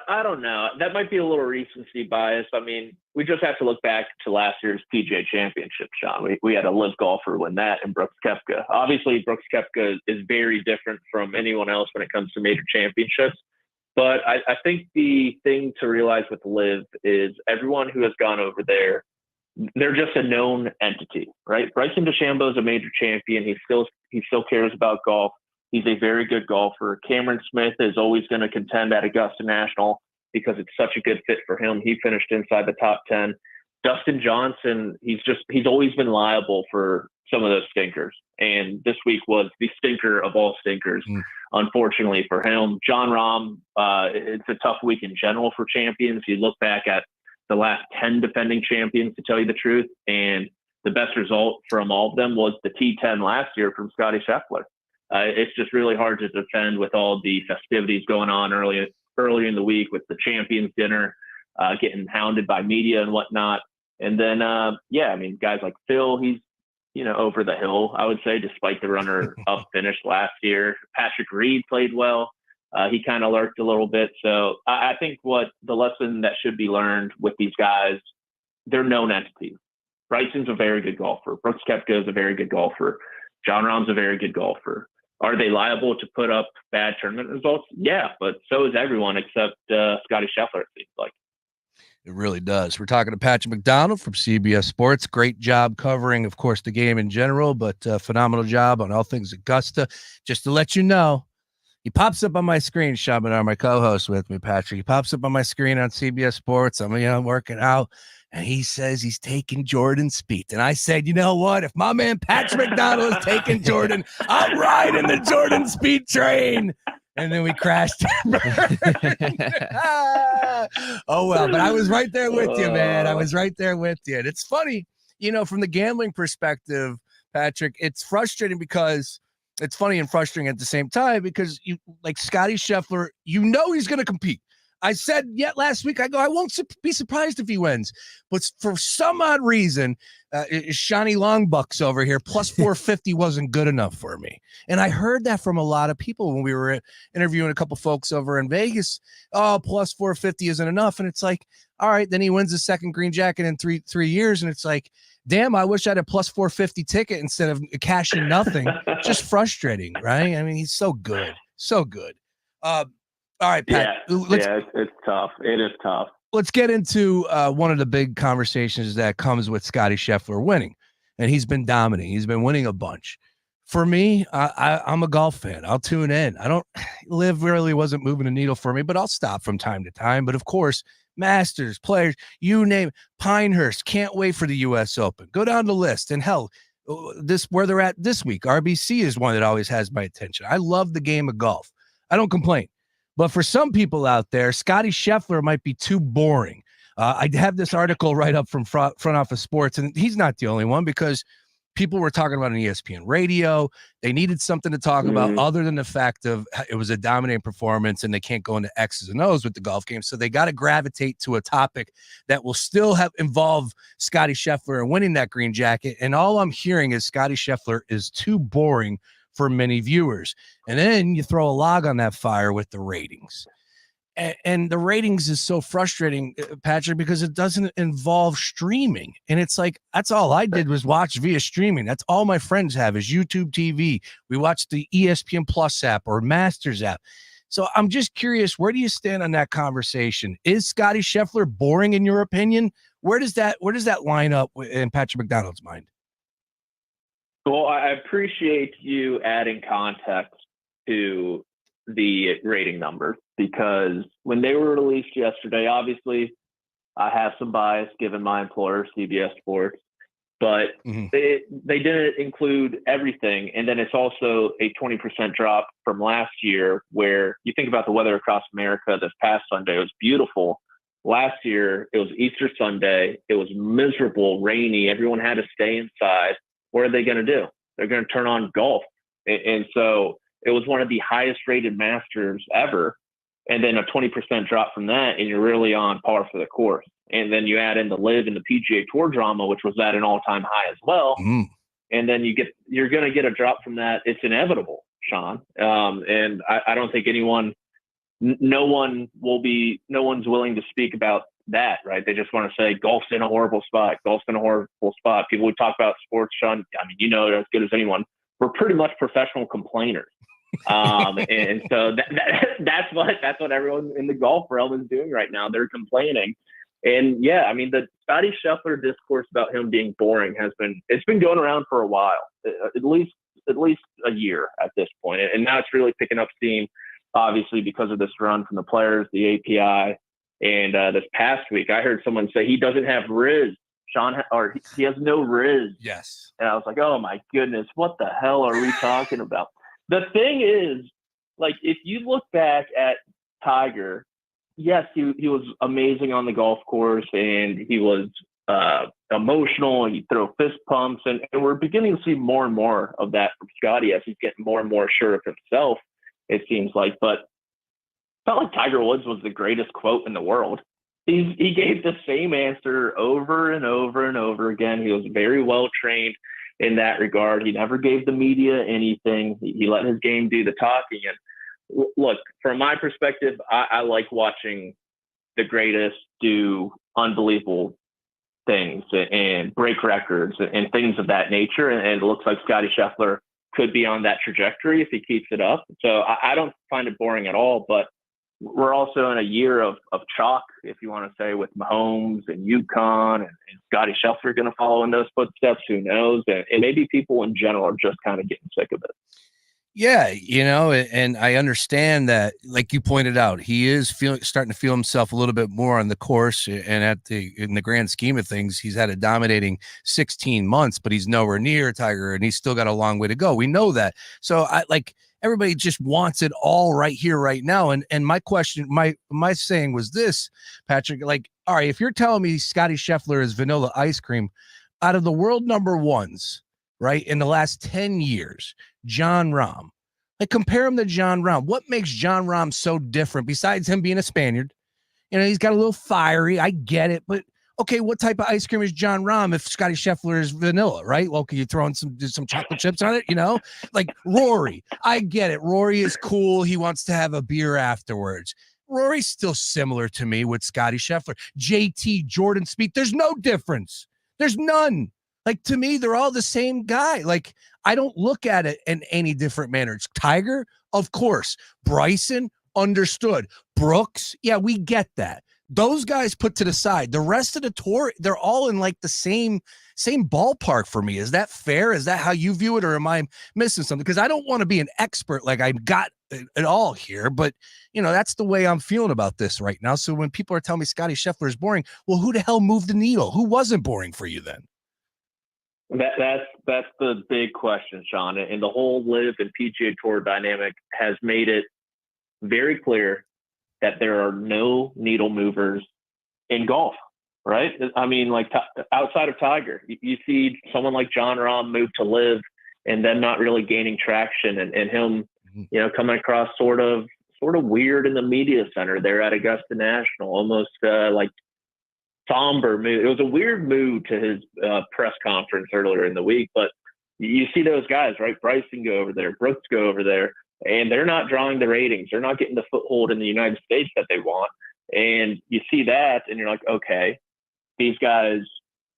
I don't know. That might be a little recency bias. I mean, we just have to look back to last year's PGA Championship, Sean. We had a live golfer win that in Brooks Koepka. Obviously, Brooks Koepka is very different from anyone else when it comes to major championships. But I think the thing to realize with live is everyone who has gone over there, they're just a known entity, right? Bryson DeChambeau is a major champion. He still cares about golf. He's a very good golfer. Cameron Smith is always going to contend at Augusta National because it's such a good fit for him. He finished inside the top 10. Dustin Johnson, he's always been liable for some of those stinkers. And this week was the stinker of all stinkers, unfortunately for him. Jon Rahm, it's a tough week in general for champions. You look back at the last 10 defending champions, to tell you the truth, and the best result from all of them was the T10 last year from Scotty Scheffler. It's just really hard to defend with all the festivities going on early in the week with the Champions Dinner, getting hounded by media and whatnot. And then, guys like Phil, he's, over the hill, I would say, despite the runner-up finish last year. Patrick Reed played well. He kind of lurked a little bit. So I think what the lesson that should be learned with these guys, they're known entities. Bryson's a very good golfer. Brooks Koepka is a very good golfer. Jon Rahm's a very good golfer. Are they liable to put up bad tournament results? Yeah, but so is everyone except Scotty Scheffler, it seems like. It really does. We're talking to Patrick McDonald from CBS Sports. Great job covering, of course, the game in general, but phenomenal job on all things Augusta. Just to let you know, He pops up on my screen, Shabanar, my co-host with me, Patrick. He pops up on my screen on CBS Sports. I'm working out, and he says he's taking Jordan Spieth. And I said, you know what? If my man Patrick McDonald is taking Jordan, I'm riding the Jordan Spieth train. And then we crashed. Oh, well, but I was right there with you, man. I was right there with you. And it's funny, from the gambling perspective, Patrick, it's frustrating because it's funny and frustrating at the same time because you like Scotty Scheffler, he's going to compete. I said last week, I won't be surprised if he wins. But for some odd reason, Shawnee Longbucks over here, plus 450 wasn't good enough for me. And I heard that from a lot of people when we were interviewing a couple folks over in Vegas. Oh, plus 450 isn't enough. And it's like, all right, then he wins the second green jacket in three years. And it's like, damn, I wish I had a plus 450 ticket instead of cashing nothing. Just frustrating, right? I mean, he's so good. So good. All right, Pat. It's tough. It is tough. Let's get into one of the big conversations that comes with Scotty Scheffler winning, and he's been dominating. He's been winning a bunch. For me, I'm a golf fan. I'll tune in. Live really wasn't moving the needle for me, but I'll stop from time to time. But of course, Masters, Players, you name it, Pinehurst, can't wait for the U.S. Open. Go down the list, and hell, where they're at this week, RBC is one that always has my attention. I love the game of golf. I don't complain. But for some people out there, Scotty Scheffler might be too boring. I have this article right up from front office sports, and he's not the only one because people were talking about on ESPN radio. They needed something to talk about other than the fact of it was a dominating performance and they can't go into X's and O's with the golf game. So they got to gravitate to a topic that will still involve Scotty Scheffler and winning that green jacket. And all I'm hearing is Scotty Scheffler is too boring for many viewers. And then you throw a log on that fire with the ratings. And the ratings is so frustrating, Patrick, because it doesn't involve streaming. And it's like, that's all I did was watch via streaming. That's all my friends have is YouTube TV. We watch the ESPN Plus app or Masters app. So I'm just curious, where do you stand on that conversation? Is Scotty Scheffler boring in your opinion? Where does that line up in Patrick McDonald's mind? Well, I appreciate you adding context to the rating numbers because when they were released yesterday, obviously I have some bias given my employer, CBS Sports, but they didn't include everything. And then it's also a 20% drop from last year where you think about the weather across America this past Sunday, it was beautiful. Last year, it was Easter Sunday. It was miserable, rainy. Everyone had to stay inside. What are they going to do? They're going to turn on golf. And so it was one of the highest rated Masters ever. And then a 20% drop from that, and you're really on par for the course. And then you add in the LIV and the PGA Tour drama, which was at an all-time high as well. And then you're going to get a drop from that. It's inevitable, Sean. And I don't think no one's willing to speak about that, right? They just want to say golf's in a horrible spot. Golf's in a horrible spot. People would talk about sports, Sean. I mean, it as good as anyone. We're pretty much professional complainers. And so that's what everyone in the golf realm is doing right now. They're complaining. And yeah, I mean, the Scotty Scheffler discourse about him being boring it's been going around for a while, at least a year at this point. And now it's really picking up steam, obviously, because of this run from the Players, the API. And this past week, I heard someone say he doesn't have Riz. Or he has no Riz. Yes. And I was like, oh my goodness, what the hell are we talking about? The thing is, like, if you look back at Tiger, yes, he was amazing on the golf course and he was emotional and he'd throw fist pumps. And we're beginning to see more and more of that from Scotty as he's getting more and more sure of himself, it seems like. But it's not like Tiger Woods was the greatest quote in the world. He gave the same answer over and over and over again. He was very well trained in that regard. He never gave the media anything. He let his game do the talking. And look, from my perspective, I like watching the greatest do unbelievable things and break records and things of that nature. And it looks like Scotty Scheffler could be on that trajectory if he keeps it up. So I don't find it boring at all, but we're also in a year of chalk, if you want to say, with Mahomes and UConn and Scotty Scheffler going to follow in those footsteps. Who knows? And maybe people in general are just kind of getting sick of it. Yeah, and I understand that, like you pointed out, he is starting to feel himself a little bit more on the course, and in the grand scheme of things, he's had a dominating 16 months, but he's nowhere near Tiger, and he's still got a long way to go. We know that. So everybody just wants it all right here, right now. And my question, my saying was this, Patrick, all right, if you're telling me Scotty Scheffler is vanilla ice cream, out of the world number ones, right, in the last 10 years, Jon Rahm, compare him to Jon Rahm. What makes Jon Rahm so different besides him being a Spaniard? He's got a little fiery. I get it. But, okay, what type of ice cream is Jon Rahm if Scotty Scheffler is vanilla, right? Well, can you throw in some chocolate chips on it, Like Rory, I get it. Rory is cool. He wants to have a beer afterwards. Rory's still similar to me with Scotty Scheffler. JT, Jordan Spieth, there's no difference. There's none. To me, they're all the same guy. I don't look at it in any different manner. It's Tiger, of course. Bryson, understood. Brooks, yeah, we get that. Those guys put to the side. The rest of the tour, they're all in the same ballpark for me. Is that fair? Is that how you view it, or am I missing something? Because I don't want to be an expert I got it all here, but that's the way I'm feeling about this right now. So when people are telling me Scotty Scheffler is boring, well, who the hell moved the needle? Who wasn't boring for you then? That's the big question, Sean. And the whole LIV and PGA Tour dynamic has made it very clear that there are no needle movers in golf, right? I mean, outside of Tiger, you see someone like Jon Rahm move to LIV and then not really gaining traction, and him, coming across sort of weird in the media center there at Augusta National, almost somber mood. It was a weird mood to his press conference earlier in the week, but you see those guys, right? Bryson go over there, Brooks go over there, and they're not drawing the ratings. They're not getting the foothold in the United States that they want. And you see that, and you're like, okay, these guys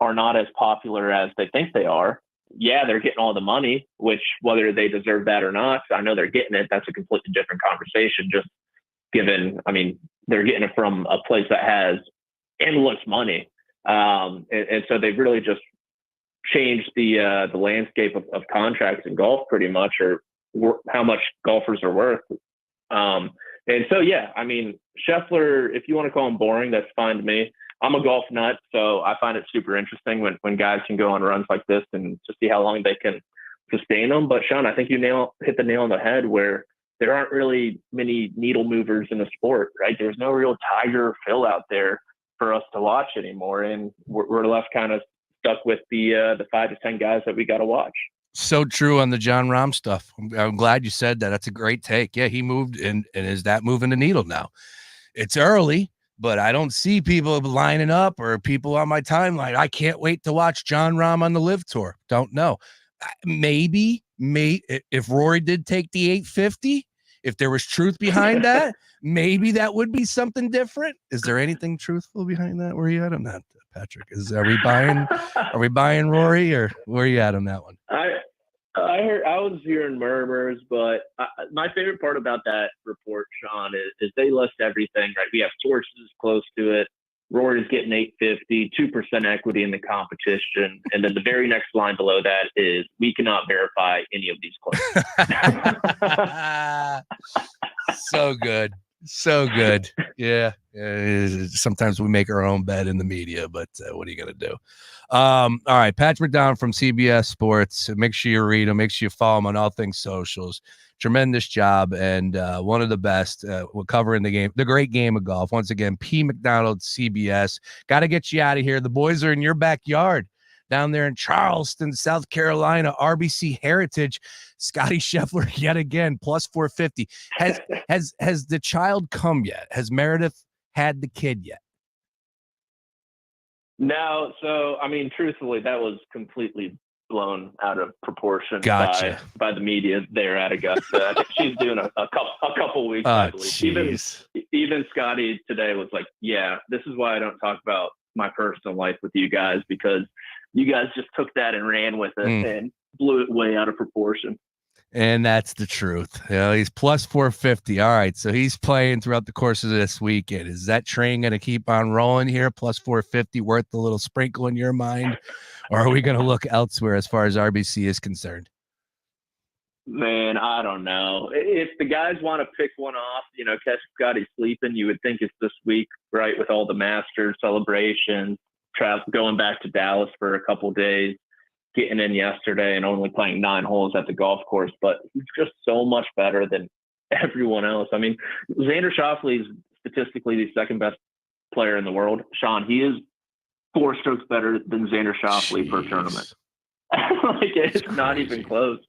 are not as popular as they think they are. Yeah, they're getting all the money, which whether they deserve that or not, I know they're getting it. That's a completely different conversation. Just given, they're getting it from a place that has endless money, and so they've really just changed the landscape of contracts in golf pretty much, or how much golfers are worth. And so Scheffler, if you want to call him boring, that's fine to me. I'm a golf nut, so I find it super interesting when guys can go on runs like this and to see how long they can sustain them. But Sean, I think you hit the nail on the head where there aren't really many needle movers in the sport, right? There's no real Tiger Phil out there for us to watch anymore, and we're left kind of stuck with the 5 to 10 guys that we got to watch. So true on the Jon Rahm stuff. I'm glad you said that. That's a great take. Yeah, he moved, and is that moving the needle now? It's early, but I don't see people lining up or people on my timeline. I can't wait to watch Jon Rahm on the LIV Tour. Don't know. Maybe if Rory did take the 850, if there was truth behind that, maybe that would be something different. Is there anything truthful behind that? Where are you at on that, Patrick? Are we buying Rory, or where are you at on that one? I was hearing murmurs, but my favorite part about that report, Sean, is they list everything, right? We have sources close to it. Rory's getting 850, 2% equity in the competition. And then the very next line below that is, we cannot verify any of these claims. So good. So good. Yeah. Sometimes we make our own bed in the media, but what are you going to do? All right. Patrick McDonald from CBS Sports. Make sure you read him. Make sure you follow him on all things socials. Tremendous job, and one of the best. We're covering the great game of golf. Once again, P. McDonald, CBS. Got to get you out of here. The boys are in your backyard down there in Charleston, South Carolina, RBC Heritage. Scotty Scheffler yet again, plus 450. Has the child come yet? Has Meredith had the kid yet? No. So, truthfully, that was completely blown out of proportion by the media there at Augusta. I think she's doing a couple weeks, I believe. Even Scotty today was like, yeah, this is why I don't talk about my personal life with you guys, because you guys just took that and ran with it and blew it way out of proportion. And that's the truth. He's plus 450. All right. So he's playing throughout the course of this weekend. Is that train going to keep on rolling here? Plus 450 worth a little sprinkle in your mind? Or are we going to look elsewhere as far as RBC is concerned? Man, I don't know. If the guys want to pick one off, catch Scotty sleeping, you would think it's this week, right, with all the Masters celebrations, going back to Dallas for a couple days, getting in yesterday and only playing 9 holes at the golf course. But he's just so much better than everyone else. I mean, Xander Schauffele is statistically the second best player in the world. Sean, he is 4 strokes better than Xander Schauffele per tournament. Like, it's not even close.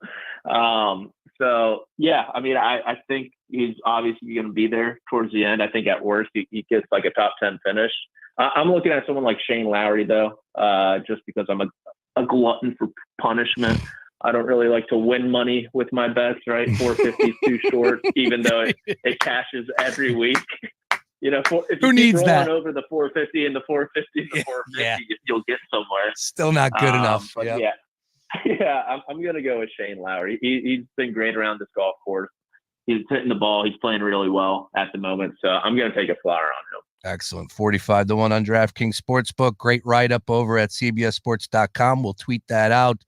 So yeah, I mean, I think he's obviously going to be there towards the end. I think at worst he gets like a top 10 finish. I'm looking at someone like Shane Lowry though, just because I'm a glutton for punishment. I don't really like to win money with my bets, right? 450 is too short, even though it cashes every week. If Who you needs keep that? rolling over the 450 and the 450 and the 450, you'll get somewhere. Still not good enough. But Yep. yeah, I'm going to go with Shane Lowry. He's been great around this golf course. He's hitting the ball. He's playing really well at the moment. So I'm going to take a flyer on him. Excellent. 45-1 on DraftKings Sportsbook. Great write-up over at cbssports.com. We'll tweet that out.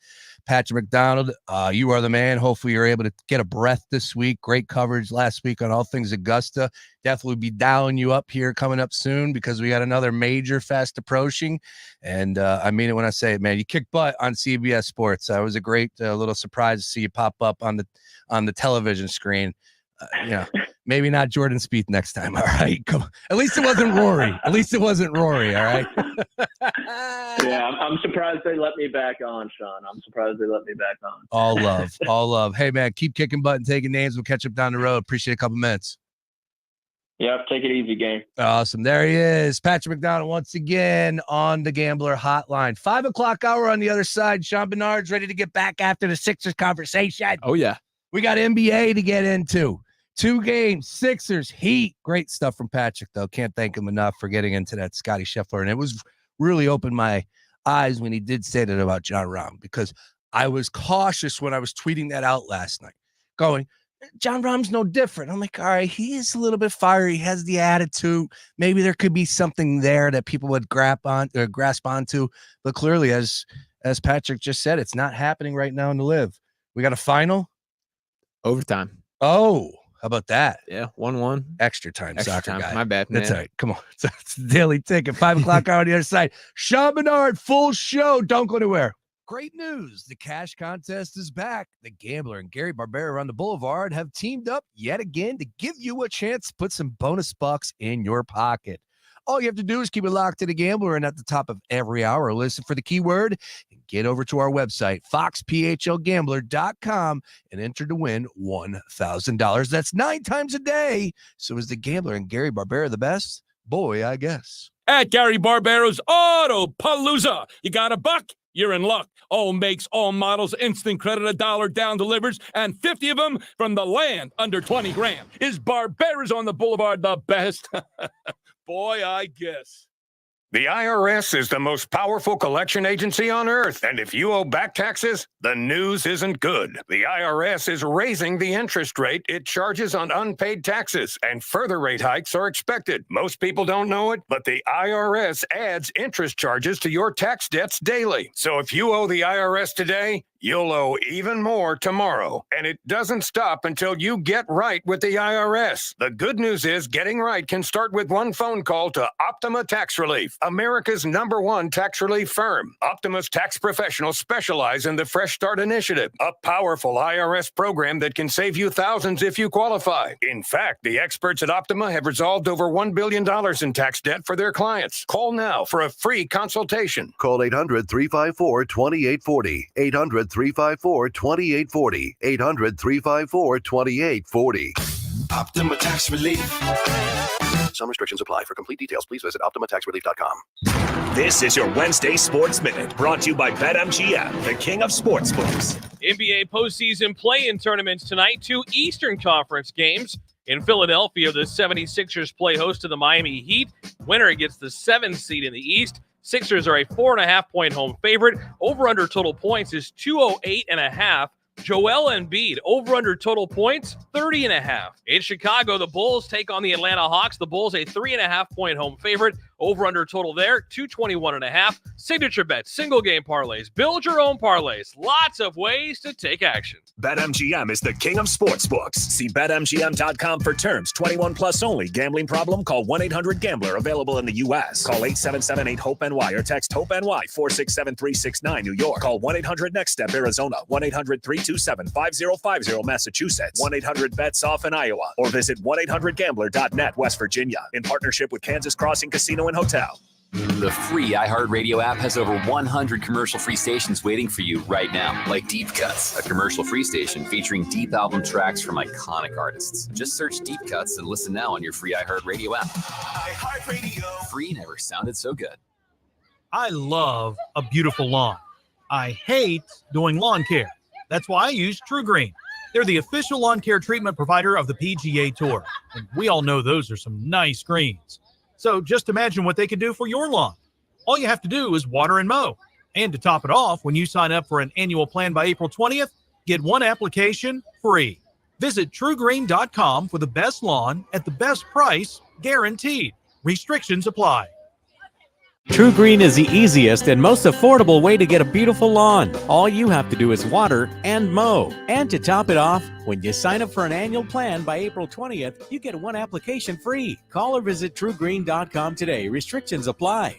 Patrick McDonald, you are the man. Hopefully you're able to get a breath this week. Great coverage last week on all things Augusta. Definitely be dialing you up here coming up soon because we got another major fast approaching. And I mean it when I say it, man. You kick butt on CBS Sports. It was a great little surprise to see you pop up on the television screen. Maybe not Jordan Spieth next time. All right. Come on. At least it wasn't Rory. All right. Yeah, I'm surprised they let me back on, Sean. I'm surprised they let me back on. All love. Hey, man, keep kicking butt and taking names. We'll catch up down the road. Appreciate a couple minutes. Yep, take it easy, gang. Awesome. There he is. Patrick McDonald once again on the Gambler Hotline. 5 o'clock hour on the other side. Sean Bernard's ready to get back after the Sixers conversation. Oh, yeah. We got NBA to get into. 2 games, Sixers, Heat. Great stuff from Patrick, though. Can't thank him enough for getting into that Scotty Scheffler. And it was really opened my eyes when he did say that about John Rahm, because I was cautious when I was tweeting that out last night, going, John Rahm's no different. I'm like, all right, he is a little bit fiery. He has the attitude. Maybe there could be something there that people would grasp onto. But clearly, as Patrick just said, it's not happening right now in the Live. We got a final. Overtime. Oh, how about that? Yeah, 1-1. Extra time, soccer guy. My bad, man. That's all right. Come on. It's the Daily Ticket. 5 o'clock hour on the other side. Sean Bernard, full show. Don't go anywhere. Great news. The cash contest is back. The Gambler and Gary Barbera on the Boulevard have teamed up yet again to give you a chance to put some bonus bucks in your pocket. All you have to do is keep it locked to the Gambler, and at the top of every hour, listen for the keyword and get over to our website, foxphlgambler.com, and enter to win $1,000. That's 9 times a day. So is the Gambler and Gary Barbera the best? Boy, I guess. At Gary Barbera's Auto Palooza, you got a buck, you're in luck. All makes, all models, instant credit, $1 down delivers, and 50 of them from the land under 20 grand. Is Barbera's on the Boulevard the best? Boy, I guess. The IRS is the most powerful collection agency on earth, and if you owe back taxes, the news isn't good. The IRS is raising the interest rate it charges on unpaid taxes, and further rate hikes are expected. Most people don't know it, but the IRS adds interest charges to your tax debts daily. So if you owe the IRS today, you'll owe even more tomorrow. And it doesn't stop until you get right with the IRS. The good news is getting right can start with one phone call to Optima Tax Relief, America's #1 tax relief firm. Optima's tax professionals specialize in the Fresh Start Initiative, a powerful IRS program that can save you thousands if you qualify. In fact, the experts at Optima have resolved over $1 billion in tax debt for their clients. Call now for a free consultation. Call 800-354-2840. 800-354-2840. 800-354-2840. Optima Tax Relief. Some restrictions apply. For complete details, please visit OptimaTaxRelief.com. This is your Wednesday Sports Minute, brought to you by BetMGM, the king of sportsbooks. NBA postseason play-in tournaments tonight. 2 Eastern Conference games. In Philadelphia, the 76ers play host to the Miami Heat. Winner gets the 7th seed in the East. Sixers are a 4.5-point home favorite. Over-under total points is 208.5. Joel Embiid, over-under total points, 30.5. In Chicago, the Bulls take on the Atlanta Hawks. The Bulls a 3.5-point home favorite. Over-under total there, 221.5. Signature bets, single game parlays. Build your own parlays. Lots of ways to take action. BetMGM is the king of sportsbooks. See BetMGM.com for terms. 21 plus only. Gambling problem? Call 1-800-GAMBLER. Available in the U.S. Call 877-8-HOPE-NY or text HOPE-NY 467-369 New York. Call 1-800-NEXT-STEP Arizona. 1-800-327-5050 Massachusetts. 1-800-BETS-OFF in Iowa. Or visit 1-800-GAMBLER.net West Virginia. In partnership with Kansas Crossing Casino and Hotel. The free iHeartRadio app has over 100 commercial-free stations waiting for you right now, like Deep Cuts, a commercial-free station featuring deep album tracks from iconic artists. Just search Deep Cuts and listen now on your free iHeartRadio app. iHeartRadio. Free never sounded so good. I love a beautiful lawn. I hate doing lawn care. That's why I use True Green. They're the official lawn care treatment provider of the PGA Tour, and we all know those are some nice greens. So just imagine what they can do for your lawn. All you have to do is water and mow. And to top it off, when you sign up for an annual plan by April 20th, get one application free. Visit TrueGreen.com for the best lawn at the best price, guaranteed. Restrictions apply. True Green is the easiest and most affordable way to get a beautiful lawn. All you have to do is water and mow. And to top it off, when you sign up for an annual plan by April 20th, you get one application free. Call or visit TrueGreen.com today. Restrictions apply.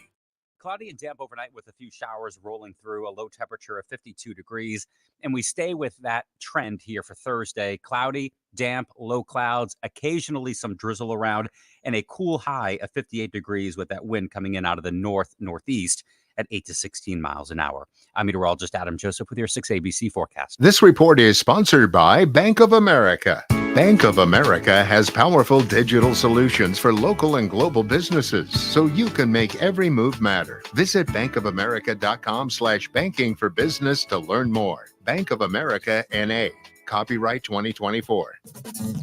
Cloudy and damp overnight with a few showers rolling through, a low temperature of 52 degrees. And we stay with that trend here for Thursday. Cloudy, damp, low clouds, occasionally some drizzle around, and a cool high of 58 degrees with that wind coming in out of the northeast at 8 to 16 miles an hour. I'm meteorologist Adam Joseph with your 6 ABC forecast. This report is sponsored by Bank of America. Bank of America has powerful digital solutions for local and global businesses, so you can make every move matter. Visit bankofamerica.com/banking for business to learn more. Bank of America, N.A. Copyright 2024.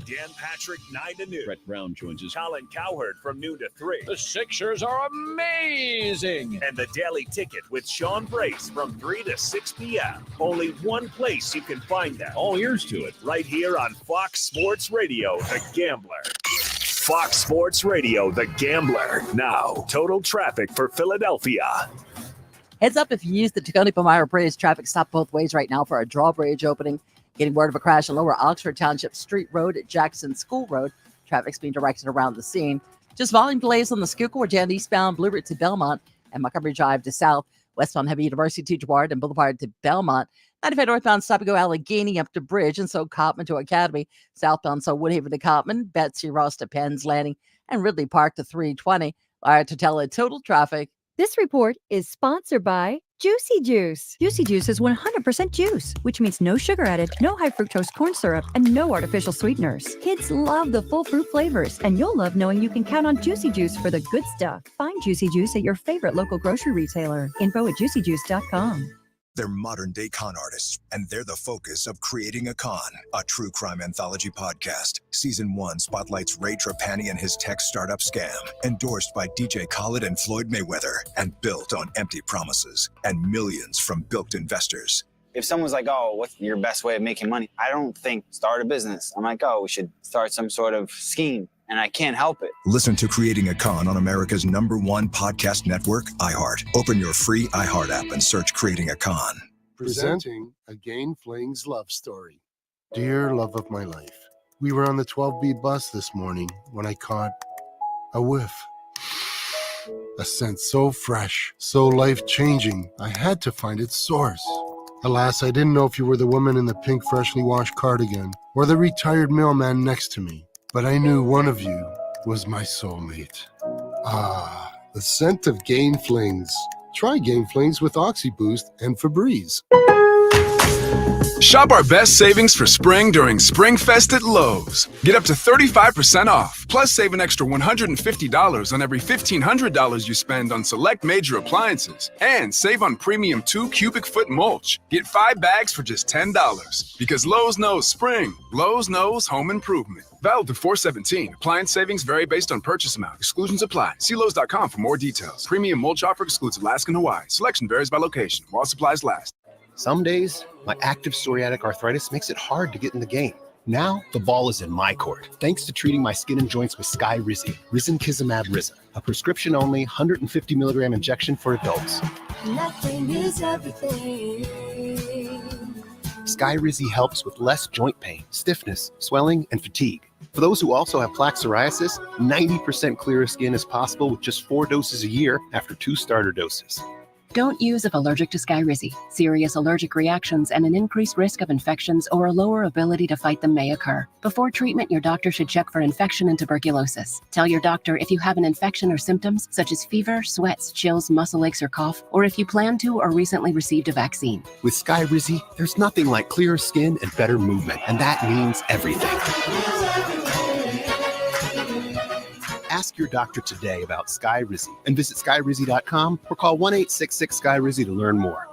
Dan Patrick, 9 to noon. Brett Brown joins us. Colin Cowherd from noon to 3. The Sixers are amazing. And the Daily Ticket with Sean Brace from 3 to 6 p.m. Only one place you can find that. All ears to it. Right here on Fox Sports Radio, The Gambler. Fox Sports Radio, The Gambler. Now, total traffic for Philadelphia. Heads up if you use the Taconic-Palmyra Bridge. Traffic stopped both ways right now for a drawbridge opening. Getting word of a crash on Lower Oxford Township Street Road at Jackson School Road. Traffic's being directed around the scene. Just volume delays on the Schuylkill Jan eastbound Blue Route to Belmont and Montgomery Drive to South. Westbound Heavy University to Jaward and Boulevard to Belmont. 95 northbound stop and go Allegheny up to Bridge and so Cottman to Academy. Southbound so Woodhaven to Cottman, Betsy Ross to Penn's Landing, and Ridley Park to 320. To tell it total traffic. This report is sponsored by Juicy Juice. Juicy Juice is 100% juice, which means no sugar added, no high fructose corn syrup, and no artificial sweeteners. Kids love the full fruit flavors, and you'll love knowing you can count on Juicy Juice for the good stuff. Find Juicy Juice at your favorite local grocery retailer. Info at juicyjuice.com. They're modern-day con artists, and they're the focus of Creating a Con, a true crime anthology podcast. Season 1 spotlights Ray Trapani and his tech startup scam, endorsed by DJ Khaled and Floyd Mayweather, and built on empty promises and millions from bilked investors. If someone's like, oh, what's your best way of making money? I don't think start a business. I'm like, oh, we should start some sort of scheme. And I can't help it. Listen to Creating a Con on America's #1 podcast network, iHeart. Open your free iHeart app and search Creating a Con. Presenting a Gain Flings love story. Dear love of my life, we were on the 12B bus this morning when I caught a whiff. A scent so fresh, so life-changing, I had to find its source. Alas, I didn't know if you were the woman in the pink freshly washed cardigan or the retired mailman next to me. But I knew one of you was my soulmate. Ah, the scent of Gain Flings. Try Gain Flings with OxyBoost and Febreze. Shop our best savings for spring during Spring Fest at Lowe's. Get up to 35% off, plus save an extra $150 on every $1,500 you spend on select major appliances. And save on premium 2 cubic foot mulch. Get 5 bags for just $10. Because Lowe's knows spring. Lowe's knows home improvement. Valid through 4/17. Appliance savings vary based on purchase amount. Exclusions apply. See Lowe's.com for more details. Premium mulch offer excludes Alaska and Hawaii. Selection varies by location. While supplies last. Some days, my active psoriatic arthritis makes it hard to get in the game. Now, the ball is in my court, thanks to treating my skin and joints with Skyrizi, Risankizumab Riza, a prescription-only 150 milligram injection for adults. Nothing is everything. Skyrizi helps with less joint pain, stiffness, swelling, and fatigue. For those who also have plaque psoriasis, 90% clearer skin is possible with just 4 doses a year after 2 starter doses. Don't use if allergic to Skyrizi. Serious allergic reactions and an increased risk of infections or a lower ability to fight them may occur. Before treatment, your doctor should check for infection and tuberculosis. Tell your doctor if you have an infection or symptoms such as fever, sweats, chills, muscle aches, or cough, or if you plan to or recently received a vaccine. With Skyrizi, there's nothing like clearer skin and better movement, and that means everything. Ask your doctor today about Skyrizi and visit skyrizi.com or call 1-866-SKYRIZI to learn more.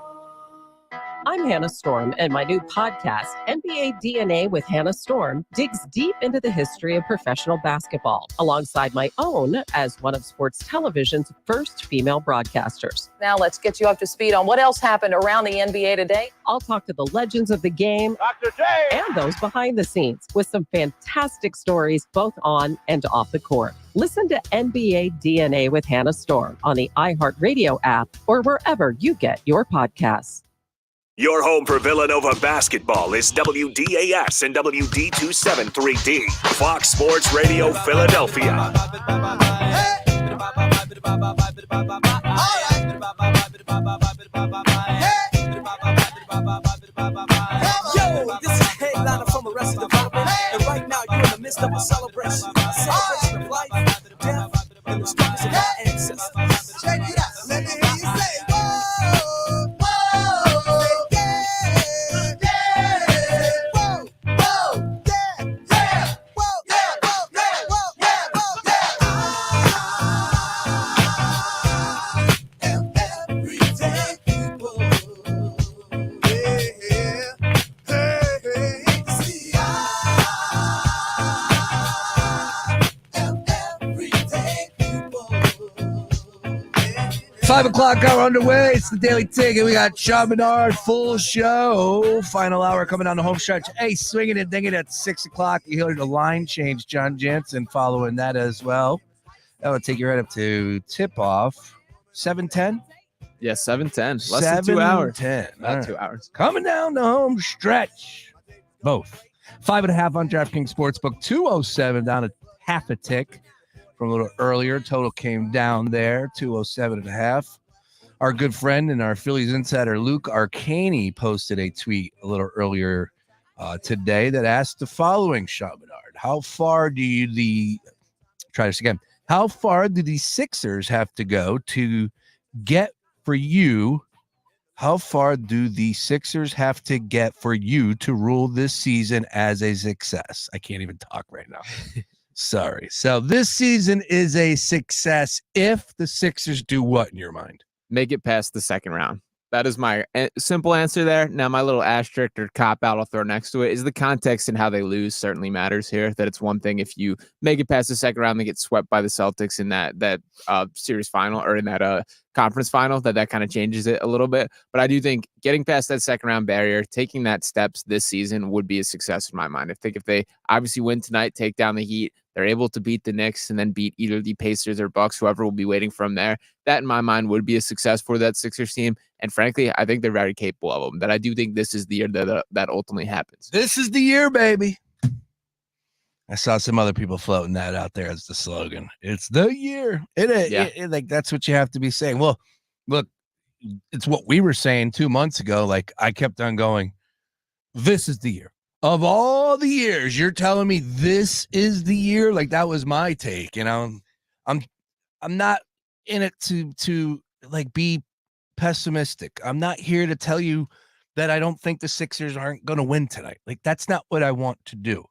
I'm Hannah Storm, and my new podcast, NBA DNA with Hannah Storm, digs deep into the history of professional basketball, alongside my own as one of sports television's first female broadcasters. Now let's get you up to speed on what else happened around the NBA today. I'll talk to the legends of the game, Dr. J, and those behind the scenes with some fantastic stories both on and off the court. Listen to NBA DNA with Hannah Storm on the iHeartRadio app or wherever you get your podcasts. Your home for Villanova basketball is WDAS and WD273D, Fox Sports Radio Philadelphia. Yo, this is a headliner from Arrested Development, and right now you're in the midst of a celebration. A celebration of life, death, and the struggles of our ancestors. Check it out. Let me hear you say, whoa, whoa. Five o'clock hour underway. It's the Daily Ticket. We got Sean Menard, full show. Final hour coming down the home stretch. Hey, swinging and dinging at 6 o'clock. You hear the line change. John Jansen following that as well. That will take you right up to tip-off. 7:10? Yeah, 7:10. Less than 2 hours. 7:10. About 2 hours. Coming down the home stretch. Both. 5.5 on DraftKings Sportsbook. 207 down a half a tick from a little earlier. Total came down there. 207.5. Our good friend and our Phillies insider Luke Arcaney posted a tweet a little earlier today that asked the following, Sean Menard. How far do the Sixers have to go to get for you? How far do the Sixers have to get for you to rule this season as a success? I can't even talk right now. Sorry. So this season is a success if the Sixers do what in your mind? Make it past the second round. That is my simple answer there. Now, my little asterisk or cop out I'll throw next to it is the context and how they lose certainly matters here. That it's one thing if you make it past the second round, they get swept by the Celtics in that series final or in that conference final, that kind of changes it a little bit. But I do think getting past that second round barrier, taking that steps this season would be a success in my mind. I think if they obviously win tonight, take down the Heat, they're able to beat the Knicks and then beat either the Pacers or Bucks, whoever will be waiting from there. That, in my mind, would be a success for that Sixers team. And frankly, I think they're very capable of them. That I do think this is the year that ultimately happens. This is the year, baby. I saw some other people floating that out there as the slogan. It's the year. Like that's what you have to be saying. Well, look, it's what we were saying 2 months ago. Like I kept on going, this is the year. Of all the years, you're telling me this is the year? Like that was my take. You know, I'm not in it to like be pessimistic. I'm not here to tell you that I don't think the Sixers aren't going to win tonight. Like that's not what I want to do.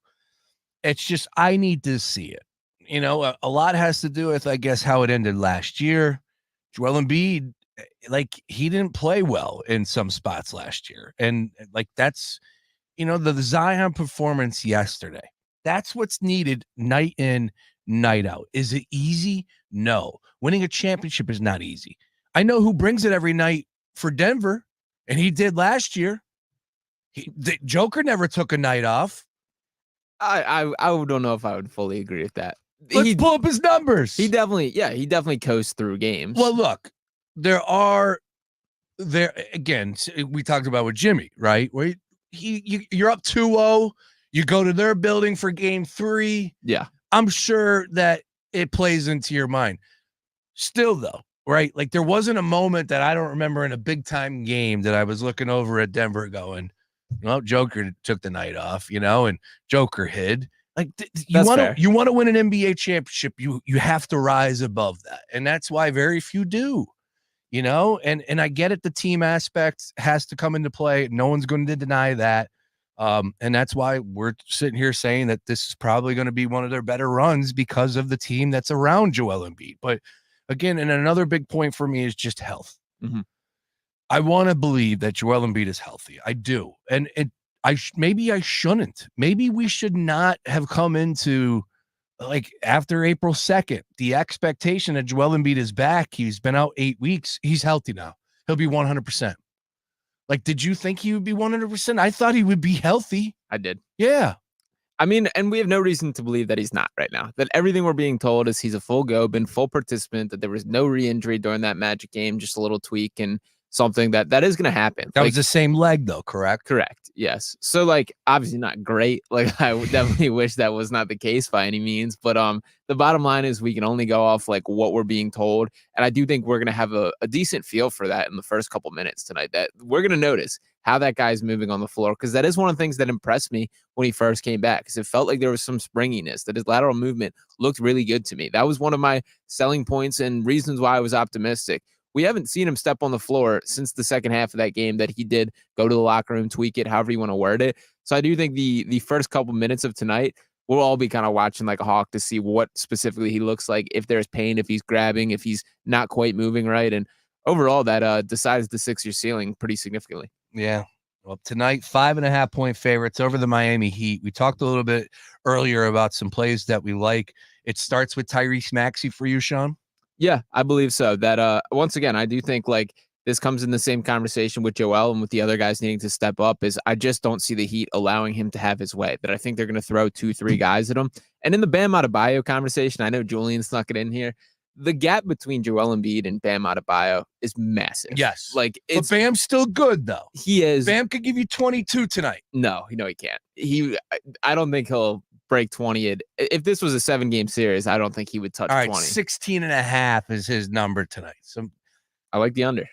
It's just I need to see it. You know, a lot has to do with, I guess, how it ended last year. Joel Embiid, like he didn't play well in some spots last year. And like that's, you know, the Zion performance yesterday. That's what's needed night in, night out. Is it easy? No. Winning a championship is not easy. I know who brings it every night for Denver, and he did last year. The Joker never took a night off. I don't know if I would fully agree with that. Let's pull up his numbers. He definitely coast through games. Well, look, there again, we talked about with Jimmy, right? Where you're up 2-0, you go to their building for game 3. Yeah. I'm sure that it plays into your mind. Still, though, right? Like, there wasn't a moment that I don't remember in a big-time game that I was looking over at Denver going, well, Joker took the night off, and Joker hid. Like, you want to win an NBA championship, you have to rise above that. And that's why very few do, and I get it. The team aspect has to come into play. No one's going to deny that. And that's why we're sitting here saying that this is probably going to be one of their better runs because of the team that's around Joel Embiid. But again, and another big point for me is just health. Mm-hmm. I want to believe that Joel Embiid is healthy. I do. And maybe I shouldn't. Maybe we should not have come into, like, after April 2nd, the expectation that Joel Embiid is back. He's been out 8 weeks. He's healthy now. He'll be 100%. Like, did you think he would be 100%? I thought he would be healthy. I did. Yeah. I mean, and we have no reason to believe that he's not right now. That everything we're being told is he's a full go, been full participant, that there was no re-injury during that Magic game, just a little tweak and something that is going to happen. That was the same leg, though, correct? Correct. Yes. So, like, obviously not great. Like, I would definitely wish that was not the case by any means. But the bottom line is we can only go off, like, what we're being told. And I do think we're going to have a decent feel for that in the first couple minutes tonight, that we're going to notice how that guy's moving on the floor, because that is one of the things that impressed me when he first came back, because it felt like there was some springiness, that his lateral movement looked really good to me. That was one of my selling points and reasons why I was optimistic. We haven't seen him step on the floor since the second half of that game that he did go to the locker room, tweak it, however you want to word it. So I do think the first couple minutes of tonight, we'll all be kind of watching like a hawk to see what specifically he looks like, if there's pain, if he's grabbing, if he's not quite moving right. And overall, that decides the Sixers ceiling pretty significantly. Yeah. Well, tonight, 5.5-point favorites over the Miami Heat. We talked a little bit earlier about some plays that we like. It starts with Tyrese Maxey for you, Sean? Yeah, I believe so. That once again, I do think like this comes in the same conversation with Joel and with the other guys needing to step up. Is I just don't see the Heat allowing him to have his way. That I think they're going to throw 2-3 guys at him. And in the Bam Adebayo conversation, I know Julian snuck it in here. The gap between Joel Embiid and Bam Adebayo is massive. Yes. Like, but Bam's still good, though. He is. Bam could give you 22 tonight. No, he can't. I don't think he'll break 20. If this was a 7-game series, I don't think he would touch 20. 16.5 is his number tonight. So I like the under.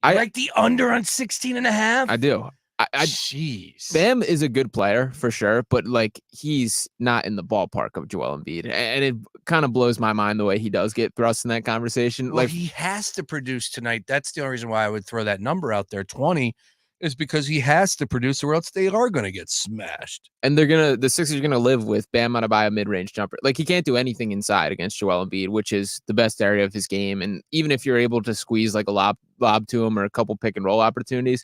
I like the under on 16.5. I do. Jeez. Bam is a good player for sure, but like he's not in the ballpark of Joel Embiid, and it kind of blows my mind the way he does get thrust in that conversation. Well, like he has to produce tonight. That's the only reason why I would throw that number out there. 20 is because he has to produce, or else they are going to get smashed. And the Sixers are going to live with Bam Adebayo mid-range jumper. Like he can't do anything inside against Joel Embiid, which is the best area of his game. And even if you're able to squeeze like a lob to him or a couple pick and roll opportunities,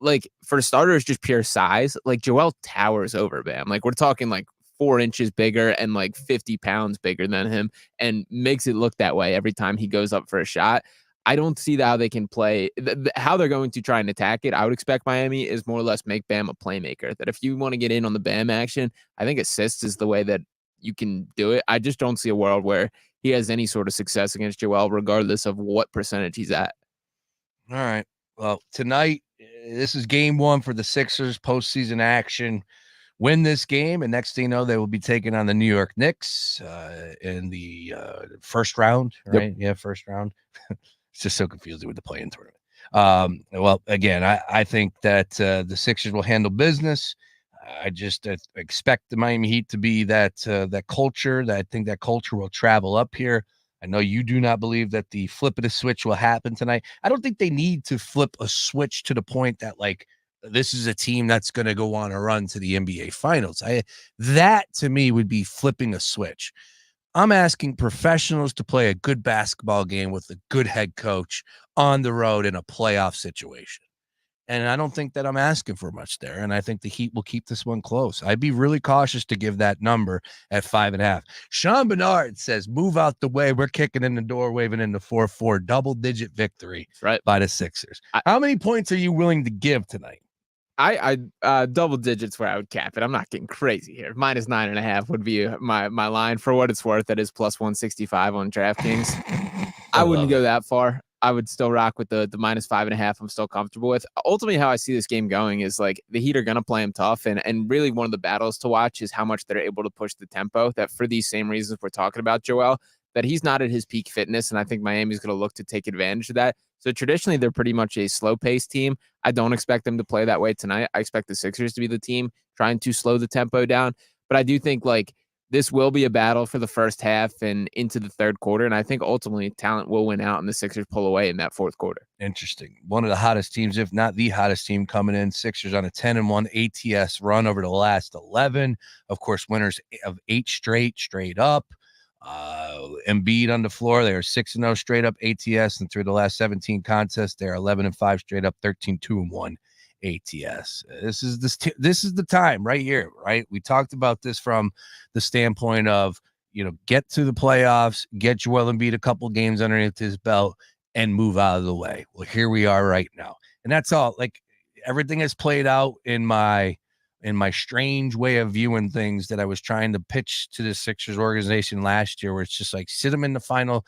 like for starters, just pure size, like Joel towers over Bam. Like we're talking like 4 inches bigger and like 50 pounds bigger than him, and makes it look that way every time he goes up for a shot. I don't see how they can play, how they're going to try and attack it. I would expect Miami is more or less make Bam a playmaker. That if you want to get in on the Bam action, I think assists is the way that you can do it. I just don't see a world where he has any sort of success against Joel, regardless of what percentage he's at. All right. Well, tonight, this is game 1 for the Sixers postseason action. Win this game, and next thing you know, they will be taking on the New York Knicks in the first round, right? Yep. Yeah, first round. It's just so confusing with the play-in tournament. Well, again, I think that the Sixers will handle business. I just expect the Miami Heat to be that culture. That I think that culture will travel up here. I know you do not believe that the flip of the switch will happen tonight. I don't think they need to flip a switch to the point that, like, this is a team that's going to go on a run to the NBA Finals. That, to me, would be flipping a switch. I'm asking professionals to play a good basketball game with a good head coach on the road in a playoff situation. And I don't think that I'm asking for much there. And I think the Heat will keep this one close. I'd be really cautious to give that number at 5.5. Sean Bernard says, move out the way. We're kicking in the door, waving in the 4-4 double-digit victory by the Sixers. How many points are you willing to give tonight? I double digits where I would cap it. I'm not getting crazy here. Minus 9.5 would be my line. For what it's worth, that is plus 165 on DraftKings. I wouldn't go that far. I would still rock with the minus 5.5. I'm still comfortable with. Ultimately, how I see this game going is like the Heat are going to play him tough. And really one of the battles to watch is how much they're able to push the tempo, that for these same reasons we're talking about, Joel, that he's not at his peak fitness. And I think Miami's going to look to take advantage of that. So traditionally, they're pretty much a slow-paced team. I don't expect them to play that way tonight. I expect the Sixers to be the team trying to slow the tempo down. But I do think like this will be a battle for the first half and into the third quarter. And I think ultimately talent will win out and the Sixers pull away in that fourth quarter. Interesting. One of the hottest teams, if not the hottest team coming in. Sixers on a 10-1 ATS run over the last 11. Of course, winners of 8 straight up. Embiid on the floor, they are 6-0 straight up ATS, and through the last 17 contests, they are 11-5 straight up, 13-2-1 ATS. This is the time right here, right? We talked about this from the standpoint of, get to the playoffs, get Joel Embiid a couple games underneath his belt, and move out of the way. Well, here we are right now, and that's all. Like everything has played out in my strange way of viewing things that I was trying to pitch to the Sixers organization last year, where it's just like sit them in the final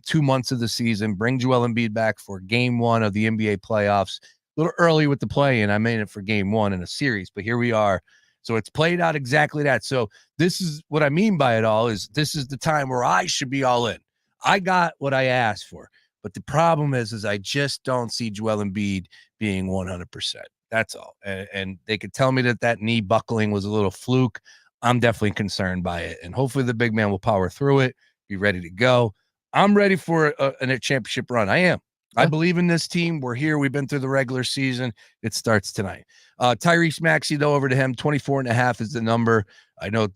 2 months of the season, bring Joel Embiid back for game 1 of the NBA playoffs. A little early with the play, and I made it for game 1 in a series, but here we are. So it's played out exactly that. So this is what I mean by it all is this is the time where I should be all in. I got what I asked for, but the problem is I just don't see Joel Embiid being 100%. That's all. And they could tell me that knee buckling was a little fluke. I'm definitely concerned by it. And hopefully the big man will power through it, be ready to go. I'm ready for a championship run. I am. Yeah. I believe in this team. We're here. We've been through the regular season. It starts tonight. Tyrese Maxey, though, over to him. 24.5 is the number. I know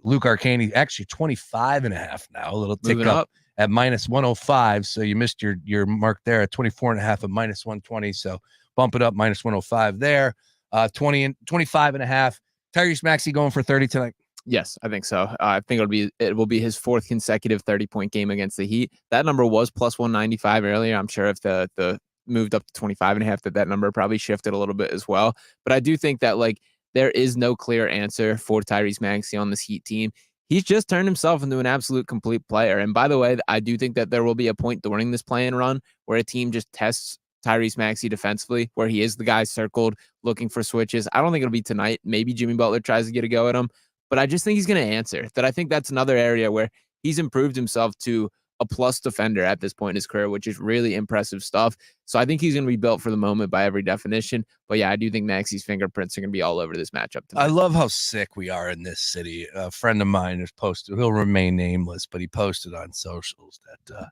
Luke Arcani, actually 25.5 now. A little tick up at minus 105. So you missed your mark there at 24.5 at minus 120. So bump it up, minus 105 there. 25.5. Tyrese Maxey going for 30 tonight. Yes, I think so. I think it will be his 4th consecutive 30-point game against the Heat. That number was plus 195 earlier. I'm sure if the moved up to 25.5, that number probably shifted a little bit as well. But I do think that like there is no clear answer for Tyrese Maxey on this Heat team. He's just turned himself into an absolute complete player. And by the way, I do think that there will be a point during this play-in run where a team just tests Tyrese Maxey defensively, where he is the guy circled looking for switches. I don't think it'll be tonight. Maybe Jimmy Butler tries to get a go at him, but I just think he's going to answer. That I think that's another area where he's improved himself to a plus defender at this point in his career, which is really impressive stuff. So I think he's going to be built for the moment by every definition. But yeah, I do think Maxey's fingerprints are going to be all over this matchup tonight. I love how sick we are in this city. A friend of mine has posted, he'll remain nameless, but he posted on socials that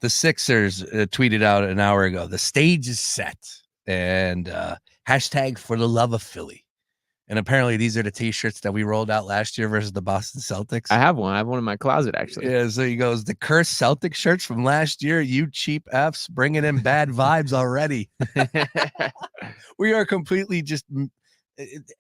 the Sixers tweeted out an hour ago, the stage is set, and hashtag for the love of Philly. And apparently these are the T-shirts that we rolled out last year versus the Boston Celtics. I have one. I have one in my closet, actually. Yeah, so he goes, the cursed Celtic shirts from last year, you cheap Fs, bringing in bad vibes already. We are completely just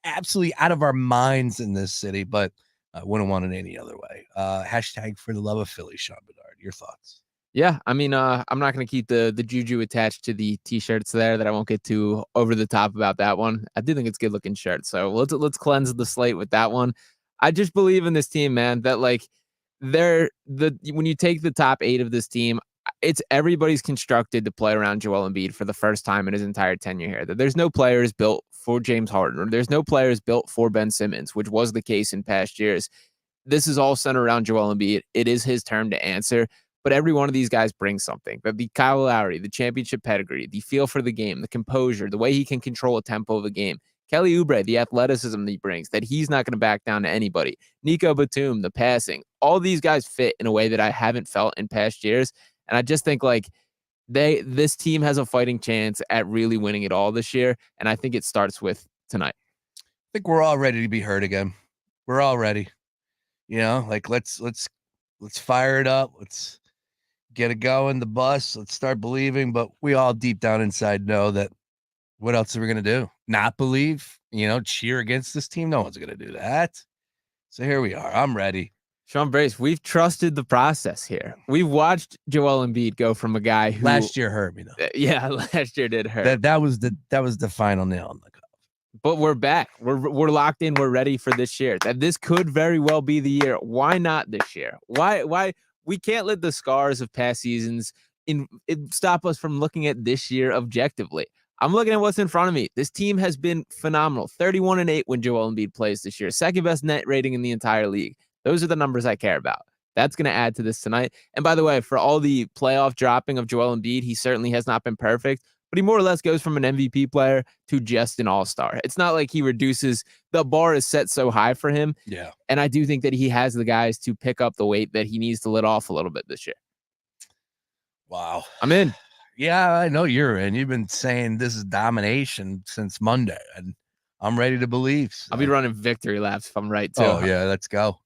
absolutely out of our minds in this city, but I wouldn't want it any other way. Hashtag for the love of Philly, Sean Bedard. Your thoughts? Yeah, I mean, I'm not going to keep the juju attached to the T-shirts there that I won't get too over the top about that one. I do think it's a good looking shirt. So let's cleanse the slate with that one. I just believe in this team, man, that like when you take the top 8 of this team, it's everybody's constructed to play around Joel Embiid for the first time in his entire tenure here. That there's no players built for James Harden, or there's no players built for Ben Simmons, which was the case in past years. This is all centered around Joel Embiid. It is his turn to answer. But every one of these guys brings something. But the Kyle Lowry, the championship pedigree, the feel for the game, the composure, the way he can control a tempo of a game. Kelly Oubre, the athleticism that he brings, that he's not going to back down to anybody. Nico Batum, the passing. All these guys fit in a way that I haven't felt in past years. And I just think like this team has a fighting chance at really winning it all this year. And I think it starts with tonight. I think we're all ready to be hurt again. We're all ready. You know, like let's fire it up. Let's get it going, the bus. Let's start believing. But we all deep down inside know that what else are we going to do? Not believe, cheer against this team? No one's going to do that. So here we are. I'm ready. Sean Brace, we've trusted the process here. We've watched Joel Embiid go from a guy who last year hurt me though. Yeah, last year did hurt. That was the final nail in the coffin. But we're back. We're locked in. We're ready for this year. That this could very well be the year. Why not this year? Why we can't let the scars of past seasons stop us from looking at this year objectively. I'm looking at what's in front of me. This team has been phenomenal. 31-8 when Joel Embiid plays this year. Second best net rating in the entire league. Those are the numbers I care about. That's going to add to this tonight. And by the way, for all the playoff dropping of Joel Embiid, he certainly has not been perfect, but he more or less goes from an MVP player to just an all-star. It's not like he reduces. The bar is set so high for him. Yeah. And I do think that he has the guys to pick up the weight that he needs to let off a little bit this year. Wow. I'm in. Yeah, I know you're in. You've been saying this is domination since Monday, and I'm ready to believe. So. I'll be running victory laps if I'm right, too. Oh, yeah, let's go.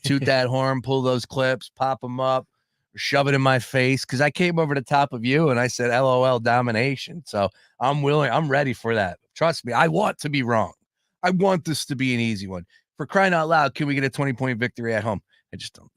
Toot that horn, pull those clips, pop them up, shove it in my face, because I came over the top of you, and I said, LOL, domination. So I'm willing. I'm ready for that. Trust me, I want to be wrong. I want this to be an easy one. For crying out loud, can we get a 20-point victory at home? I just don't,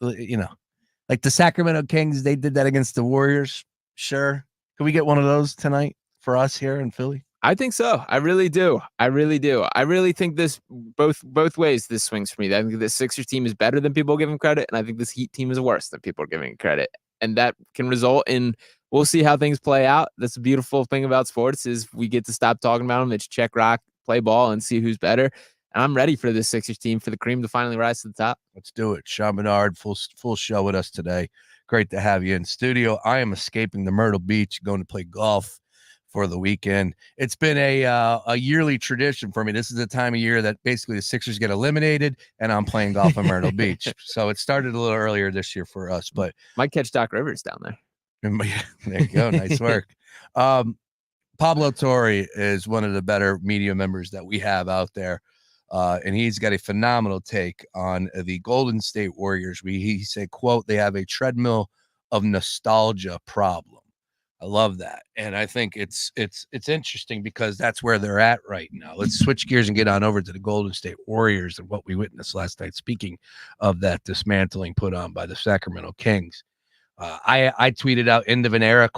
like the Sacramento Kings, they did that against the Warriors. Sure. Can we get one of those tonight for us here in Philly? I think so. I really do. I really think this both ways this swings for me. I think the Sixers team is better than people give him credit, and I think this Heat team is worse than people are giving credit. And that can result in, we'll see how things play out. That's the beautiful thing about sports is we get to stop talking about them. It's check, rock, play ball, and see who's better. And I'm ready for this Sixers team, for the cream to finally rise to the top. Let's do it. Sean Menard, full show with us today. Great to have you in studio. I am escaping the Myrtle Beach, going to play golf for the weekend. It's been a yearly tradition for me. This is the time of year that basically the Sixers get eliminated, and I'm playing golf in Myrtle Beach. So it started a little earlier this year for us, but might catch Doc Rivers down there. There you go. Nice work. Pablo Torre is one of the better media members that we have out there. And he's got a phenomenal take on the Golden State Warriors. He said, quote, they have a treadmill of nostalgia problem. I love that. And I think it's interesting because that's where they're at right now. Let's switch gears and get on over to the Golden State Warriors and what we witnessed last night. Speaking of that dismantling put on by the Sacramento Kings. I tweeted out end of an era ?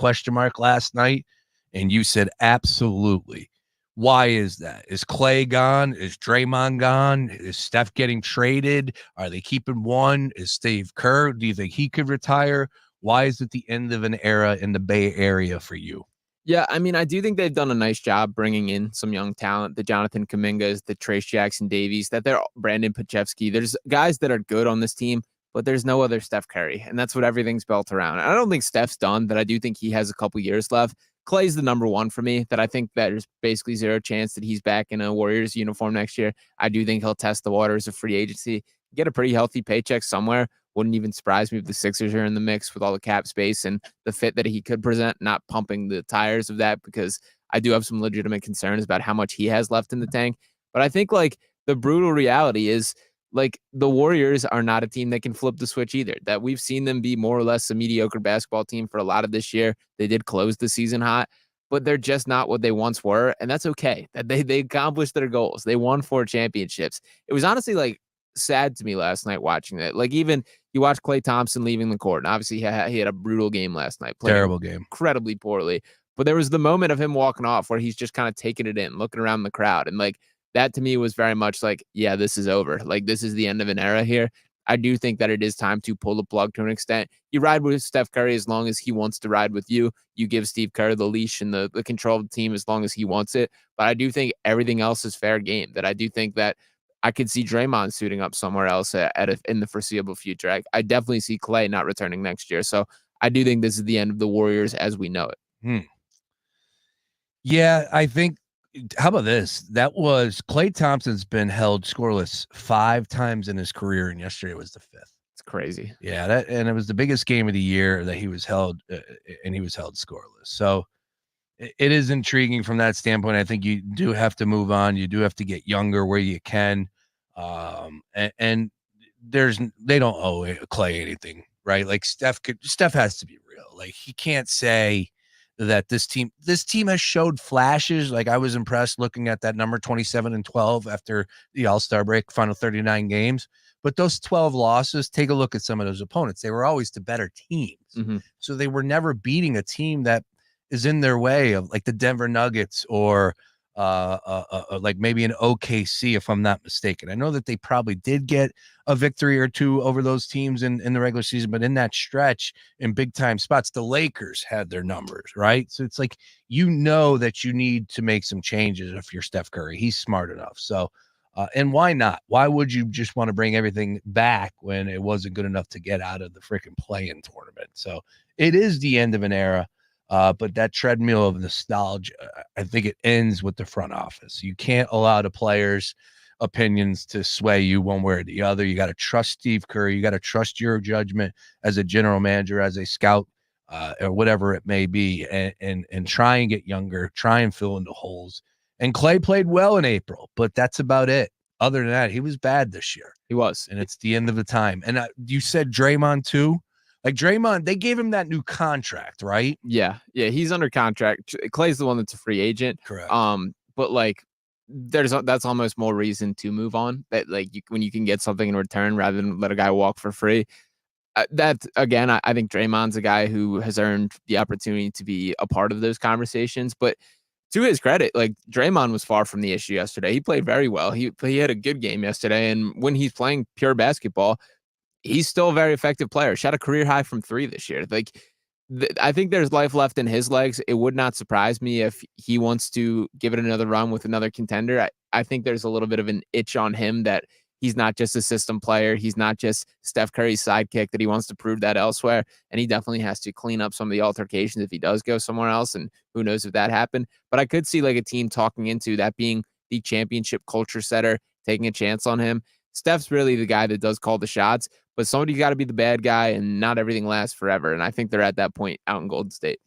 Last night. And you said, absolutely. Why is that? Is Clay gone? Is Draymond gone? Is Steph getting traded? Are they keeping one? Is Steve Kerr? Do you think he could retire? Why is it the end of an era in the Bay Area for you? Yeah, I mean, I do think they've done a nice job bringing in some young talent, the Jonathan Kumingas, the Trace Jackson Davies, that they're Brandon Pachevsky. There's guys that are good on this team, but there's no other Steph Curry, and that's what everything's built around. I don't think Steph's done, but I do think he has a couple years left. Clay's the number one for me, that I think that there's basically zero chance that he's back in a Warriors uniform next year. I do think he'll test the waters of free agency, get a pretty healthy paycheck somewhere. Wouldn't even surprise me if the Sixers are in the mix with all the cap space and the fit that he could present, not pumping the tires of that, because I do have some legitimate concerns about how much he has left in the tank. But I think like the brutal reality is like the Warriors are not a team that can flip the switch either, that we've seen them be more or less a mediocre basketball team for a lot of this year. They did close the season hot, but they're just not what they once were. And that's okay. That they accomplished their goals. They won 4 championships. It was honestly like sad to me last night watching that. Like even you watch Klay Thompson leaving the court, and obviously he had a brutal game last night. Terrible game. Incredibly poorly. But there was the moment of him walking off where he's just kind of taking it in, looking around the crowd. And like that to me was very much like, yeah, this is over. Like this is the end of an era here. I do think that it is time to pull the plug to an extent. You ride with Steph Curry as long as he wants to ride with you. You give Steve Kerr the leash and the control of the team as long as he wants it. But I do think everything else is fair game. That I do think that I could see Draymond suiting up somewhere else in the foreseeable future. I definitely see Clay not returning next year. So I do think this is the end of the Warriors as we know it. Yeah, I think. How about this? That was Klay Thompson's been held scoreless 5 times in his career, and yesterday was the 5th. It's crazy. Yeah, and it was the biggest game of the year that he was held, and he was held scoreless. So it is intriguing from that standpoint. I think you do have to move on. You do have to get younger where you can, and they don't owe Clay anything, right? Like Steph has to be real. Like he can't say that this team has showed flashes. Like I was impressed looking at that number 27 and 12 after the All-Star break, final 39 games. But those 12 losses, take a look at some of those opponents. They were always the better teams. So they were never beating a team that is in their way, of like the Denver Nuggets or like maybe an OKC, if I'm not mistaken. I know that they probably did get a victory or two over those teams in the regular season, but in that stretch, in big time spots, the Lakers had their numbers, right? So it's like, you know that you need to make some changes if you're Steph Curry. He's smart enough. So, and why not? Why would you just want to bring everything back when it wasn't good enough to get out of the freaking play-in tournament? So it is the end of an era. But that treadmill of nostalgia, I think it ends with the front office. You can't allow the players' opinions to sway you one way or the other. You got to trust Steve Kerr. You got to trust your judgment as a general manager, as a scout, or whatever it may be, and try and get younger, try and fill in the holes. And Clay played well in April, but that's about it. Other than that, he was bad this year. He was. And it's the end of the time. And you said Draymond too? Like Draymond, they gave him that new contract, right? Yeah, he's under contract. Clay's the one that's a free agent. Correct. But like, that's almost more reason to move on. That like when you can get something in return rather than let a guy walk for free. That again, I think Draymond's a guy who has earned the opportunity to be a part of those conversations. But to his credit, like Draymond was far from the issue yesterday. He played very well. He had a good game yesterday, and when he's playing pure basketball, he's still a very effective player. Shot a career high from 3 this year. Like, I think there's life left in his legs. It would not surprise me if he wants to give it another run with another contender. I think there's a little bit of an itch on him that he's not just a system player. He's not just Steph Curry's sidekick, that he wants to prove that elsewhere. And he definitely has to clean up some of the altercations if he does go somewhere else. And who knows if that happened. But I could see like a team talking into that being the championship culture setter, taking a chance on him. Steph's really the guy that does call the shots, but somebody's got to be the bad guy, and not everything lasts forever. And I think they're at that point out in Golden State.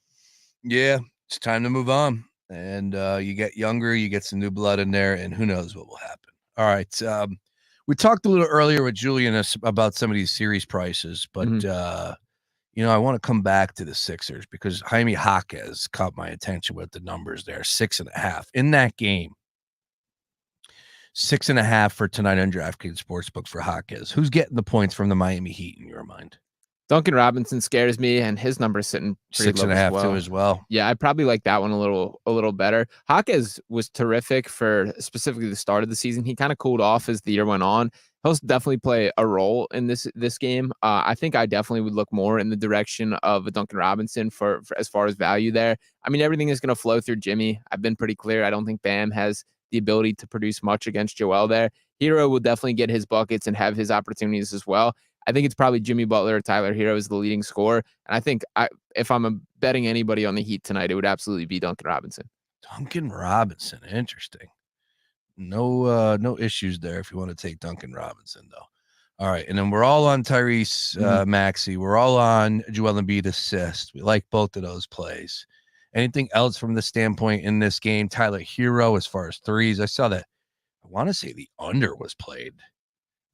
Yeah, it's time to move on. And you get younger, you get some new blood in there, and who knows what will happen. All right. We talked a little earlier with Julian about some of these series prices, but, I want to come back to the Sixers because Jaime Jaquez caught my attention with the numbers there, 6.5 in that game. 6.5 for tonight on DraftKings Sportsbook for Jaquez. Who's getting the points from the Miami Heat in your mind? Duncan Robinson scares me, and his number's sitting pretty 6.5 too as well. Yeah, I probably like that one a little better. Jaquez was terrific for specifically the start of the season. He kind of cooled off as the year went on. He'll definitely play a role in this game. I think I definitely would look more in the direction of a Duncan Robinson for as far as value there. I mean, everything is going to flow through Jimmy. I've been pretty clear. I don't think Bam has the ability to produce much against Joel there. Hero will definitely get his buckets and have his opportunities as well. I think it's probably Jimmy Butler or Tyler Hero is the leading scorer. And I think if I'm betting anybody on the Heat tonight, it would absolutely be Duncan Robinson. Duncan Robinson. Interesting. No issues there if you want to take Duncan Robinson, though. All right. And then we're all on Tyrese Maxey. We're all on Joel Embiid assist. We like both of those plays. Anything else from the standpoint in this game? Tyler Hero as far as threes. I saw that. I want to say the under was played.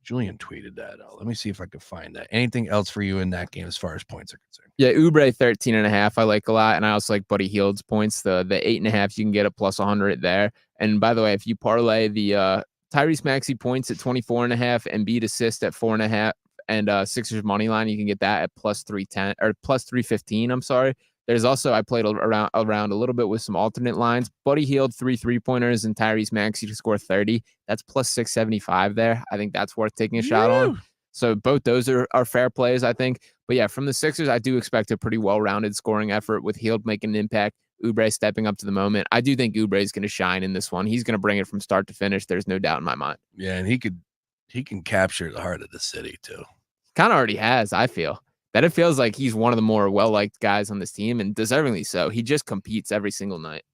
Julian tweeted that out. Let me see if I can find that. Anything else for you in that game as far as points are concerned? Yeah, Oubre 13.5 I like a lot, and I also like Buddy Hield's points. The 8.5 you can get a plus 100 there. And by the way, if you parlay the Tyrese Maxey points at 24.5, Embiid assist at 4.5, and Sixers money line, you can get that at plus 310 or plus 315. I'm sorry. There's also, I played around a little bit with some alternate lines. Buddy Hield 3 3-pointers and Tyrese Maxey to score 30. That's plus 675 there. I think that's worth taking a shot on. So both those are fair plays, I think. But yeah, from the Sixers, I do expect a pretty well-rounded scoring effort with Hield making an impact, Oubre stepping up to the moment. I do think Oubre is going to shine in this one. He's going to bring it from start to finish. There's no doubt in my mind. Yeah, and he can capture the heart of the city too. Kind of already has, I feel. That it feels like he's one of the more well-liked guys on this team, and deservingly so. He just competes every single night.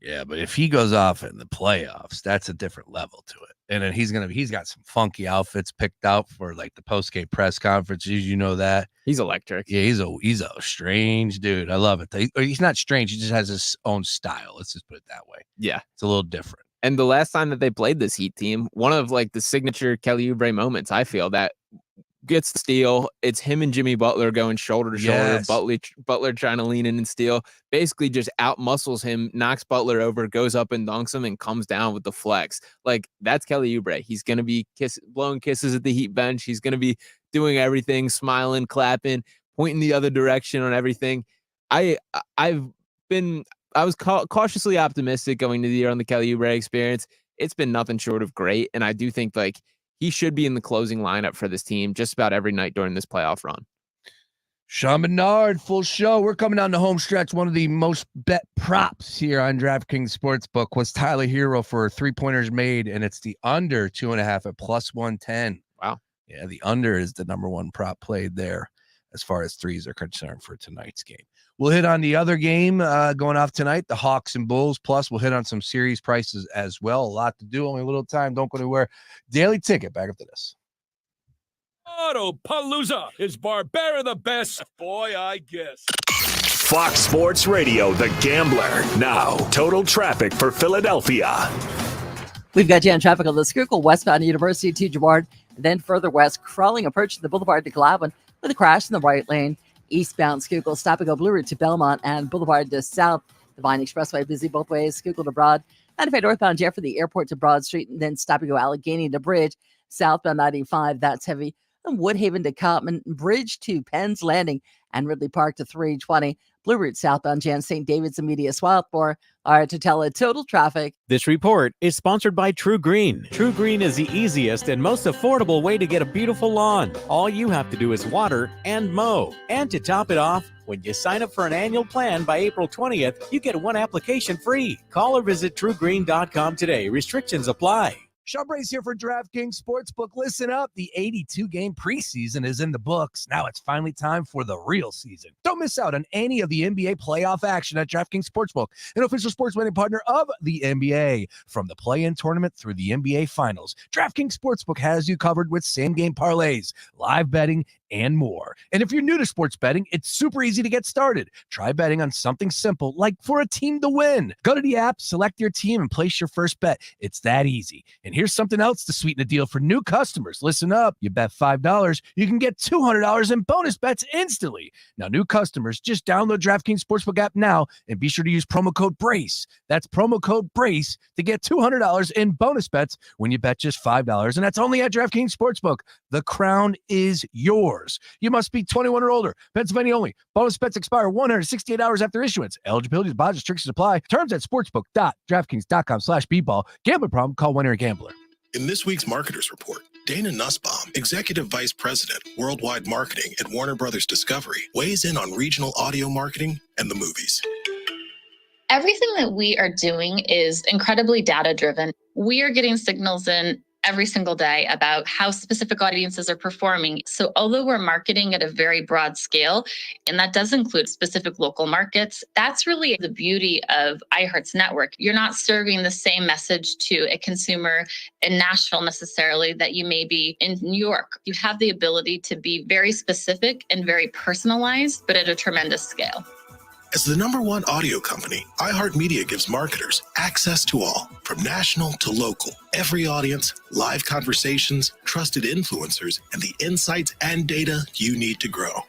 Yeah, but if he goes off in the playoffs, that's a different level to it. And then he's got some funky outfits picked out for like the post-game press conferences. You know that. He's electric. Yeah, he's a strange dude. I love it. He's not strange. He just has his own style. Let's just put it that way. Yeah. It's a little different. And the last time that they played this Heat team, one of like the signature Kelly Oubre moments, I feel that gets the steal. It's him and Jimmy Butler going shoulder to shoulder. Yes. Butler trying to lean in and steal. Basically just out muscles him, knocks Butler over, goes up and dunks him, and comes down with the flex. Like, that's Kelly Oubre. He's going to be blowing kisses at the Heat bench. He's going to be doing everything, smiling, clapping, pointing the other direction on everything. I was cautiously optimistic going into the year on the Kelly Oubre experience. It's been nothing short of great, and I do think like he should be in the closing lineup for this team just about every night during this playoff run. Sean Bernard, full show. We're coming down the home stretch. One of the most bet props here on DraftKings Sportsbook was Tyler Hero for 3-pointers made, and it's the under 2.5 at +110. Wow. Yeah, the under is the number one prop played there as far as threes are concerned for tonight's game. We'll hit on the other game going off tonight, the Hawks and Bulls. Plus, we'll hit on some series prices as well. A lot to do, only a little time. Don't go anywhere. Daily Ticket, back after this. Autopalooza is Barbera the best? Boy, I guess. Fox Sports Radio, The Gambler. Now, total traffic for Philadelphia. We've got jam traffic on the Schuylkill westbound University to Girard, then further west, crawling approach to the Boulevard to Gladwin with a crash in the right lane. Eastbound Schuylkill, stop and go Blue Route to Belmont and Boulevard to South. The Vine Expressway busy both ways, Schuylkill to Broad. 95 northbound Jeff for the airport to Broad Street, and then stop and go Allegheny to Bridge. Southbound 95, that's heavy. And Woodhaven to Cotman, Bridge to Penn's Landing, and Ridley Park to 320. Blue Route southbound Jan St. David's and Media Swarthmore are to tell it total traffic. This report is sponsored by True Green. True Green is the easiest and most affordable way to get a beautiful lawn. All you have to do is water and mow. And to top it off, when you sign up for an annual plan by April 20th, you get one application free. Call or visit truegreen.com today. Restrictions apply. Sean Brace here for DraftKings Sportsbook. Listen up. The 82-game preseason is in the books. Now it's finally time for the real season. Don't miss out on any of the NBA playoff action at DraftKings Sportsbook, an official sports betting partner of the NBA. From the play-in tournament through the NBA Finals, DraftKings Sportsbook has you covered with same-game parlays, live betting, and more. And if you're new to sports betting, it's super easy to get started. Try betting on something simple, like for a team to win. Go to the app, select your team, and place your first bet. It's that easy. And here's something else to sweeten the deal for new customers. Listen up. You bet $5, you can get $200 in bonus bets instantly. Now, new customers, just download DraftKings Sportsbook app now and be sure to use promo code BRACE. That's promo code BRACE to get $200 in bonus bets when you bet just $5. And that's only at DraftKings Sportsbook. The crown is yours. You must be 21 or older. Pennsylvania only. Bonus bets expire 168 hours after issuance. Eligibility, deposit restrictions apply. Terms at sportsbook.draftkings.com/bball. Gambling problem? Call 1-800-GAMBLER. In this week's Marketers Report, Dana Nussbaum, Executive Vice President, Worldwide Marketing at Warner Brothers Discovery, weighs in on regional audio marketing and the movies. Everything that we are doing is incredibly data-driven. We are getting signals in every single day about how specific audiences are performing. So although we're marketing at a very broad scale, and that does include specific local markets, that's really the beauty of iHeart's network. You're not serving the same message to a consumer in Nashville necessarily that you may be in New York. You have the ability to be very specific and very personalized, but at a tremendous scale. As the #1 audio company, iHeartMedia gives marketers access to all, from national to local, every audience, live conversations, trusted influencers, and the insights and data you need to grow.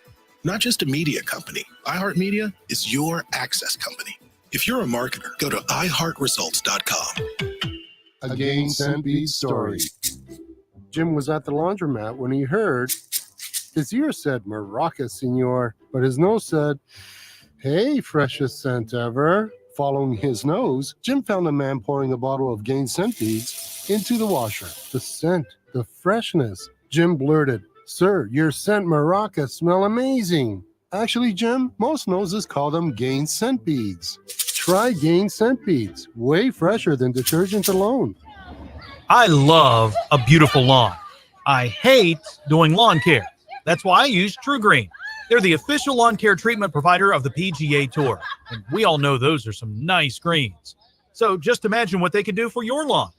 Not just a media company, iHeartMedia is your access company. If you're a marketer, go to iHeartResults.com. A Gain St. Bede's story. Jim was at the laundromat when he heard his ear said Maraca, senor, but his nose said, "Hey, freshest scent ever." Following his nose, Jim found a man pouring a bottle of Gain St. Bede's into the washer. The scent, the freshness. Jim blurted, "Sir, your scent Maraca smell amazing." Actually, Jim, most noses call them Gain St. Bede's. Try Gain St. Bede's, way fresher than detergent alone. I love a beautiful lawn. I hate doing lawn care. That's why I use True Green. They're the official lawn care treatment provider of the PGA Tour, and we all know those are some nice greens. So just imagine what they can do for your lawn.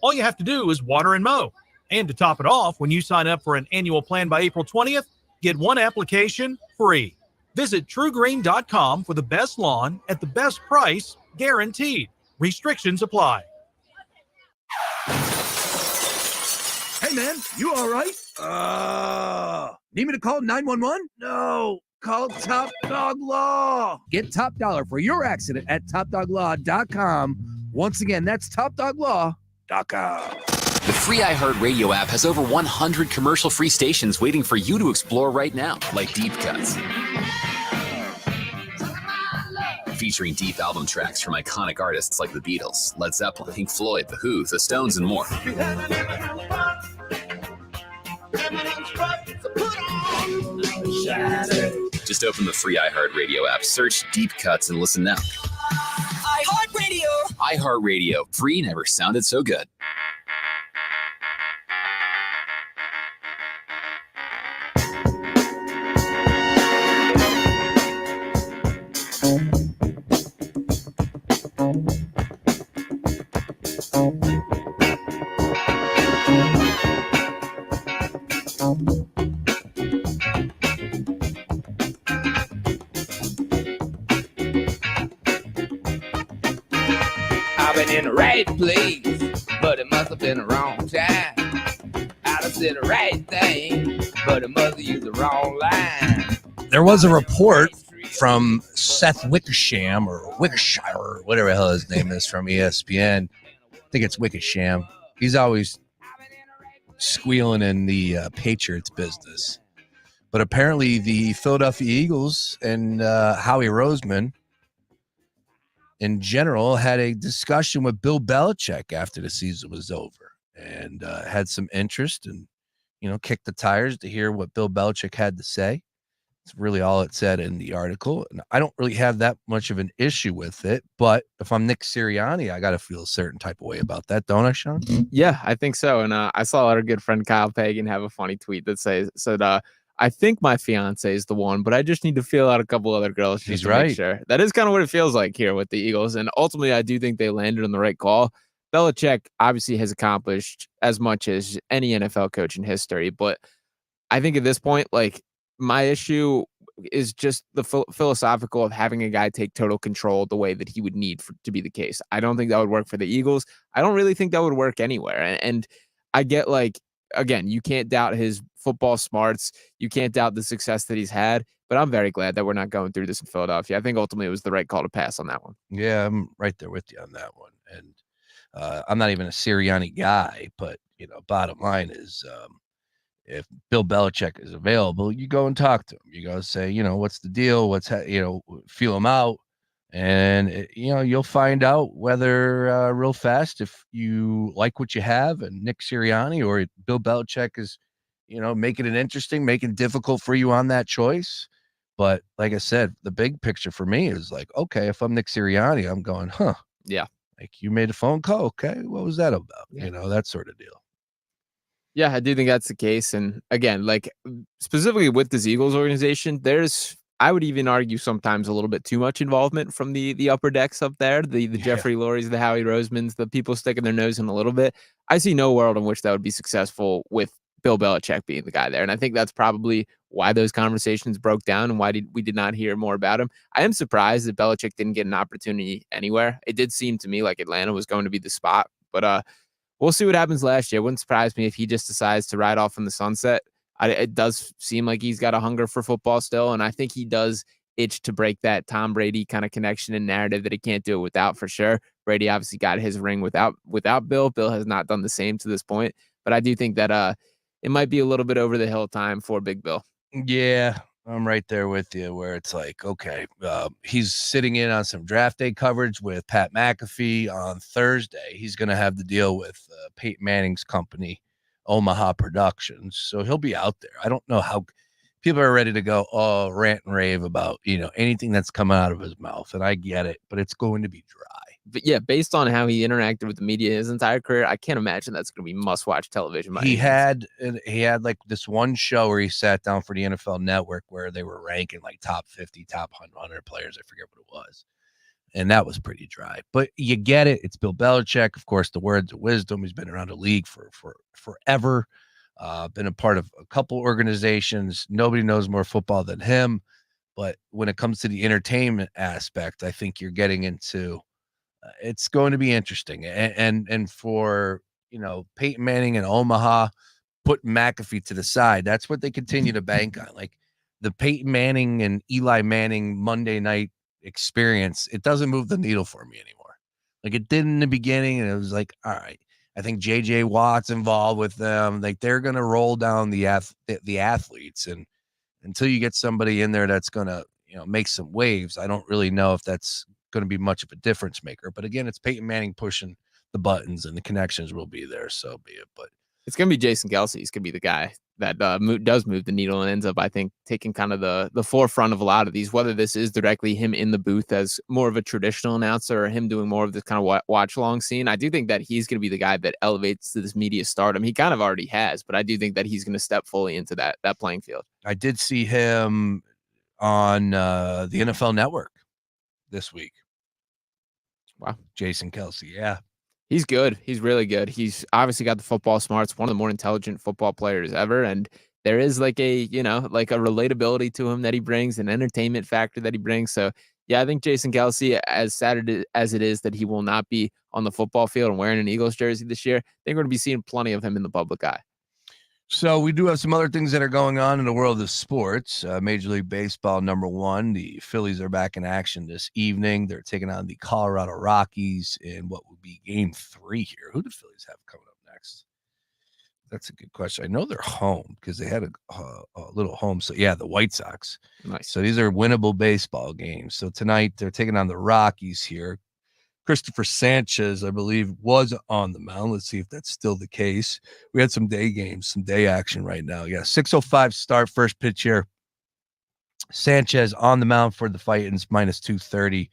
All you have to do is water and mow. And to top it off, when you sign up for an annual plan by April 20th, get one application free. Visit truegreen.com for the best lawn at the best price, guaranteed. Restrictions apply. Hey, man, you all right? Need me to call 911? No, call Top Dog Law. Get top dollar for your accident at topdoglaw.com. Once again, that's topdoglaw.com. The free iHeartRadio app has over 100 commercial-free stations waiting for you to explore right now, like Deep Cuts. Featuring deep album tracks from iconic artists like the Beatles, Led Zeppelin, Pink Floyd, The Who, The Stones, and more. Just open the free iHeartRadio app, search Deep Cuts, and listen now. iHeartRadio. iHeartRadio. Free never sounded so good. I've been in the right place, but it must have been the wrong time. I'd have said the right thing, but it must have used the wrong line. There was a report from Seth Wickersham or Wickershire or whatever the hell his name is from ESPN. I think it's Wickersham. He's always squealing in the Patriots business. But apparently the Philadelphia Eagles and Howie Roseman in general had a discussion with Bill Belichick after the season was over and had some interest and, kicked the tires to hear what Bill Belichick had to say. It's really all it said in the article. And I don't really have that much of an issue with it, but if I'm Nick Sirianni, I got to feel a certain type of way about that, don't I, Sean? Yeah, I think so. And I saw our good friend Kyle Pagan have a funny tweet that said, I think my fiance is the one, but I just need to feel out a couple other girls just to make sure. That is kind of what it feels like here with the Eagles. And ultimately, I do think they landed on the right call. Belichick obviously has accomplished as much as any NFL coach in history, but I think at this point, my issue is just the philosophical of having a guy take total control the way that he would need to be the case. I don't think that would work for the Eagles. I don't really think that would work anywhere. And I get again, you can't doubt his football smarts. You can't doubt the success that he's had, but I'm very glad that we're not going through this in Philadelphia. I think ultimately it was the right call to pass on that one. Yeah, I'm right there with you on that one. And I'm not even a Sirianni guy, but, bottom line is, if Bill Belichick is available, you go and talk to him. You go say, what's the deal? Feel him out. And, you'll find out whether real fast if you like what you have and Nick Sirianni or Bill Belichick is, making it interesting, making it difficult for you on that choice. But like I said, the big picture for me is okay, if I'm Nick Sirianni, I'm going, yeah. You made a phone call. Okay. What was that about? Yeah. That sort of deal. Yeah, I do think that's the case. And again, specifically with this Eagles organization, I would even argue sometimes a little bit too much involvement from the upper decks up there, the Jeffrey Lurie's, the Howie Rosemans, the people sticking their nose in a little bit. I see no world in which that would be successful with Bill Belichick being the guy there. And I think that's probably why those conversations broke down and why we did not hear more about him. I am surprised that Belichick didn't get an opportunity anywhere. It did seem to me like Atlanta was going to be the spot, but we'll see what happens last year. It wouldn't surprise me if he just decides to ride off in the sunset. It does seem like he's got a hunger for football still, and I think he does itch to break that Tom Brady kind of connection and narrative that he can't do it without, for sure. Brady obviously got his ring without Bill. Bill has not done the same to this point, but I do think that it might be a little bit over the hill time for Big Bill. Yeah, I'm right there with you where it's okay, he's sitting in on some draft day coverage with Pat McAfee on Thursday. He's going to have to deal with Peyton Manning's company, Omaha Productions. So he'll be out there. I don't know how people are ready to go, rant and rave about, anything that's coming out of his mouth. And I get it, but it's going to be dry. But yeah, based on how he interacted with the media his entire career, I can't imagine that's going to be must-watch television. He had this one show where he sat down for the NFL Network where they were ranking top 50, top 100 players. I forget what it was. And that was pretty dry. But you get it. It's Bill Belichick. Of course, the words of wisdom. He's been around the league for forever. Been a part of a couple organizations. Nobody knows more football than him. But when it comes to the entertainment aspect, I think you're getting into it's going to be interesting. And for, Peyton Manning in Omaha, put McAfee to the side. That's what they continue to bank on. Like the Peyton Manning and Eli Manning Monday night experience, it doesn't move the needle for me anymore. Like it did in the beginning, and it was like, all right, I think JJ Watt's involved with them. Like they're going to roll down the athletes, and until you get somebody in there that's going to, make some waves, I don't really know if that's going to be much of a difference maker. But again, it's Peyton Manning pushing the buttons, and the connections will be there. So be it. But it's going to be Jason Kelce. He's going to be the guy that does move the needle and ends up, I think, taking kind of the forefront of a lot of these, whether this is directly him in the booth as more of a traditional announcer or him doing more of this kind of watch along scene. I do think that he's going to be the guy that elevates to this media stardom. He kind of already has, but I do think that he's going to step fully into that playing field. I did see him on the NFL Network this week. Wow. Jason Kelce. Yeah. He's good. He's really good. He's obviously got the football smarts, one of the more intelligent football players ever. And there is like a relatability to him that he brings, an entertainment factor that he brings. So yeah, I think Jason Kelce, as sad as it is that he will not be on the football field and wearing an Eagles jersey this year, they're going to be seeing plenty of him in the public eye. So we do have some other things that are going on in the world of sports. Major League Baseball, number one, the Phillies are back in action this evening. They're taking on the Colorado Rockies in what will be game 3 here. Who do the Phillies have coming up next? That's a good question. I know they're home because they had a little home. So, yeah, the White Sox. Nice. So these are winnable baseball games. So tonight they're taking on the Rockies here. Christopher Sanchez, I believe, was on the mound. Let's see if that's still the case. We had some day games, some day action right now. Yeah, 6:05 start, first pitch here. Sanchez on the mound for the Titans, minus 230.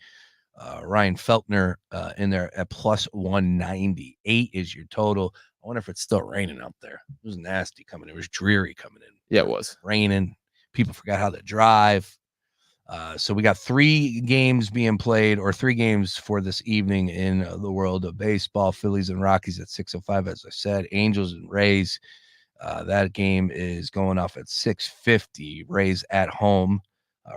Ryan Feltner in there at plus 190. 8 is your total. I wonder if it's still raining out there. It was nasty coming in. It was dreary coming in. Yeah, it was. Raining. People forgot how to drive. So we got 3 games being played, or 3 games for this evening in the world of baseball. Phillies and Rockies at 6:05, as I said. Angels and Rays. That game is going off at 6:50. Rays at home.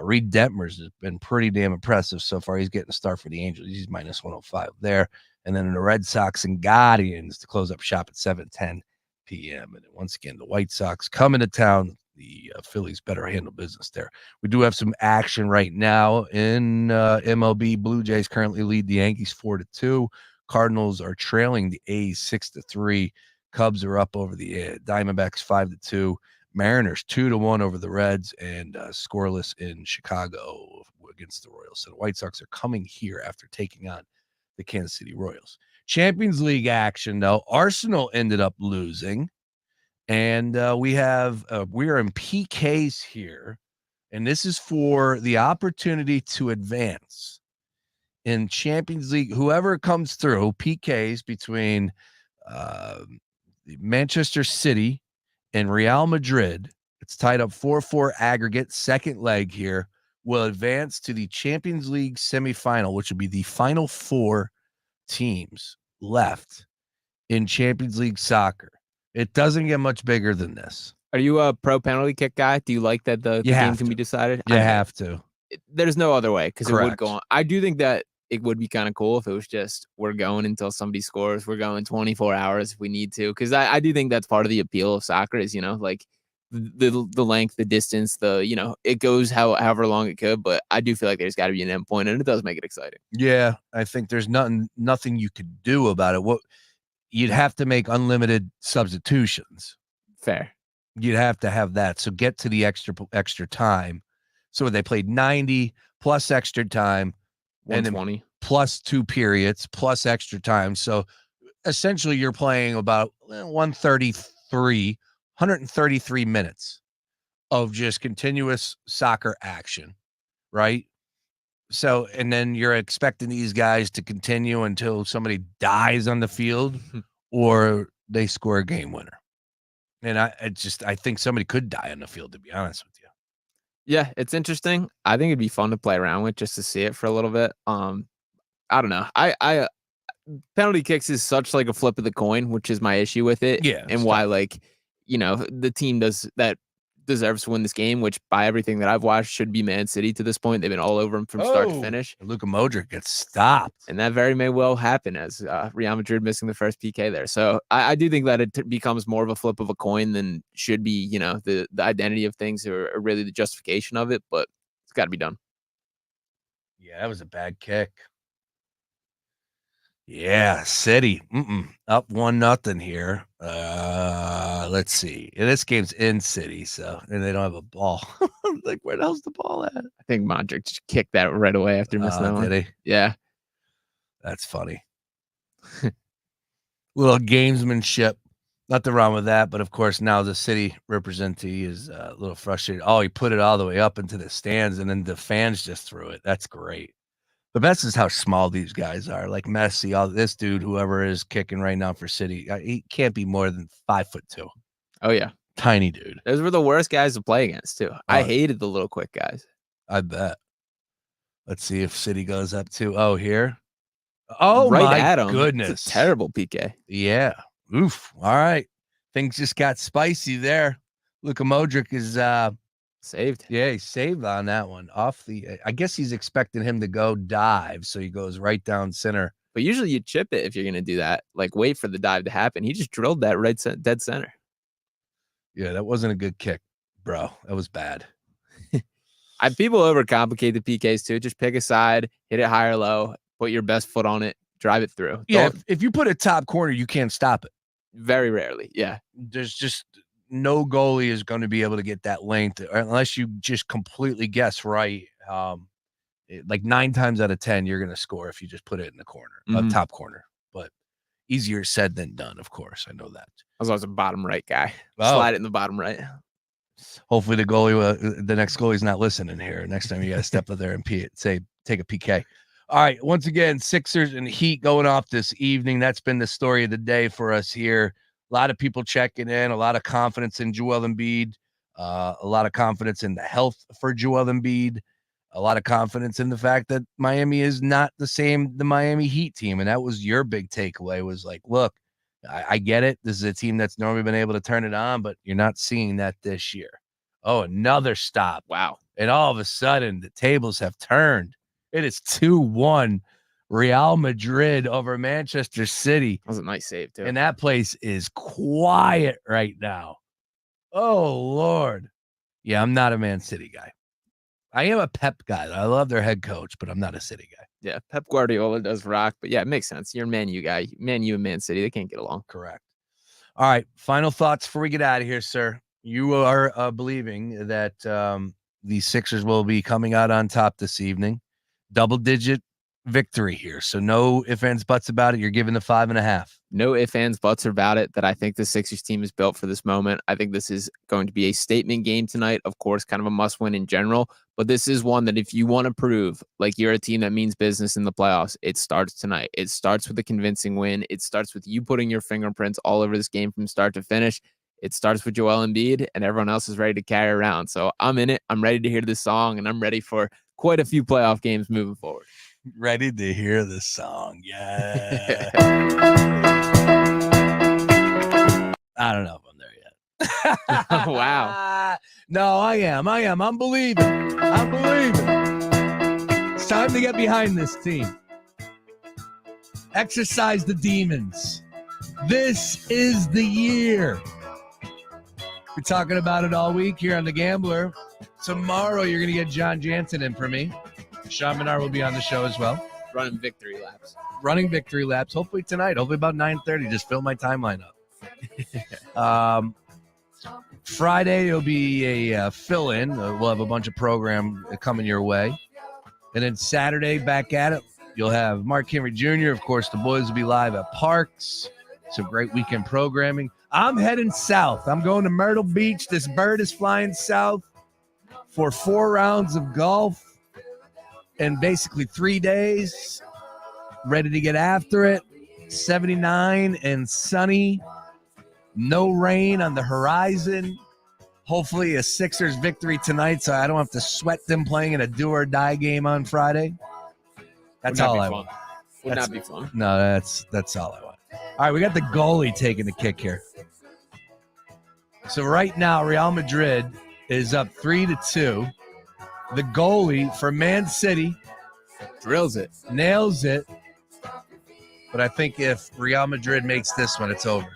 Reed Detmers has been pretty damn impressive so far. He's getting a start for the Angels. He's minus 105 there. And then the Red Sox and Guardians to close up shop at 7:10 p.m. And then once again, the White Sox coming to town. The Phillies better handle business there. We do have some action right now in MLB. Blue Jays currently lead the Yankees 4-2. Cardinals are trailing the A's 6-3. Cubs are up over the Diamondbacks 5-2. Mariners 2-1 over the Reds, and scoreless in Chicago against the Royals. So the White Sox are coming here after taking on the Kansas City Royals. Champions League action, though. Arsenal ended up losing. And we are in PKs here, and this is for the opportunity to advance in Champions League. Whoever comes through, PKs between Manchester City and Real Madrid. It's tied up 4-4 aggregate. Second leg here will advance to the Champions League semifinal, which will be the final 4 teams left in Champions League soccer. It doesn't get much bigger than this. Are you a pro penalty kick guy? Do you like that the game can be decided? You have to. There's no other way because it would go on. I do think that it would be kind of cool if it was just we're going until somebody scores. We're going 24 hours if we need to, because I do think that's part of the appeal of soccer is, like the length, the distance, it goes however long it could. But I do feel like there's got to be an end point, and it does make it exciting. Yeah, I think there's nothing you could do about it. You'd have to make unlimited substitutions. Fair. You'd have to have that. So get to the extra time. So they played 90 plus extra time, 120 and plus 2 periods plus extra time. So essentially you're playing about 133 minutes of just continuous soccer action, right? So, and then you're expecting these guys to continue until somebody dies on the field or they score a game winner. And I think somebody could die on the field, to be honest with you. Yeah, it's interesting. I think it'd be fun to play around with just to see it for a little bit. I don't know. I penalty kicks is such like a flip of the coin, which is my issue with it. Yeah. And why, the team does that deserves to win this game, which by everything that I've watched should be Man City to this point. They've been all over him from start to finish. Luka Modric gets stopped. And that very may well happen as Real Madrid missing the first PK there. So I do think that it becomes more of a flip of a coin than should be, the identity of things or really the justification of it, but it's got to be done. Yeah, that was a bad kick. Yeah, City up 1-0 here. Let's see. This game's in City, and they don't have a ball. Like, where the hell's the ball at? I think Modric just kicked that right away after missing that one. Did he? Yeah, that's funny. Little gamesmanship. Nothing wrong with that, but of course now the City representative is a little frustrated. Oh, he put it all the way up into the stands, and then the fans just threw it. That's great. The best is how small these guys are. Like Messi, this dude, whoever is kicking right now for City, he can't be more than 5'2". Oh yeah, tiny dude. Those were the worst guys to play against too. I hated the little quick guys. I bet. Let's see if City goes up too. Oh, here. Oh right my at him. goodness! It's a terrible PK. Yeah. Oof. All right. Things just got spicy there. Luka Modric is saved. Yeah, he saved on that one. I guess he's expecting him to go dive, so he goes right down center. But usually you chip it if you're going to do that. Like, wait for the dive to happen. He just drilled that dead center. Yeah, that wasn't a good kick, bro. That was bad. People overcomplicate the PKs too. Just pick a side, hit it high or low, put your best foot on it, drive it through. Yeah, if you put it top corner, you can't stop it. Very rarely, yeah. There's just no goalie is going to be able to get that length unless you just completely guess right. Like 9 times out of 10, you're going to score if you just put it in the corner, top corner. But easier said than done, of course. I know that. I was always a bottom right guy. Slide it in the bottom right. Hopefully the goalie, the next goalie's not listening here. Next time you got to step up there and take a PK. All right. Once again, Sixers and Heat going off this evening. That's been the story of the day for us here. A lot of people checking in, a lot of confidence in Joel Embiid, a lot of confidence in the health for Joel Embiid, a lot of confidence in the fact that Miami is not the Miami Heat team. And that was your big takeaway was like, look, I get it. This is a team that's normally been able to turn it on, but you're not seeing that this year. Oh, another stop. Wow. And all of a sudden, the tables have turned. It is 2-1 Real Madrid over Manchester City. That was a nice save, too. And that place is quiet right now. Oh, Lord. Yeah, I'm not a Man City guy. I am a Pep guy. I love their head coach, but I'm not a City guy. Yeah, Pep Guardiola does rock. But yeah, it makes sense. You're a Man U guy. Man U and Man City, they can't get along. Correct. All right, final thoughts before we get out of here, sir. You are believing that the Sixers will be coming out on top this evening. Double-digit victory here. So no ifs, ands, buts about it. You're giving the 5.5. No ifs, ands, buts about it that I think the Sixers team is built for this moment. I think this is going to be a statement game tonight. Of course, kind of a must-win in general. But this is one that if you want to prove like you're a team that means business in the playoffs, it starts tonight. It starts with a convincing win. It starts with you putting your fingerprints all over this game from start to finish. It starts with Joel Embiid, and everyone else is ready to carry around. So I'm in it. I'm ready to hear this song, and I'm ready for quite a few playoff games moving forward. Ready to hear the song. Yeah. I don't know if I'm there yet. Wow. No, I am. I'm believing. It's time to get behind this team. Exercise the demons. This is the year. We're talking about it all week here on The Gambler. Tomorrow, you're going to get John Jansen in for me. Sean Menard will be on the show as well. Running victory laps. Hopefully tonight. Hopefully about 9:30. Just fill my timeline up. Friday, it'll be a fill-in. We'll have a bunch of program coming your way. And then Saturday, back at it. You'll have Mark Henry Jr. Of course, the boys will be live at Parks. Some great weekend programming. I'm heading south. I'm going to Myrtle Beach. This bird is flying south for 4 rounds of golf and basically 3 days. Ready to get after it. 79 and sunny. No rain on the horizon. Hopefully a Sixers victory tonight so I don't have to sweat them playing in a do-or-die game on Friday. That's all I want. Would not be fun. No, that's all I want. All right, we got the goalie taking the kick here. So right now, Real Madrid is up 3-2. The goalie for Man City drills it, nails it. But I think if Real Madrid makes this one, it's over.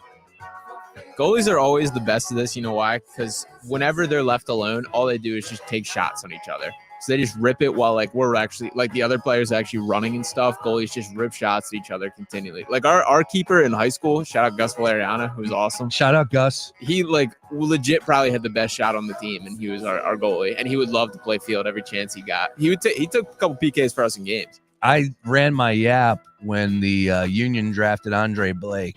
Goalies are always the best of this. You know why? Because whenever they're left alone, all they do is just take shots on each other. So they just rip it while we're actually the other players actually running and stuff. Goalies just rip shots at each other continually. Like our keeper in high school, shout out Gus Valeriana, who's awesome. Shout out Gus. He legit probably had the best shot on the team, and he was our goalie. And he would love to play field every chance he got. He took a couple PKs for us in games. I ran my yap when the Union drafted Andre Blake,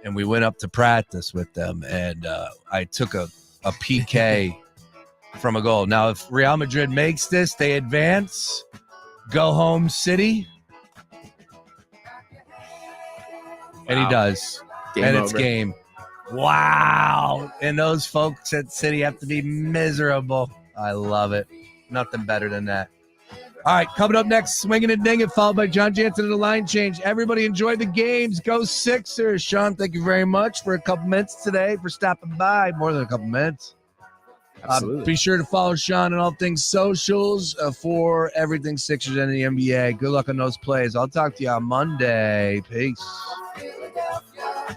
and we went up to practice with them, and I took a PK from a goal. Now, if Real Madrid makes this, they advance, go home City, and he does. Game and it's over. game. Wow. And those folks at City have to be miserable. I love it. Nothing better than that. All right, coming up next, Swinging and Dinging, followed by John Jansen and the line change. Everybody enjoy the games. Go Sixers. Sean, thank you very much for a couple minutes today, for stopping by. More than a couple minutes. Absolutely. Be sure to follow Sean on all things socials for everything Sixers and the NBA. Good luck on those plays. I'll talk to you on Monday. Peace.